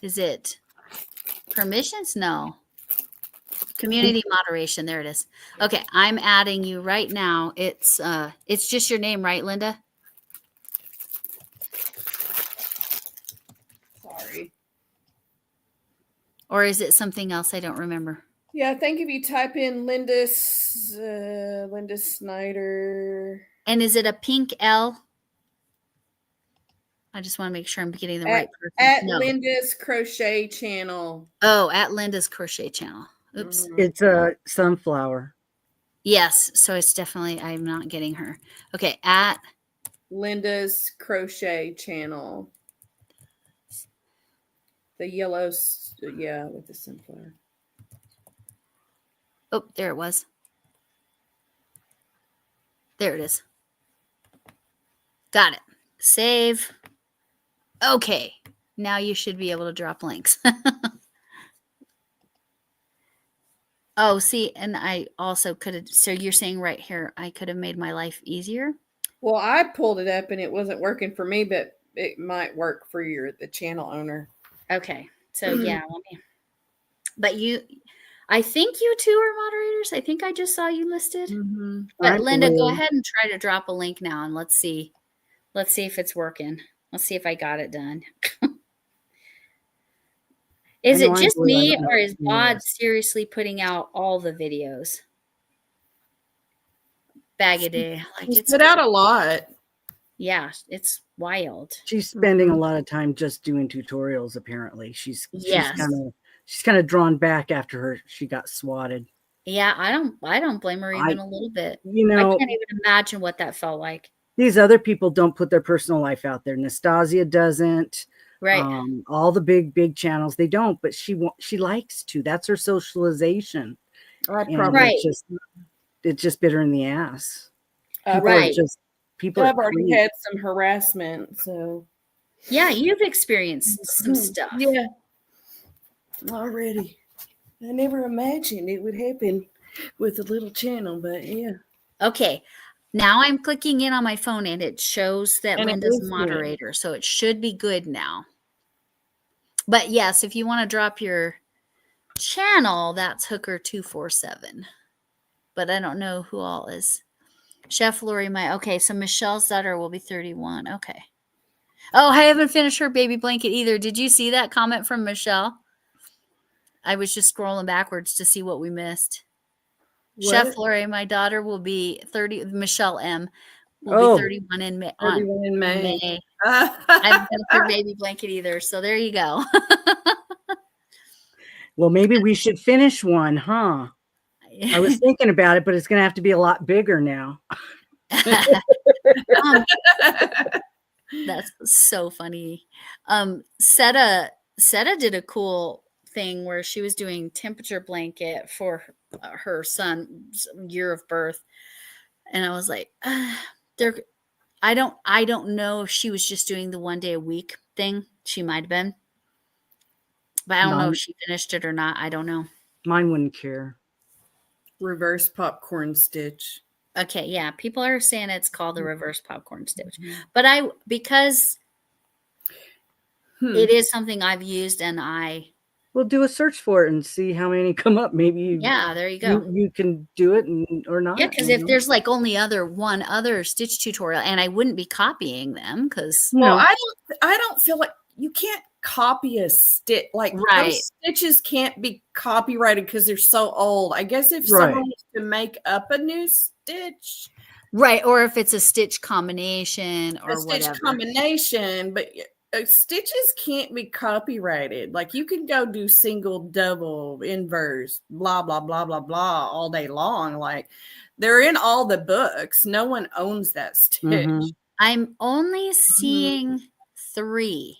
Is it permissions? No. Community moderation. There it is. Okay, I'm adding you right now. It's just your name, right, Linda? Sorry. Or is it something else? I don't remember. Yeah, I think if you type in Linda Snyder. And is it a pink L? I just want to make sure I'm getting the right person. At Linda's Crochet Channel. Oh, at Linda's Crochet Channel. Oops. It's a sunflower. Yes, so it's definitely, I'm not getting her. Okay, at Linda's Crochet Channel. The yellow, yeah, with the sunflower. Oh, there it was. There it is. Got it. Save. Okay, now you should be able to drop links. Oh, see, and I also could have, so you're saying right here, I could have made my life easier? Well, I pulled it up and it wasn't working for me, but it might work for the channel owner. Okay, so yeah, but I think you two are moderators. I think I just saw you listed. Mm-hmm. But Linda, go ahead and try to drop a link now and let's see if it's working. Let's see if I got it done. Is it just me or is BOD seriously putting out all the videos? Bag a day. Like it's put out a lot. Yeah, it's wild. She's spending a lot of time just doing tutorials, apparently. She's kind of drawn back after she got swatted. Yeah, I don't blame her even a little bit. You know, I can't even imagine what that felt like. These other people don't put their personal life out there. Nastasia doesn't. Right. All the big channels, they don't, but she likes to. That's her socialization. Right. It's just bitter in the ass. People have already had some harassment, so yeah, you've experienced some stuff. Yeah. Already. I never imagined it would happen with a little channel, but yeah. Okay. Now I'm clicking in on my phone and it shows that And it Linda's is good. moderator. So it should be good now. But yes, if you want to drop your channel, that's Hooker247. But I don't know who all is. Chef Lori, okay, so Michelle's daughter will be 31. Okay. Oh, I haven't finished her baby blanket either. Did you see that comment from Michelle? I was just scrolling backwards to see what we missed. What? Chef Lori, my daughter will be 30. Michelle M will be 31 in May. 31 in May. I haven't finished her baby blanket either. So there you go. Well, maybe we should finish one, huh? I was thinking about it, but it's going to have to be a lot bigger now. That's so funny. Seta did a cool thing where she was doing temperature blanket for her son's year of birth, and I was like, I don't know if she was just doing the 1 day a week thing. She might have been, but I don't know if she finished it or not. I don't know. Mine wouldn't care. Reverse popcorn stitch. Okay, yeah, people are saying it's called the reverse popcorn stitch, but because it is something I've used, and we'll do a search for it and see how many come up. Maybe there you go. You can do it or not. Yeah, because if there's like only one other stitch tutorial, and I wouldn't be copying them because I don't feel like you can't copy a stitch. Like those stitches can't be copyrighted because they're so old. I guess if someone wants to make up a new stitch, or if it's a stitch combination or whatever. Combination, but stitches can't be copyrighted. Like you can go do single, double, inverse, blah blah blah blah blah all day long. Like they're in all the books. No one owns that stitch. I'm only seeing 3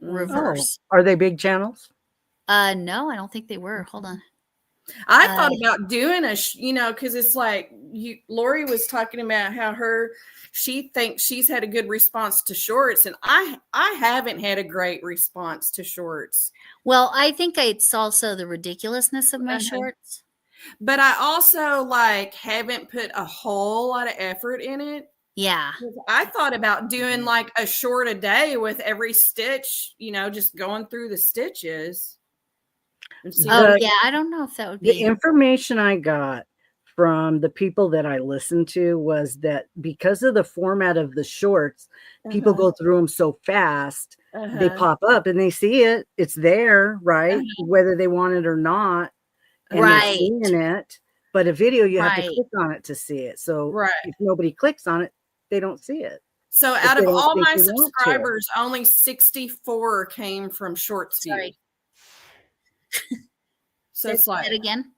reverse. Are they big channels? No, I don't think they were. Hold on. I thought about doing because it's like Lori was talking about how she thinks she's had a good response to shorts, and I haven't had a great response to shorts. Well, I think it's also the ridiculousness of my shorts. But I also haven't put a whole lot of effort in it. Yeah. I thought about doing like a short a day with every stitch, just going through the stitches. I don't know if that would be. The information I got from the people that I listened to was that because of the format of the shorts, people go through them so fast, they pop up and they see it. It's there, right? Whether they want it or not. And they're seeing it. But a video, you have to click on it to see it. So if nobody clicks on it, they don't see it. So out of all my subscribers, only 64 came from Shorts View. So it's like again.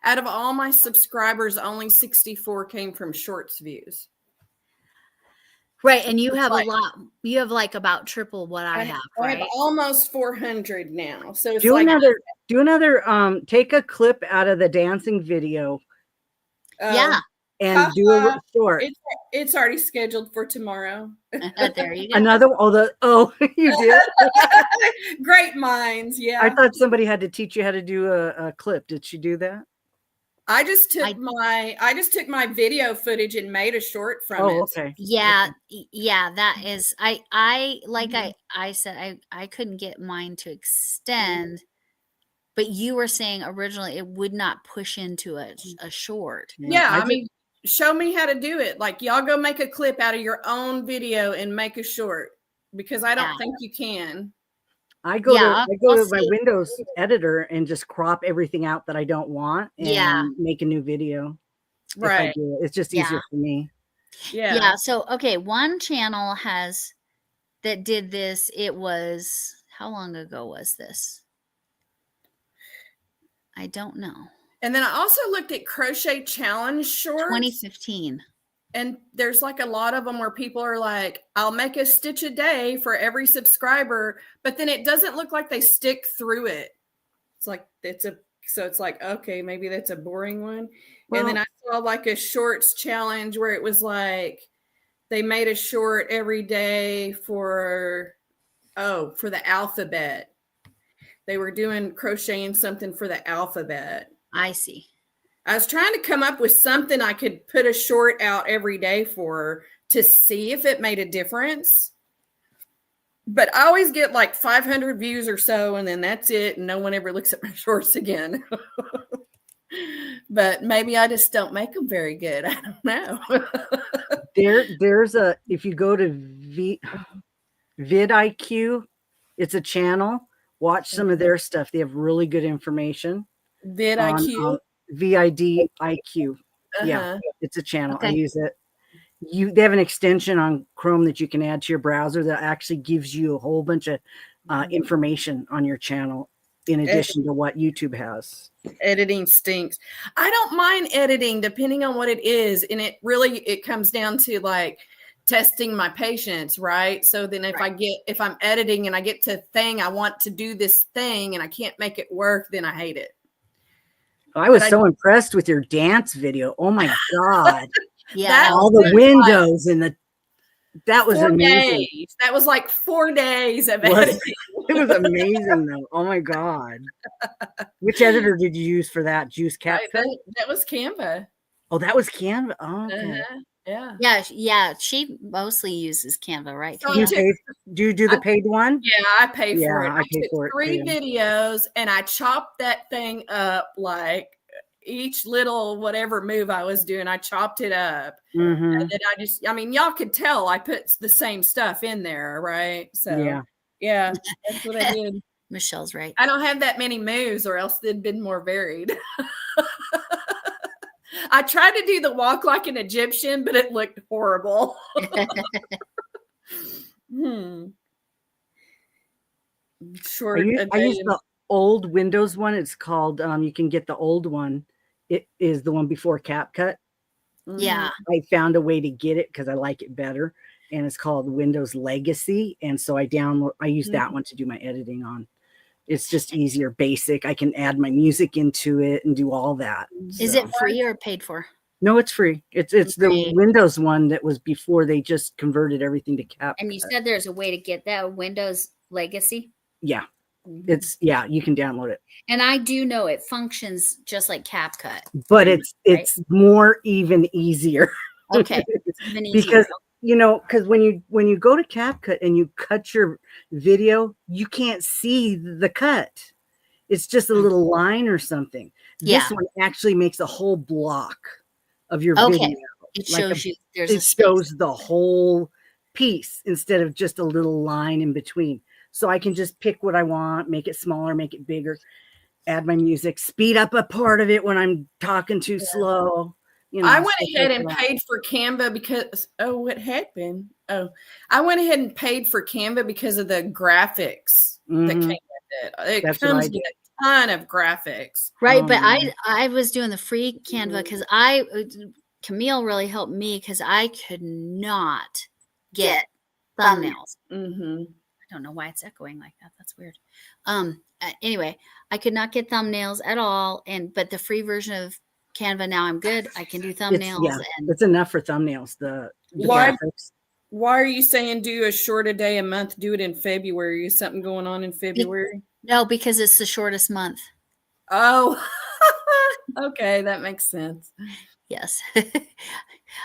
Out of all my subscribers, only 64 came from Shorts views. Right, and you have a lot. You have about triple what I have. I have almost 400 now. So it's do another. Take a clip out of the dancing video. And do a short. It's already scheduled for tomorrow. There you go. Another. You did. Great minds. Yeah. I thought somebody had to teach you how to do a clip. Did she do that? I just took my video footage and made a short from it. Okay. Yeah, that is. I said I couldn't get mine to extend, but you were saying originally it would not push into a short. Yeah, I mean, show me how to do it. Like y'all go make a clip out of your own video and make a short, because I don't think you can. I go to my Windows editor and just crop everything out that I don't want and make a new video. Right. It's just easier for me. Yeah. So, okay. One channel that did this. It was, how long ago was this? I don't know. And then I also looked at Crochet Challenge shorts. 2015. And there's a lot of them where people are like, I'll make a stitch a day for every subscriber, but then it doesn't look like they stick through it. It's like, okay, maybe that's a boring one. Well, and then I saw a shorts challenge where it was like, they made a short every day for the alphabet. They were doing crocheting something for the alphabet. I see. I was trying to come up with something I could put a short out every day for to see if it made a difference. But I always get like 500 views or so, and then that's it. And no one ever looks at my shorts again. But maybe I just don't make them very good. I don't know. If you go to vidIQ, it's a channel. Watch some of their stuff. They have really good information. vidIQ. VIDIQ. Yeah, it's a channel. Okay. I use it. They have an extension on Chrome that you can add to your browser that actually gives you a whole bunch of information on your channel in addition to what YouTube has. Editing stinks. I don't mind editing depending on what it is. And it comes down to like testing my patience, right? So then if I'm editing and I get to thing, I want to do this thing and I can't make it work, then I hate it. I was so impressed with your dance video. Oh my God. Yeah. All the windows and that was 4 amazing. days. That was like 4 days of editing. It was amazing though. Oh my God. Which editor did you use for that? Juice CapCut? That was Canva. Oh, that was Canva. Oh, okay. Yeah. She mostly uses Canva, right? So Do you do the paid one? Yeah, I pay for it. I pay for it. 3 too. videos and I chopped that thing up like each little whatever move I was doing, I chopped it up. Mm-hmm. And then y'all could tell I put the same stuff in there, right? So yeah, that's what I did. Michelle's right. I don't have that many moves or else they'd been more varied. I tried to do the walk like an Egyptian, but it looked horrible. Short. I use the old Windows one. It's called, you can get the old one. It is the one before CapCut. Yeah. I found a way to get it because I like it better. And it's called Windows Legacy. And so I use that one to do my editing on. It's just easier, basic. I can add my music into it and do all that. Is it free or paid for? No, it's free. It's the Windows one that was before they just converted everything to CapCut. And you said there's a way to get that Windows Legacy? Yeah. You can download it. And I do know it functions just like CapCut. But it's more even easier. Okay. Even easier. Because because when you go to CapCut and you cut your video, you can't see the cut. It's just a little line or something. This one actually makes a whole block of your video. It shows you it shows the whole piece instead of just a little line in between. So I can just pick what I want, make it smaller, make it bigger, add my music, speed up a part of it when I'm talking too slow. I went ahead and paid for Canva because what happened? I went ahead and paid for Canva because of the graphics that came with it. It comes with a ton of graphics. Right, but I was doing the free Canva because Camille really helped me because I could not get thumbnails. I don't know why it's echoing like that. That's weird. Anyway, I could not get thumbnails at all. But the free version of Canva, now I'm good. I can do thumbnails. It's enough for thumbnails. The graphics. Why are you saying do a short a day a month? Do it in February. Is something going on in February? No, because it's the shortest month. Oh, okay. That makes sense. Yes.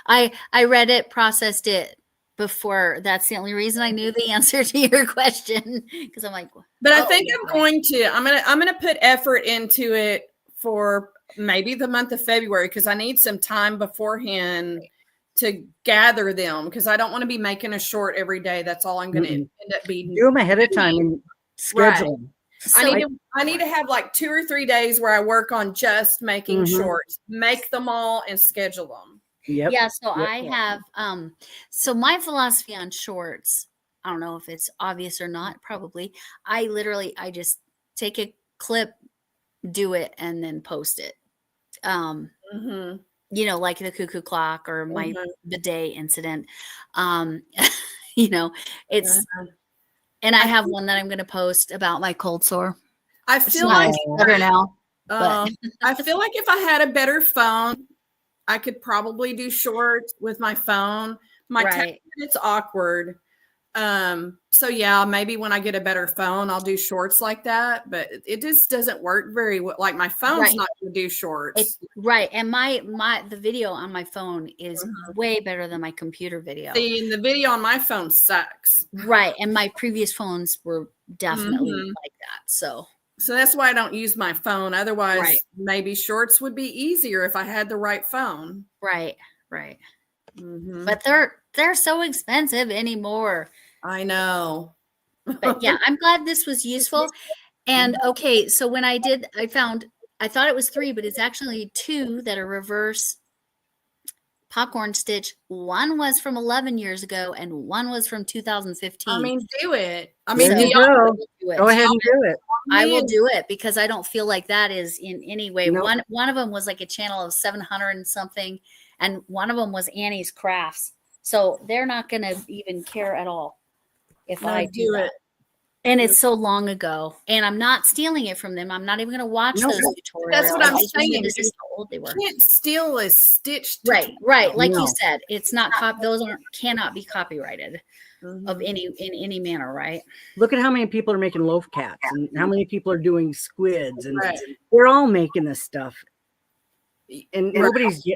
I read it, processed it before. That's the only reason I knew the answer to your question. Because I'm like, but I think I'm gonna put effort into it for maybe the month of February because I need some time beforehand to gather them because I don't want to be making a short every day. That's all I'm going to end up being. Do them ahead of time and schedule them. So I need to have like 2 or 3 days where I work on just making shorts, make them all and schedule them. Yep. Yeah. So I have, so my philosophy on shorts, I don't know if it's obvious or not, probably. I just take a clip, do it, and then post it. Like the cuckoo clock or the day incident. It's, and I have one that I'm going to post about my cold sore. I feel like better now. I feel like if I had a better phone, I could probably do shorts with my phone. My tablet, it's awkward. So yeah, maybe when I get a better phone, I'll do shorts like that, but it just doesn't work very well. Like my phone's Right. not going to do shorts. Right. And the video on my phone is way better than my computer video. See, and the video on my phone sucks. Right. And my previous phones were definitely like that. So that's why I don't use my phone. Otherwise, Right. maybe shorts would be easier if I had the right phone. right. But they're so expensive anymore. I know. But yeah, I'm glad this was useful. And okay, so when I thought it was 3, but it's actually 2 that are reverse popcorn stitch. One was from 11 years ago and one was from 2015. I mean, do it. I mean, There you go. Go ahead and do it. I will do it because I don't feel like that is in any way. Nope. One of them was like a channel of 700 and something, and one of them was Annie's Crafts. So they're not going to even care at all if I do it. And it's so long ago, and I'm not stealing it from them. I'm not even going to watch those tutorials. That's what I'm saying. This is how old they were. You can't steal a stitch. Right. Like No. you said, it's not those cannot be copyrighted of in any manner, right? Look at how many people are making loaf cats and how many people are doing squids, and Right. they're all making this stuff. And nobody's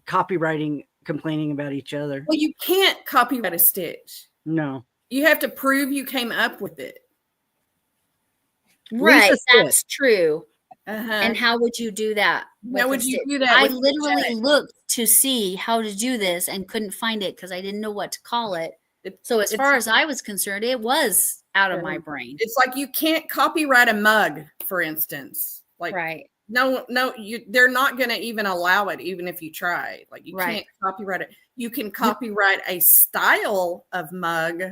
copywriting, complaining about each other. Well, you can't copyright a stitch. No. You have to prove you came up with it. Right, Lisa that's true. Uh-huh. And how would you do that? How would you do that? I literally looked to see how to do this and couldn't find it because I didn't know what to call it. So as far as I was concerned, it was out of my brain. It's like you can't copyright a mug, for instance. Like Right. No, they're not going to even allow it, even if you try. Like you can't copyright it. You can copyright a style of mug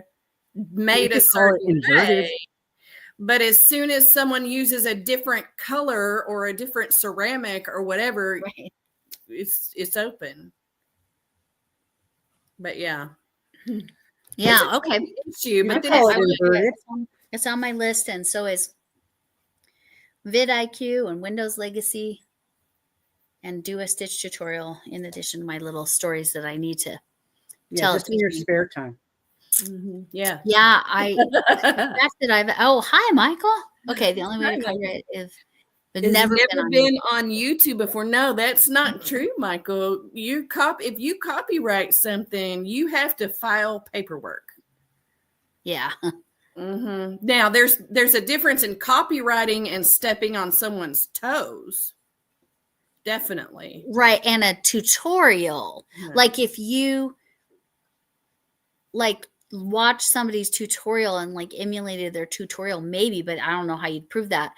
made a certain way. But as soon as someone uses a different color or a different ceramic or whatever, it's open. But yeah. Yeah, okay. But It's on my list, and so is vidIQ and Windows Legacy, and do a stitch tutorial in addition to my little stories that I need to tell. Just in your spare time. Yeah. Yeah, hi, Michael. Okay, the only way to copyright is never been on YouTube before. No, that's not true, Michael. If you copyright something, you have to file paperwork. Yeah. Now there's a difference in copywriting and stepping on someone's toes. Definitely. Right, and a tutorial. Like if you watch somebody's tutorial and emulated their tutorial, maybe, but I don't know how you'd prove that.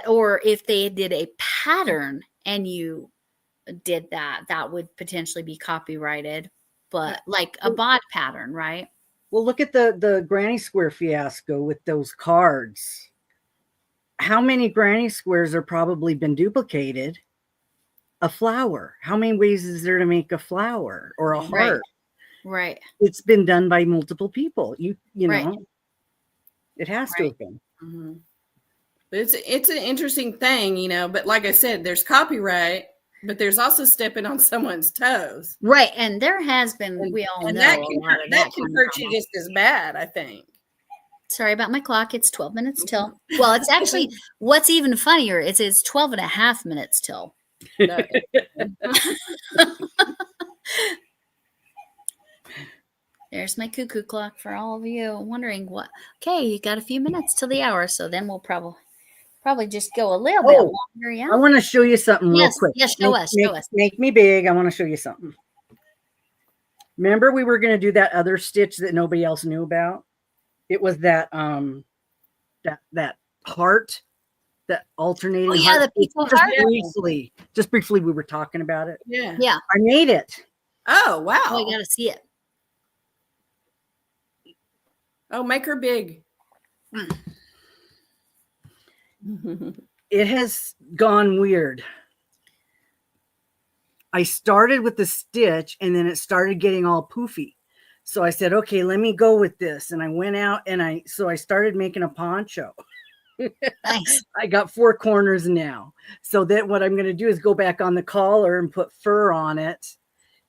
Or if they did a pattern and you did that would potentially be copyrighted, but like a BOD pattern, right? Well, look at the granny square fiasco with those cards. How many granny squares are probably been duplicated? A flower. How many ways is there to make a flower or a heart? Right. It's been done by multiple people. You know, it has to have been. It's an interesting thing, but like I said, there's copyright, but there's also stepping on someone's toes. Right. And there has been, we all know that can hurt you just as bad, I think. Sorry about my clock. It's 12 minutes till. Well, it's actually, what's even funnier is it's 12 and a half minutes till. There's my cuckoo clock for all of you wondering what. Okay, you got a few minutes till the hour, so then we'll probably just go a little bit longer. Yeah, I want to show you something real quick. Yes, show us. Make me big. I want to show you something. Remember, we were going to do that other stitch that nobody else knew about. It was that that heart, that alternating. Oh yeah, heart. the people heart. Just briefly, we were talking about it. Yeah. I made it. Oh wow! Oh, you got to see it. Oh, make her big. It has gone weird. I started with the stitch and then it started getting all poofy. So I said, okay, let me go with this. And I went out and I started making a poncho. Nice. I got 4 corners now. So then what I'm going to do is go back on the collar and put fur on it.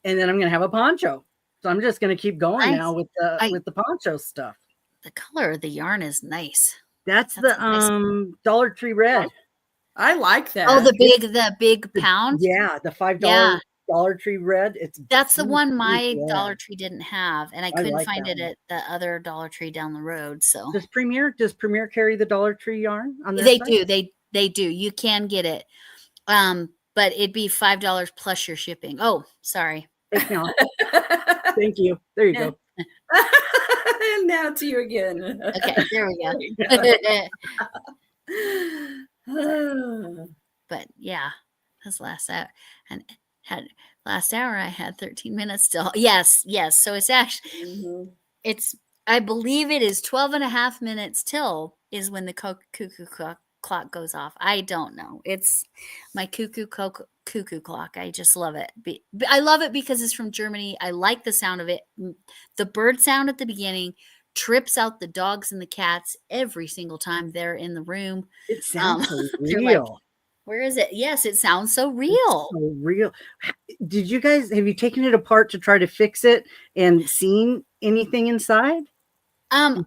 And then I'm going to have a poncho. So I'm just going to keep going Nice. now with the poncho stuff. The color of the yarn is nice. That's That's the nice. Dollar Tree red. I like that. Oh, the big pound. Yeah, the $5 Yeah. Dollar Tree red. That's the one cute my red. Dollar Tree didn't have, and I couldn't like find that it one. at the other Dollar Tree down the road. So Does Premier carry the Dollar Tree yarn on their they site? do. They do. You can get it. But it'd be $5 plus your shipping. Oh, sorry. Thank you. There you go. And now to you again. Okay, there we go. But yeah, that's last hour. And last hour I had 13 minutes still. Yes. So it's actually I believe it is 12 and a half minutes till is when the cuckoo clock goes off. I don't know. It's my cuckoo clock. I just love it. I love it because it's from Germany. I like the sound of it. The bird sound at the beginning trips out the dogs and the cats every single time they're in the room. It sounds so real. Like, where is it? Yes, it sounds so real. It's so real. Have you taken it apart to try to fix it and seen anything inside?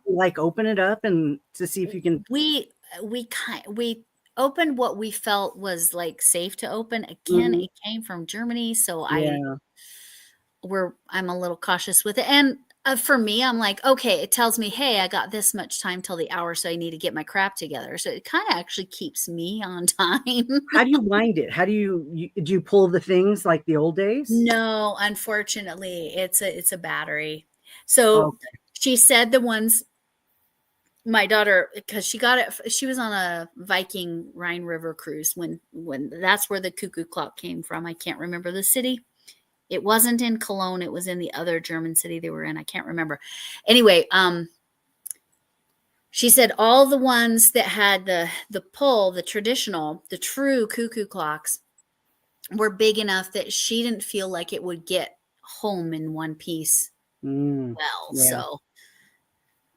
Like open it up and to see if you can. We opened what we felt was like safe to open. Again, it came from Germany, so I'm a little cautious with it. And for me, I'm like, okay, it tells me, hey, I got this much time till the hour, so I need to get my crap together. So it kind of actually keeps me on time. How do you wind it? How do do you pull the things like the old days? No, unfortunately, it's a battery. So she said the ones. My daughter, because she got it, she was on a Viking Rhine River cruise when that's where the cuckoo clock came from. I can't remember the city. It wasn't in Cologne. It was in the other German city they were in. I can't remember. Anyway, she said all the ones that had the pull, the traditional, the true cuckoo clocks were big enough that she didn't feel like it would get home in one piece. So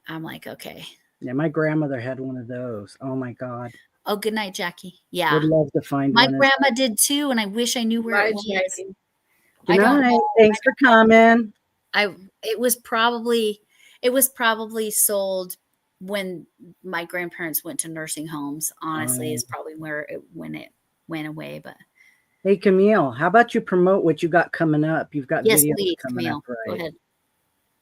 I'm like, okay. Yeah, my grandmother had one of those. Oh my God. Oh, good night, Jackie. Yeah. Would love to find my one. My grandma did too, and I wish I knew where it was. Jackie. Good night. Thanks for coming. It was probably sold when my grandparents went to nursing homes. Honestly, is probably when it went away. But hey, Camille, how about you promote what you got coming up? You've got yes, videos please, coming Camille. up, right? Go ahead.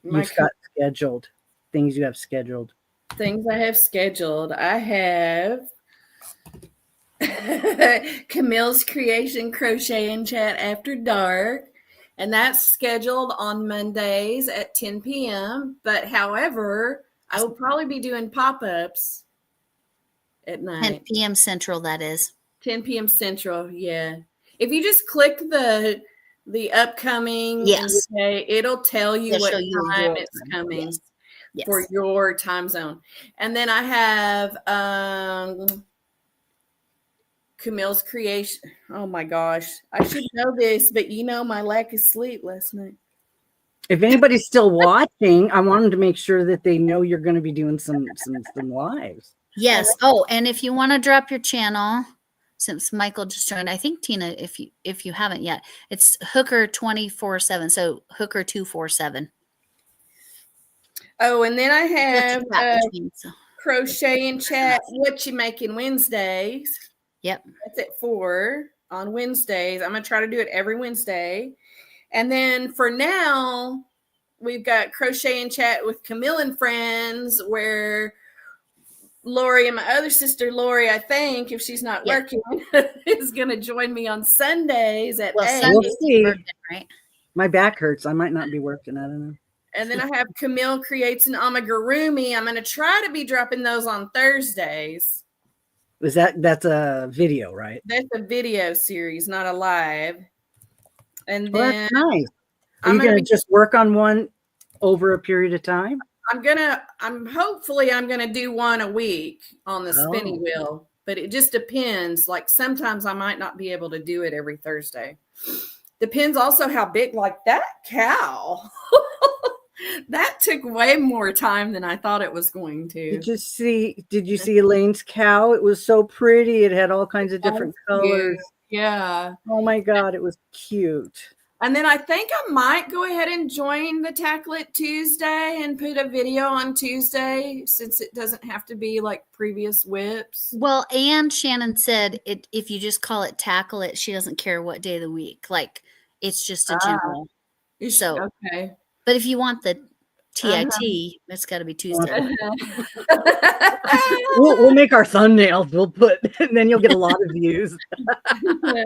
You've got scheduled things you have scheduled. Things I have scheduled. I have Camille's Creation Crochet and Chat After Dark, and that's scheduled on Mondays at 10 p.m. But however, I will probably be doing pop-ups at night. 10 p.m. Central, that is. 10 p.m. Central, yeah. If you just click the upcoming, it'll tell you what time it's coming. Yes. For your time zone. And then I have Camille's Creation. Oh my gosh. I should know this, but my lack of sleep last night. If anybody's still watching, I wanted to make sure that they know you're going to be doing some lives. Yes. Oh, and if you want to drop your channel, since Michael just joined, I think Tina, if you haven't yet, it's Hooker 24/7. So Hooker 247. Oh, and then I have Crochet and Chat. What you making Wednesdays? Yep, that's at 4 on Wednesdays. I'm gonna try to do it every Wednesday. And then for now, we've got Crochet and Chat with Camille and Friends, where Lori and my other sister Lori, I think, if she's not working, is gonna join me on Sundays at 8. We'll see. Right? My back hurts. I might not be working. I don't know. And then I have Camille Creates an Amigurumi. I'm going to try to be dropping those on Thursdays. That's a video, right? That's a video series, not a live. And well, then that's nice. Are you going to just work on one over a period of time? Hopefully I'm going to do one a week on the spinning wheel, but it just depends. Like sometimes I might not be able to do it every Thursday. Depends also how big, like that cow. That took way more time than I thought it was going to. Did you see Elaine's cow? It was so pretty. It had all kinds of different colors. Yeah. Oh my God, it was cute. And then I think I might go ahead and join the Tackle It Tuesday and put a video on Tuesday since it doesn't have to be like previous whips. Well, and Shannon said if you just call it Tackle It, she doesn't care what day of the week. Like it's just a general. So, okay. But if you want the TIT, it's got to be Tuesday. We'll make our thumbnails. We'll put, and then you'll get a lot of views.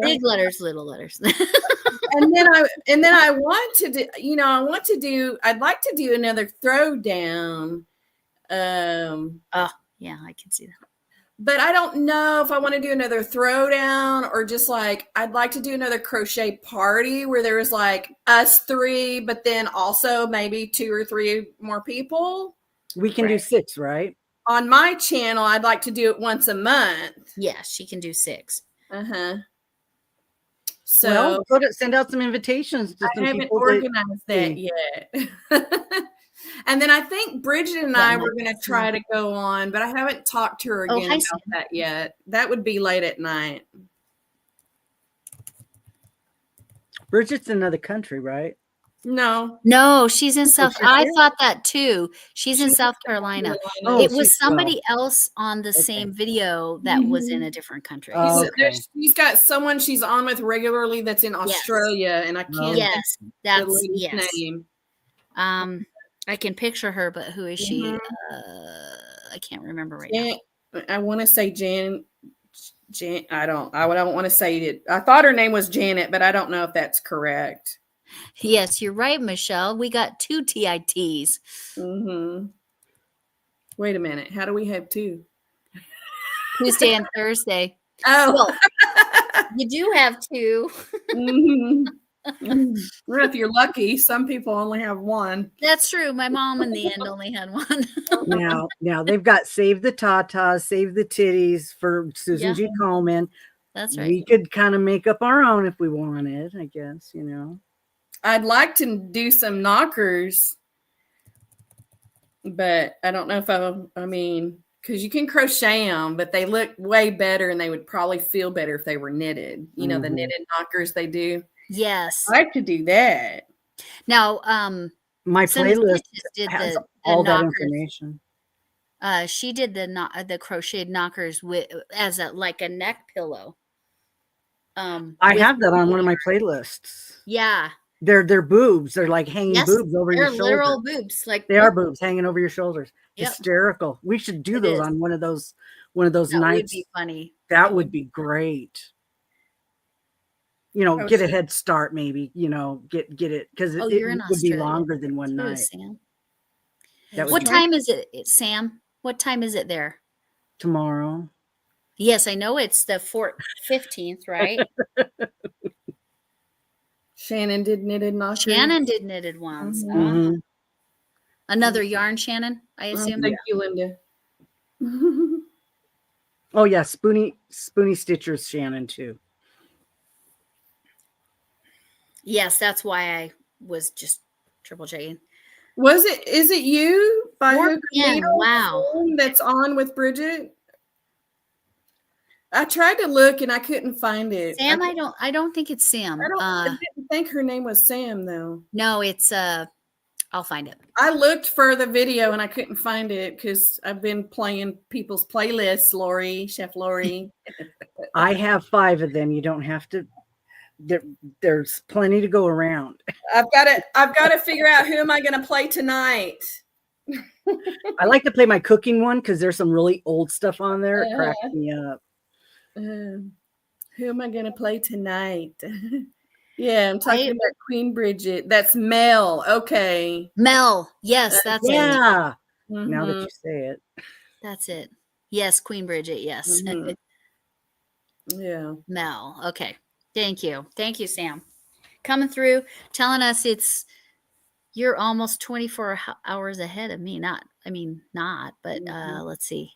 Big letters, little letters. and then I want to do, I'd like to do another throwdown. Oh, yeah, I can see that. But I don't know if I want to do another throwdown or just like, I'd like to do another crochet party where there was like us 3, but then also maybe 2 or 3 more people. We can do 6, right? On my channel, I'd like to do it once a month. Yeah, she can do 6. So send out some invitations to some I haven't people organized that yet. And then I think Bridget and I were going to try to go on, but I haven't talked to her again about that yet. That would be late at night. Bridget's in another country, right? No, she's in South. I thought that too. She's in South Carolina. Oh, it was somebody else on the same video that was in a different country. She's got someone she's on with regularly that's in Australia, and I can't. Yes, that's name. I can picture her, but who is she? I can't remember right now. I want to say Jan. I don't want to say it. I thought her name was Janet, but I don't know if that's correct. Yes, you're right, Michelle. We got 2 TITs. Wait a minute. How do we have 2? Tuesday and Thursday. Oh, well, you do have 2. Well, if you're lucky, some people only have 1. That's true. My mom in the end only had 1. Now they've got Save the Tatas, Save the Titties for Susan G. Coleman. That's right. We could kind of make up our own if we wanted, I guess, I'd like to do some knockers, but I don't know if because you can crochet them, but they look way better and they would probably feel better if they were knitted. The knitted knockers they do. Yes. I like to do that. Now, my playlist has all that information. She did the crocheted knockers as a neck pillow. I have that on one of my playlists. Yeah. They're boobs. They're like hanging boobs over your shoulders. They're literal boobs. Like they are boobs hanging over your shoulders. Yep. Hysterical. We should do those on one of those nights. That would be funny. That would be great. Get a head start, maybe. Get it because it would be longer than one night. Sam. What time is it, Sam? What time is it there? Tomorrow. Yes, I know it's the 15th, right? Shannon did knitted knockers. Shannon did knitted ones. Another yarn, Shannon, I assume. Thank you, Linda. Oh yeah, Spoony Stitchers, Shannon too. Yes, that's why I was just triple checking. Is it you by Hook Needle? Wow. That's on with Bridget? I tried to look and I couldn't find it. Sam, I don't think it's Sam. I didn't think her name was Sam though. No, it's I'll find it. I looked for the video and I couldn't find it because I've been playing people's playlists, Chef Lori. I have 5 of them. You don't have to. There's plenty to go around. I've got to figure out who am I going to play tonight. I like to play my cooking one because there's some really old stuff on there. It cracks me up. Who am I going to play tonight? Yeah, I'm talking about Queen Bridget. That's Mel. Okay. Mel. Yes, that's it. Yeah. Now that you say it. That's it. Yes, Queen Bridget. Yes. Yeah. Mel. Okay. Thank you. Thank you, Sam. Coming through, telling us you're almost 24 hours ahead of me. But let's see.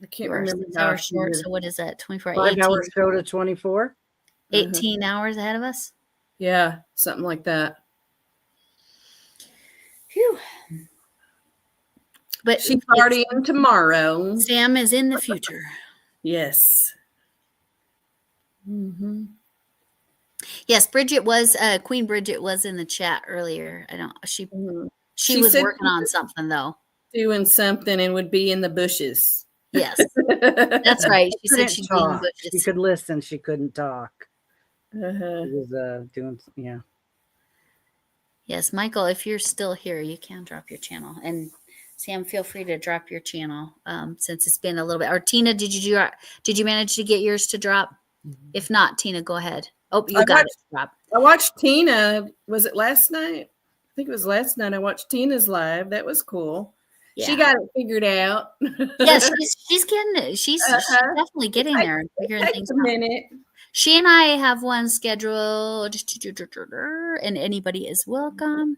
I can't remember. Hours short. So what is that? 24 5 hours go to 24. 18 hours ahead of us. Yeah, something like that. Phew. But she's partying tomorrow. Sam is in the future. Yes. Yes, Bridget was Queen Bridget was in the chat earlier. I don't she Mhm. she She was said working on something though. doing something and would be in the bushes. Yes. That's right. She said Couldn't she'd be in the talk. She bushes. could listen. She couldn't talk. Uh-huh. She was doing, yeah. Yes, Michael, if you're still here, you can drop your channel. And Sam, feel free to drop your channel since it's been a little bit. Or Tina, did you manage to get yours to drop? If not, Tina, go ahead. Oh, you got it to drop. I watched Tina. Was it last night? I think it was last night. I watched Tina's live. That was cool. Yeah. She got it figured out. Yes, she's getting it. She's definitely getting It there and figuring takes things a out. minute. She and I have one scheduled, and anybody is welcome.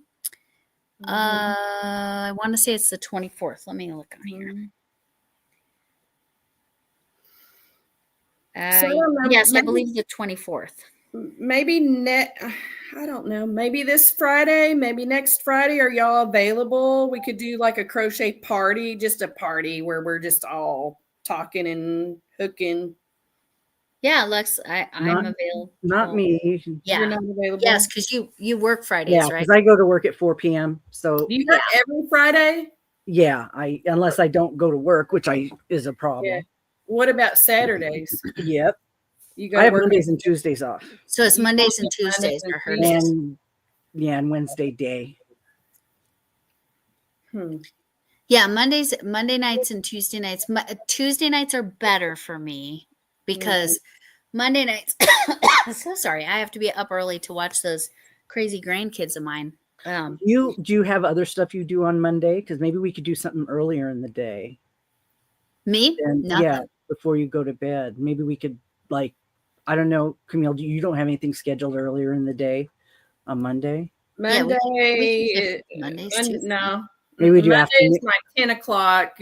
I want to say it's the 24th. Let me look on here. So I don't know, yes, I maybe- believe the 24th. Maybe I don't know. Maybe this Friday, maybe next Friday. Are y'all available? We could do like a crochet party, just a party where we're just all talking and hooking. Yeah, Lex, I'm available. Not me. Yeah. You're not available? Yes, because you work Fridays, Yeah, right? because I go to work at 4 p.m. So Do you work every Friday? yeah, unless I don't go to work, which is a problem. Yeah. What about Saturdays? Yep. You go I to have work Mondays and Tuesdays off. So it's You Mondays and Mondays Tuesdays and are her Tuesdays. days. And Wednesday day. Yeah, Monday nights and Tuesday nights. Tuesday nights are better for me because Monday nights. So sorry, I have to be up early to watch those crazy grandkids of mine. Do you have other stuff you do on Monday? Because maybe we could do something earlier in the day. Me? And Nothing. yeah, before you go to bed. Maybe we could, like, I don't know, Camille, you don't have anything scheduled earlier in the day on Monday? Yeah, we Monday. can Mondays too. No. Maybe we do Monday's afternoon. like 10 o'clock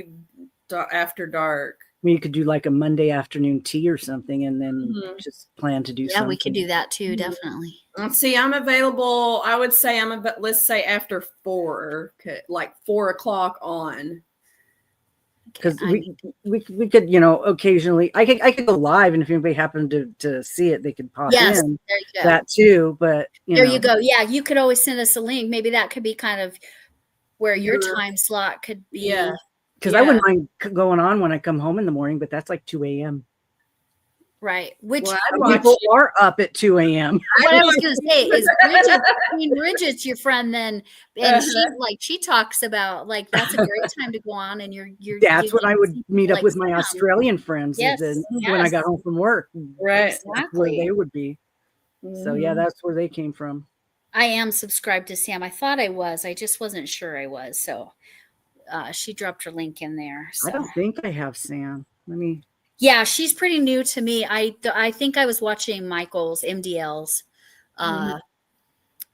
after dark. Maybe you could do like a Monday afternoon tea or something, and then just plan to do Yeah, something. we could do that too, definitely. Let's see, I'm available. I would say let's say after 4, like 4 o'clock on. Because we could, occasionally I could go live, and if anybody happened to see it, they could pop in. There you go. That too. But there you go. Yeah, you could always send us a link. Maybe that could be kind of where your Sure. time slot could be. Yeah. Because I wouldn't mind going on when I come home in the morning, but that's like 2 a.m. Right. Which people are up at 2 a.m. What I was going to say is Bridget's your friend then, and she talks about like that's a great time to go on, and you're That's when I would meet up like with my Sam. Australian friends. Yes, When I got home from work, Right. that's where they would be. So yeah, that's where they came from. I am subscribed to Sam. I thought I was. I just wasn't sure I was. So she dropped her link in there. So. I don't think I have Sam. Let me. Yeah, she's pretty new to me. I think I was watching Michael's MDLs, and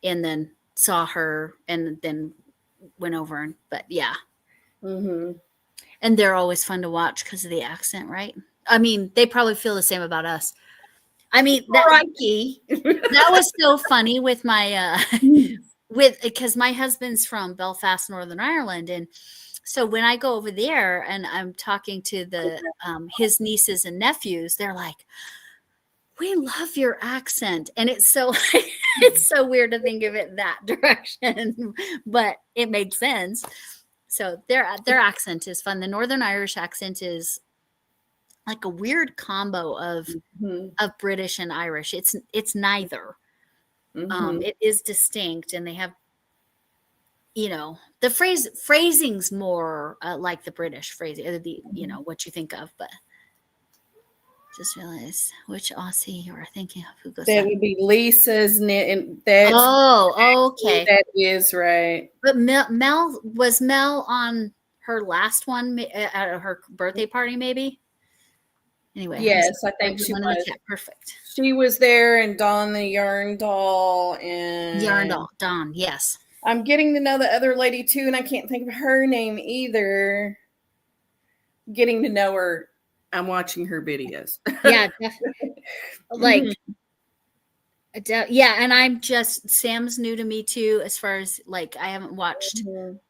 then saw her, and then went over. But yeah, and they're always fun to watch because of the accent, right? I mean, they probably feel the same about us. I mean, that was so funny with my because my husband's from Belfast, Northern Ireland, and so when I go over there and I'm talking to the his nieces and nephews, they're like, "We love your accent," and it's so weird to think of it that direction, but it makes sense. So their accent is fun. The Northern Irish accent is like a weird combo of British and Irish. It's neither. It is distinct, and they have, the phrasing's more like the British phrasing, what you think of. But just realized which Aussie you are thinking of. Who goes? That would be Lisa's knit. Okay. That is right. But Mel was on her last one at her birthday party, maybe. Anyway, yes, I think she was. Perfect. She was there, and Dawn the yarn doll, and Dawn. Yes, I'm getting to know the other lady too, and I can't think of her name either. Getting to know her, I'm watching her videos. Yeah, definitely. And I'm Sam's new to me too. As far as like, I haven't watched.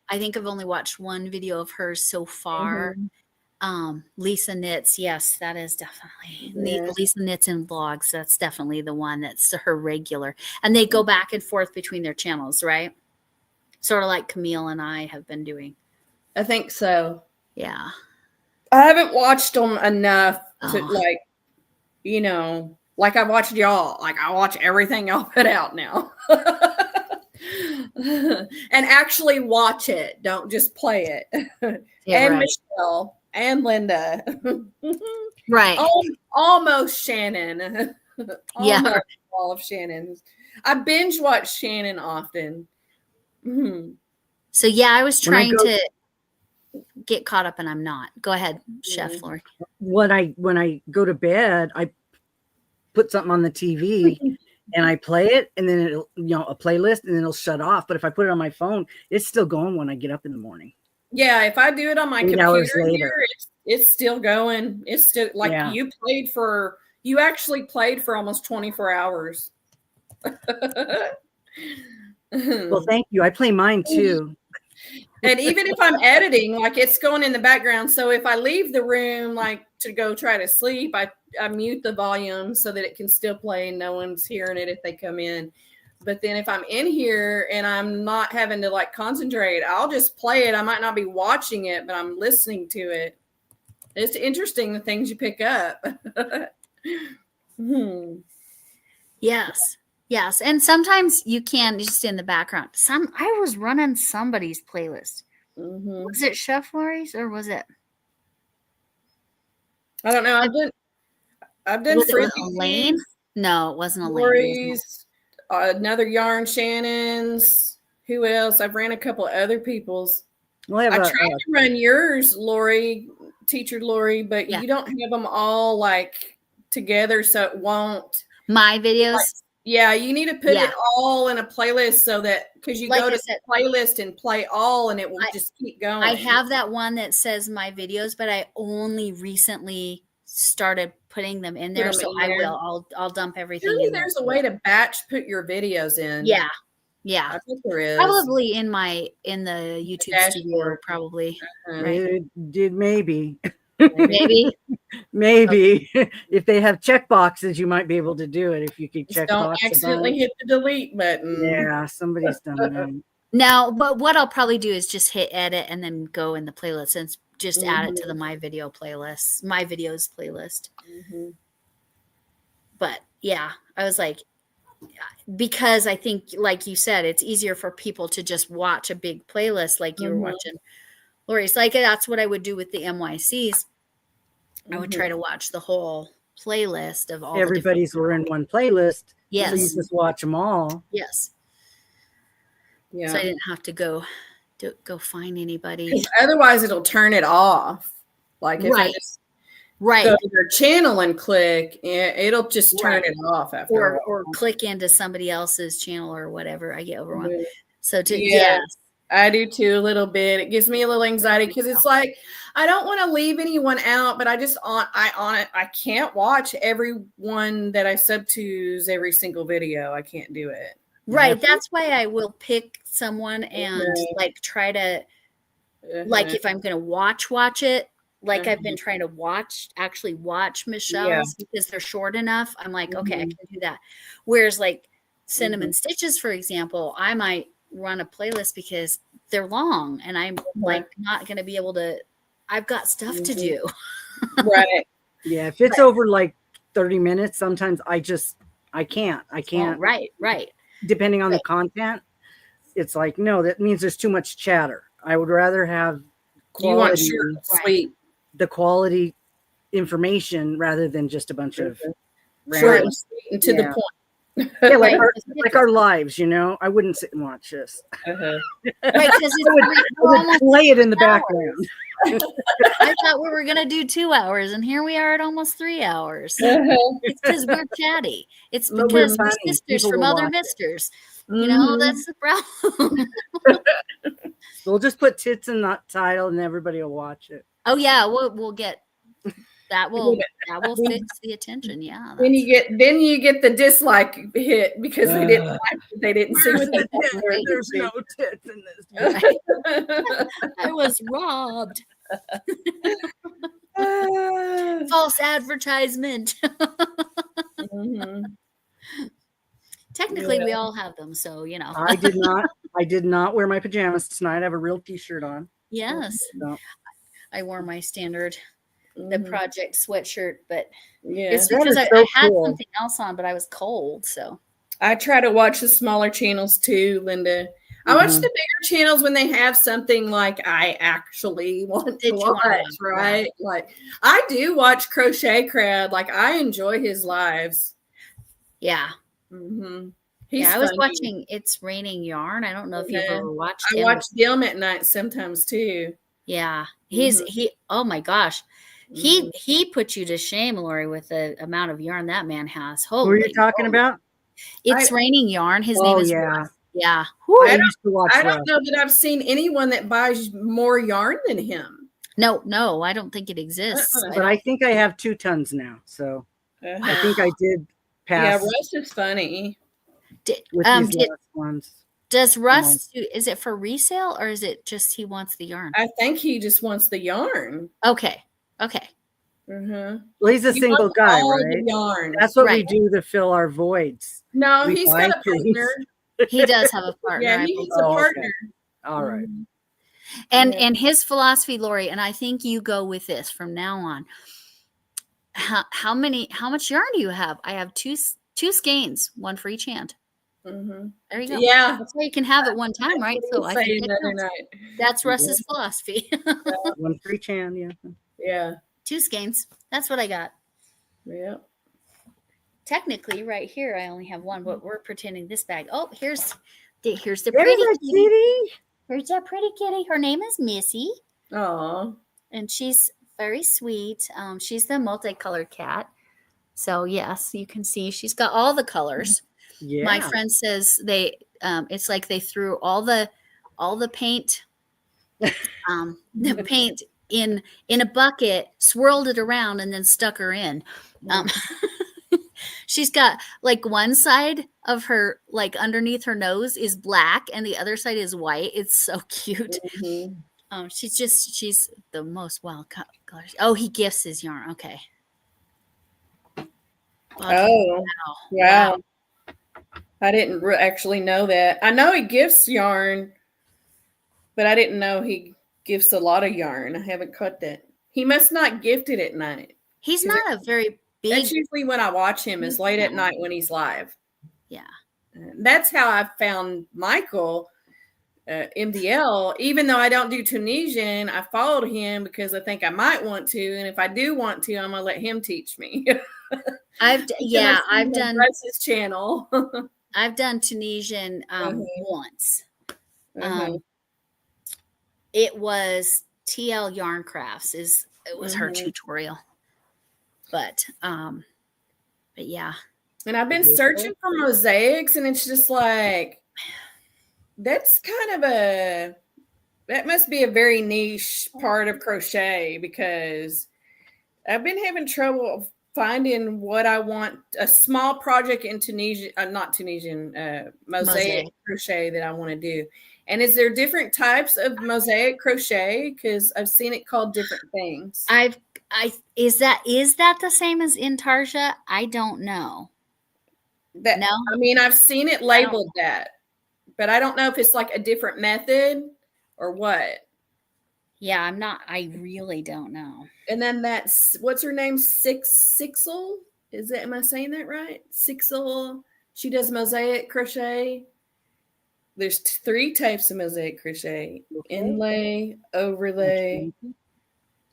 I think I've only watched one video of hers so far. Lisa Knits. Yes, that is definitely Yeah. Lisa Knits and Vlogs. That's definitely the one that's her regular. And they go back and forth between their channels, right? Sort of like Camille and I have been doing. I think so. Yeah. I haven't watched them enough to Oh. like, you know, like I watched y'all. Like I watch everything y'all put out now. And actually watch it. Don't just play it. Yeah, and right. Michelle and Linda. Right. Almost Shannon. Yeah. Almost all of Shannon's. I binge watch Shannon often. Mhm. So yeah, I was When I trying go- to get caught up and I'm not. Go ahead, Chef Lori. when I go to bed, I put something on the TV and I play it, and then it'll, a playlist, and then it'll shut off. But if I put it on my phone, it's still going when I get up in the morning. Yeah, if I do it on my 8 hours computer later. here, it's still going. It's still like Yeah. you actually played for almost 24 hours. Well, thank you. I play mine too. And even if I'm editing, like it's going in the background. So if I leave the room, like to go try to sleep, I mute the volume so that it can still play and no one's hearing it if they come in. But then if I'm in here and I'm not having to like concentrate, I'll just play it. I might not be watching it, but I'm listening to it. It's interesting the things you pick up. Yes. Yes. And sometimes you can just in the background. I was running somebody's playlist. Mm-hmm. Was it Chef Lori's or was it? I don't know. I've done Was it Frizzy's, Elaine? No, it wasn't Elaine. Lori's, another yarn Shannon's. Who else? I've ran a couple of other people's. We'll have I tried to run yours, Lori, Teacher Lori, but Yeah. you don't have them all like together, so it won't. My videos. Yeah, you need to put Yeah. it all in a playlist so that because you Like go I to said, playlist and play all, and it will just keep going. I have that one that says my videos, but I only recently started putting them in there. Put 'em So in I there. will. I'll dump everything Surely in there. there's a way to batch put your videos in. Yeah. Yeah. I think there is. Probably in the YouTube studio, dashboard. probably. Uh-huh. Right. It did maybe. Maybe. Maybe if they have check boxes, you might be able to do it. If you could Just check don't box a accidentally bunch. hit the delete button. Yeah, somebody's done that. Now, but what I'll probably do is just hit edit and then go in the playlist and just add it to the my videos playlist. Mm-hmm. But yeah, I was like, because I think, like you said, it's easier for people to just watch a big playlist like you were watching Lori's. Like that's what I would do with the MYCs. I would try to watch the whole playlist of all. Everybody's were in one playlist. Yes. So you just watch them all. Yes. Yeah. So I didn't have to go find anybody. Otherwise, it'll turn it off. Like if I just go to their channel and click, it'll just turn it off after or click into somebody else's channel or whatever. I get overwhelmed. Mhm. So yes, I do too a little bit. It gives me a little anxiety because it's like I don't want to leave anyone out, but I can't watch everyone that I sub to's every single video. I can't do it. Right. That's why I will pick someone and like try to like if I'm gonna watch it. Like I've been trying to actually watch Michelle's because they're short enough. I'm like, okay, I can do that. Whereas like Cinnamon Stitches, for example, I might run a playlist because they're long and I'm like not going to be able to, I've got stuff to do. Right. Yeah. If it's over like 30 minutes, sometimes I can't. Oh, right. Depending on the content, it's like, no, that means there's too much chatter. I would rather have quality, you want sweet. The quality information rather than just a bunch of short and sweet and to the point. Yeah, like our lives, I wouldn't sit and watch this. Right, because I would play it in the background. I thought we were going to do 2 hours, and here we are at almost 3 hours. It's because we're chatty. It's because we're sisters from other misters. That's the problem. We'll just put tits in that title, and everybody will watch it. Oh yeah, we'll get that. Will fix the attention. Yeah. Then you get the dislike hit because they didn't see what there's no tits in this. I was robbed. false advertisement. Mhm. Technically, we Yeah. all have them, so you know. I did not wear my pajamas tonight. I have a real t-shirt on. Yes, So, I wore my standard, the Mhm. project sweatshirt, but Yeah. it's That because is I so had cool. something else on, but I was cold, so. I try to watch the smaller channels too, Linda. I watch Mhm. the bigger channels when they have something like I actually want to Did you wanna watch, watch, right? Like I do watch Crochet Crowd. Like I enjoy his lives. Yeah. Hmm He's Yeah, I was funny. watching It's Raining Yarn. I don't know if you've Yeah. ever watched I him. watch them at night sometimes too. Yeah. Mhm. Oh my gosh. Mhm. He put you to shame, Lori, with the amount of yarn that man has. Who are you Holy talking moly. about? It's Raining Yarn. His name Oh is yeah. Russ. Yeah. I I used to watch I Russ. don't know that I've seen anyone that buys more yarn than him. No, I don't think it exists. Uh-uh. But I think I have 2 tons now. So I think I did Yeah, pass Russ is funny. with these last ones. Does Russ is it for resale or is it just he wants the yarn? I think he just wants the yarn. Okay. Mm-hmm. Well, he's a single guy, all right? the yarn. That's what we Right. do to fill our voids. No, We he's buy got a things. partner. He does have a partner. Yeah, I he believe. needs a Oh, okay. partner. All right. Mhm. And his philosophy, Lori, and I think you go with this from now on. How much yarn do you have? I have two skeins, one for each hand. Mhm. There you go. Yeah. That's why you can have it one time, right? That's So what I he was think saying that the other counts. night. That's Russ's philosophy. One for each hand, yeah. Yeah. 2 skeins. That's what I got. Yeah. Technically, right here, I only have one, but we're pretending this bag. Oh, here's the There's pretty that kitty. kitty. Here's that pretty kitty. Her name is Missy, Aw. and she's very sweet. She's the multicolored cat. So yes, you can see she's got all the colors. Yeah. My friend says it's like they threw all the paint the paint in a bucket, swirled it around, and then stuck her in. She's got like one side of her, like underneath her nose is black and the other side is white. It's so cute. Mhm. She's the most wild colors. Oh, he gifts his yarn. Okay. Oh. Wow. Wow. I didn't actually know that. I know he gifts yarn, but I didn't know he gifts a lot of yarn. I haven't caught that. He must not gift it at night. He's not a very big. That's usually when I watch him is late at night when he's live. Yeah. That's how I found Michael MDL. Even though I don't do Tunisian, I followed him because I think I might want to, and if I do want to, I'm gonna let him teach me. I've done Russ's channel. I've done Tunisian once. It was TL Yarn Crafts it was her tutorial. But yeah. And I've been searching for mosaics, and it's just like that must be a very niche part of crochet, because I've been having trouble finding what I want, a small project in mosaic crochet that I want to do. And is there different types of mosaic crochet? Because I've seen it called different things. Is that the same as Intarsia? I don't know. No, I mean, I've seen it labeled that, but I don't know if it's like a different method or what. Yeah, I really don't know. And then that's, what's her name? Sixel? Am I saying that right? Sixel. She does mosaic crochet. There's 3 types of mosaic crochet: inlay, overlay,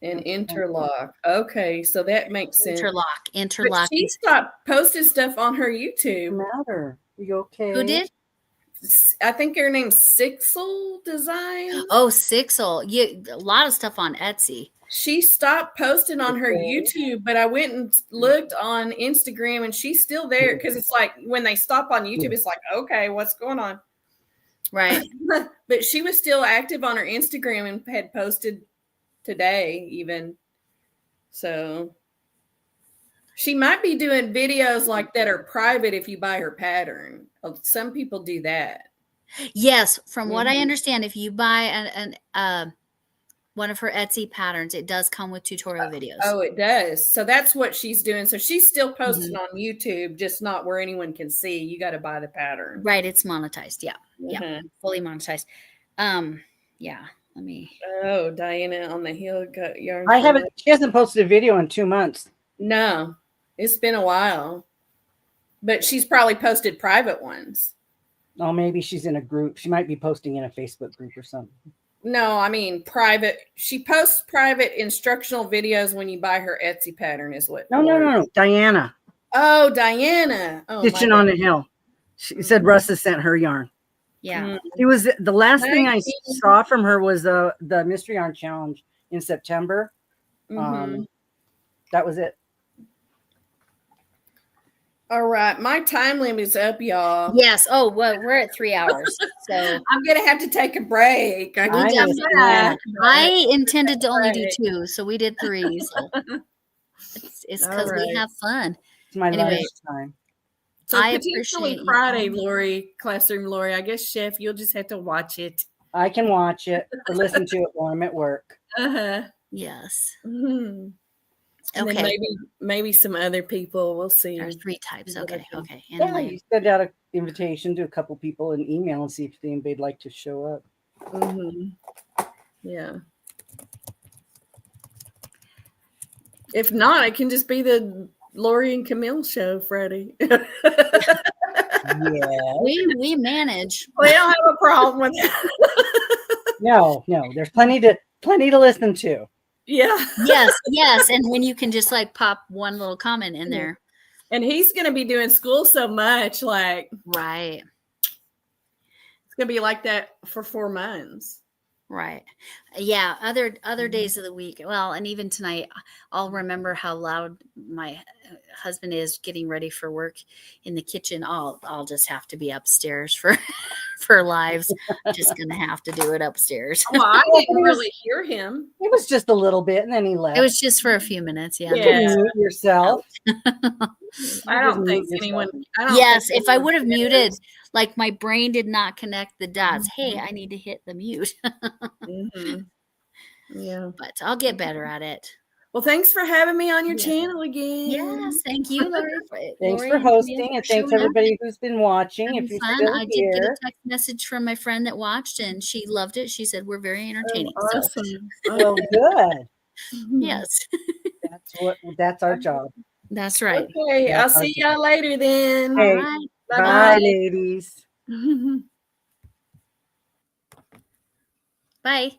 and interlock. Okay, so that makes sense. Interlock. But she stopped posting stuff on her YouTube. What's the matter? Are you okay? Who did? I think her name's Sixel Design. Oh, Sixel. A lot of stuff on Etsy. She stopped posting on her YouTube, but I went and looked on Instagram, and she's still there, because it's like when they stop on YouTube, it's like, okay, what's going on? Right. But she was still active on her Instagram and had posted today even. So she might be doing videos like that are private if you buy her pattern. Some people do that. Yes, from what I understand, if you buy one of her Etsy patterns. It does come with tutorial videos. Oh, it does. So that's what she's doing. So she's still posting Mm-hmm. on YouTube, just not where anyone can see. You got to buy the pattern. Right. It's monetized. Yeah. Yeah. Mhm. Fully monetized. Yeah. Let me. Oh, Diana on the heel cut yarn. I haven't. She hasn't posted a video in 2 months. No, it's been a while. But she's probably posted private ones. Oh, maybe she's in a group. She might be posting in a Facebook group or something. No, I mean private. She posts private instructional videos when you buy her Etsy pattern, is what. No. Diana. Oh, Diana. Oh, Stitching on the Hill. She said Russ has sent her yarn. Yeah. It was the last thing I 19. saw from her was the Mystery Yarn Challenge in September. Mhm. That was it. All right, my time limit is up, y'all. Yes. Oh, well, we're at 3 hours. So I'm gonna have to take a break. I understand. I intended to only do 2, so we did 3. So it's because All we right. have fun. It's my Anyway. lifetime. So I potentially appreciate you. Friday, Lori, Classroom Lori. I guess, Chef, you'll just have to watch it. I can watch it or listen to it while I'm at work. Yes. Mm-hmm. And Okay. then maybe some other people. We'll see. There are 3 types. Okay. Okay. And Yeah, Lynn. you send out an invitation to a couple people and email and see if anybody'd like to show up. Mm-hmm. Yeah. If not, it can just be the Lori and Camille show Friday. Yeah. We manage. We don't have a problem with that. No. There's plenty to listen to. Yeah. Yes. And when you can just like pop one little comment in there. And he's going to be doing school so much, like Right. it's going to be like that for 4 months. Right. Yeah. Other days of the week. Well, and even tonight, I'll remember how loud my husband is getting ready for work in the kitchen. I'll just have to be upstairs for lives. Just gonna have to do it upstairs. Well, I didn't really hear him. It was just a little bit, and then he left. It was just for a few minutes. Yeah. You can mute yourself. I don't think mute anyone. yourself. I don't Yes. think If I anyone would have cares. muted, like my brain did not connect the dots. Hey, I need to hit the mute. Mhm. Yeah. But I'll get better at it. Well, thanks for having me on your Yes. channel again. Yes. Thank you, Lori. Thanks Lori for and Camille hosting, and thanks showing up. everybody who's been watching. Having If you're fun. still I did get here, a text message from my friend that watched, and she loved it. She said we're very entertaining. Oh, So awesome. well, good. yes, That's our job. that's right. Okay, I'll That's our see y'all later then. Hey, All right. Bye, ladies. Bye.